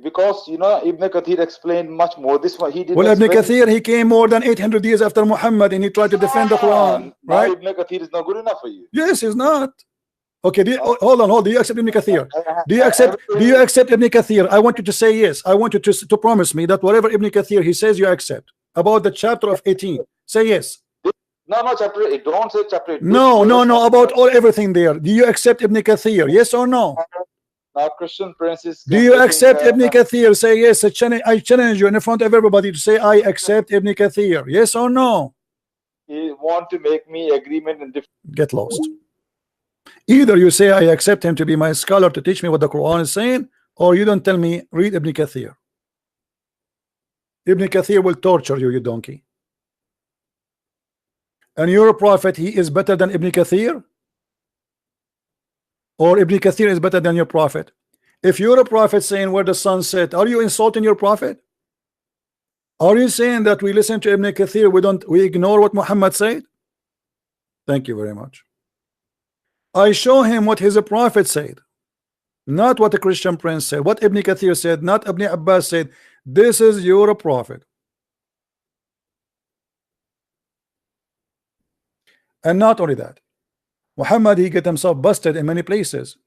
Because you know Ibn Kathir explained much more. This one he did. Well, Ibn Kathir, he came more than 800 years after Muhammad, and he tried to defend the Quran, right? Ibn Kathir is not good enough for you. Yes, it's not. Okay, hold on. Do you accept Ibn Kathir? Do you accept Ibn Kathir? I want you to say yes. I want you to promise me that whatever Ibn Kathir he says, you accept. About the chapter of 18, say yes. No, chapter 8. Don't say chapter 8. No. About everything there. Do you accept Ibn Kathir? Yes or no? Now, Christian princes. Do you accept Ibn Kathir? Say yes. I challenge you in front of everybody to say I accept Ibn Kathir. Yes or no? He want to make me agreement and get lost. Either you say I accept him to be my scholar to teach me what the Quran is saying, or you don't tell me read Ibn Kathir. Ibn Kathir will torture you, you donkey. And your prophet, he is better than Ibn Kathir? Or Ibn Kathir is better than your prophet? If you're a prophet saying where the sun set, are you insulting your prophet? Are you saying that we listen to Ibn Kathir, we ignore what Muhammad said? Thank you very much. I show him what his prophet said, not what the Christian prince said, what Ibn Kathir said, not Ibn Abbas said. This is your prophet. And not only that, Muhammad, he get himself busted in many places.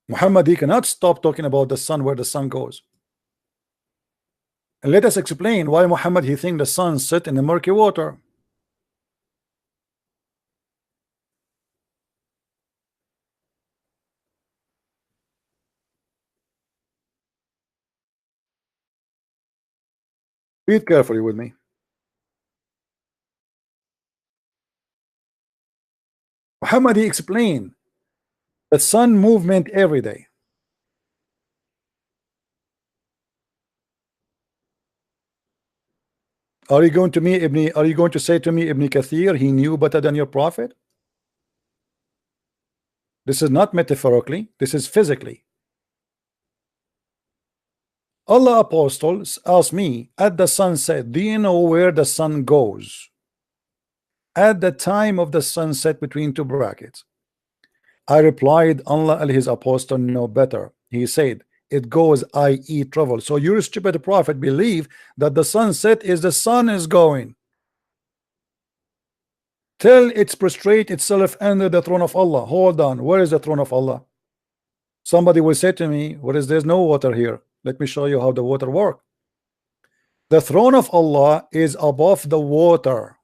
Muhammad, he cannot stop talking about the sun, where the sun goes. And let us explain why Muhammad, he think the sun set in the murky water. Read carefully with me. Muhammad, he explained the sun movement every day. Are you going to say to me Ibn Kathir, he knew better than your prophet? This is not metaphorically, this is physically. Allah apostles asked me at the sunset, do you know where the sun goes? At the time of the sunset between two brackets. I replied, Allah and his apostle know better. He said, it goes, i.e. travel. So your stupid prophet believe that the sunset is the sun is going. Till it's prostrate itself under the throne of Allah. Hold on, where is the throne of Allah? Somebody will say to me, what is there's no water here? Let me show you how the water works. The throne of Allah is above the water.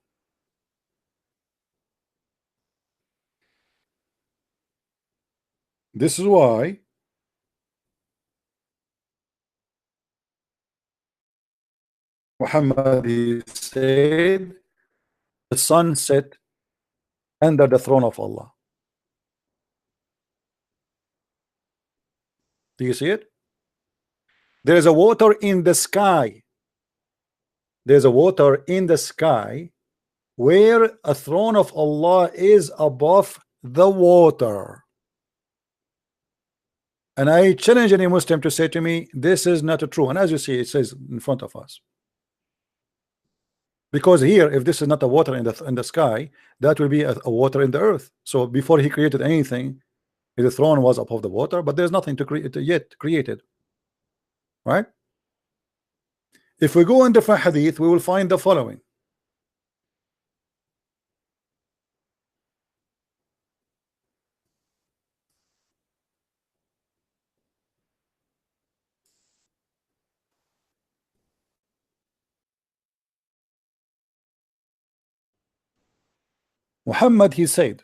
This is why Muhammad, he said, the sun set under the throne of Allah. Do you see it? There is a water in the sky. There's a water in the sky where a throne of Allah is above the water. And I challenge any Muslim to say to me, this is not true. And as you see, it says in front of us. Because here, if this is not a water in the sky, that will be a water in the earth. So before he created anything, the throne was above the water, but there's nothing to create yet created. Right? If we go in different hadith, we will find the following. Muhammad, he said,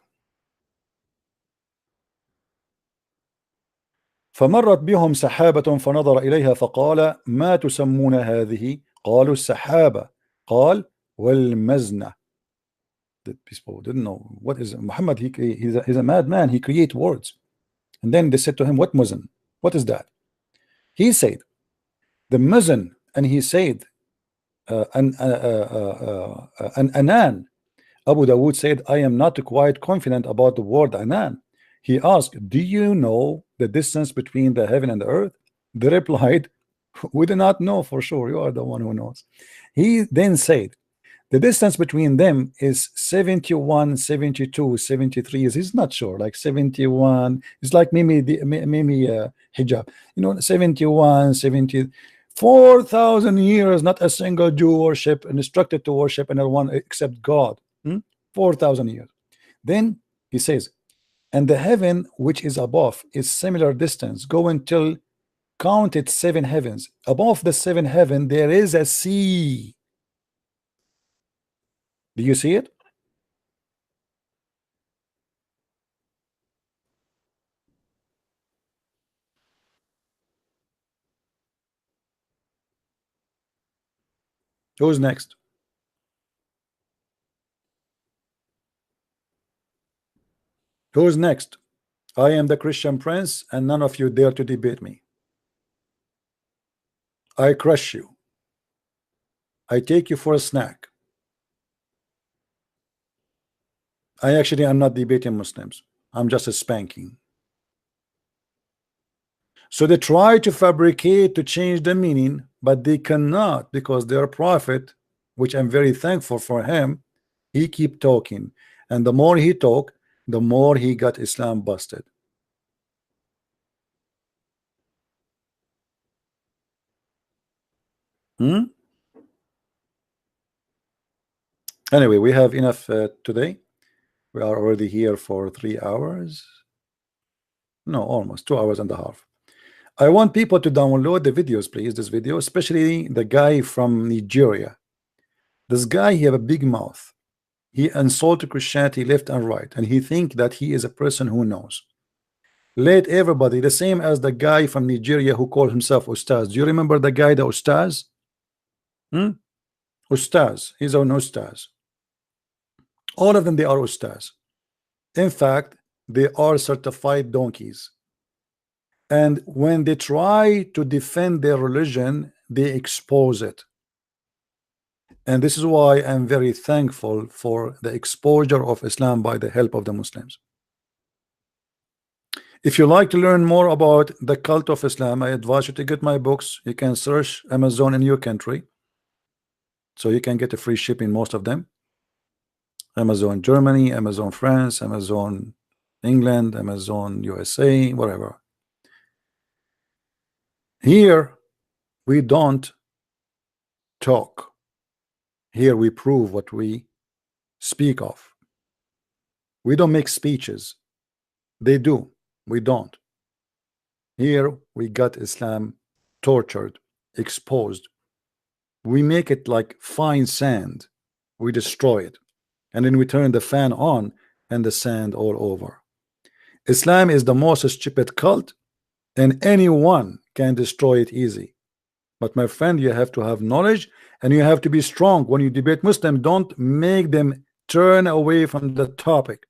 فمرت بهم سحابة فنظر إليها فقال ما تسمون هذه؟ قالوا السحابة. قال والمزنة. The people didn't know what is Muhammad. He's a madman. He creates words. And then they said to him, what muzn? What is that? He said the muzn, and he said an anan. Abu Dawood said, I am not quite confident about the word anan. He asked, do you know the distance between the heaven and the earth? They replied, we do not know for sure. You are the one who knows. He then said, the distance between them is 71, 72, 73. He's not sure, like 71. It's like maybe hijab. You know, 71, 70. 4,000 years, not a single Jew worship and instructed to worship anyone except God. 4,000 years. Then he says, and the heaven which is above is similar distance. Go until count it 7 heavens. Above the 7 heaven there is a sea. Do you see it? Who's next? Who's next? I am the Christian prince, and none of you dare to debate me. I crush you. I take you for a snack. I actually am not debating Muslims. I'm just a spanking. So they try to fabricate to change the meaning, but they cannot, because their prophet, which I'm very thankful for him, he keep talking, and the more he talk, the more he got Islam busted. Anyway, we have enough today. We are already here for 3 hours. No, almost 2 hours and a half. I want people to download the videos, please. This video, especially the guy from Nigeria. This guy, he have a big mouth. He insulted Christianity left and right, and he think that he is a person who knows. Let everybody, the same as the guy from Nigeria who called himself Ustaz. Do you remember the guy, the Ustaz? Ustaz. He's an Ustaz. All of them, they are Ustaz. In fact, they are certified donkeys. And when they try to defend their religion, they expose it. And this is why I'm very thankful for the exposure of Islam by the help of the Muslims. If you like to learn more about the cult of Islam, I advise you to get my books. You can search Amazon in your country, so you can get a free shipping, most of them. Amazon Germany, Amazon France, Amazon England, Amazon USA, whatever. Here we don't talk. Here we prove what we speak of. We don't make speeches. They do. We don't. Here we got Islam tortured, exposed. We make it like fine sand. We destroy it. And then we turn the fan on and the sand all over. Islam is the most stupid cult, and anyone can destroy it easy. But my friend, you have to have knowledge and you have to be strong. When you debate Muslim, don't make them turn away from the topic.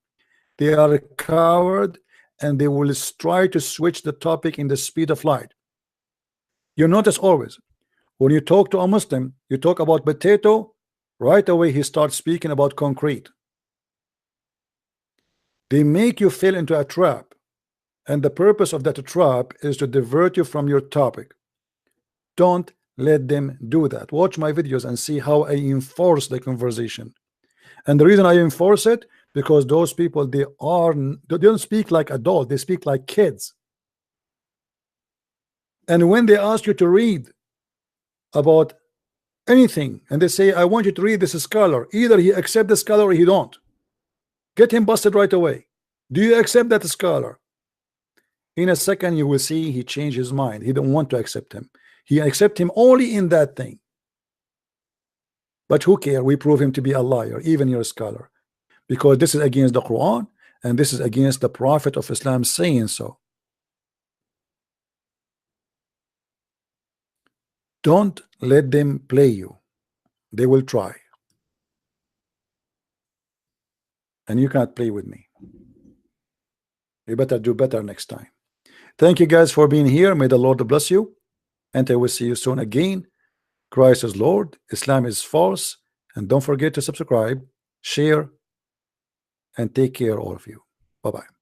They are a coward and they will try to switch the topic in the speed of light. You notice always when you talk to a Muslim, you talk about potato, right away he starts speaking about concrete. They make you fall into a trap, and the purpose of that trap is to divert you from your topic. Don't let them do that. Watch my videos and see how I enforce the conversation. And the reason I enforce it, because those people, they don't speak like adults, they speak like kids. And when they ask you to read about anything and they say, I want you to read this scholar, either he accept the scholar or he don't. Get him busted right away. Do you accept that scholar? In a second you will see he changed his mind. He don't want to accept him. He accept him only in that thing. But who care? We prove him to be a liar, even your scholar, because this is against the Quran and this is against the Prophet of Islam saying so. Don't let them play you. They will try. And you cannot play with me. You better do better next time. Thank you guys for being here. May the Lord bless you. And I will see you soon again. Christ is Lord. Islam is false. And don't forget to subscribe, share, and take care, all of you. Bye-bye.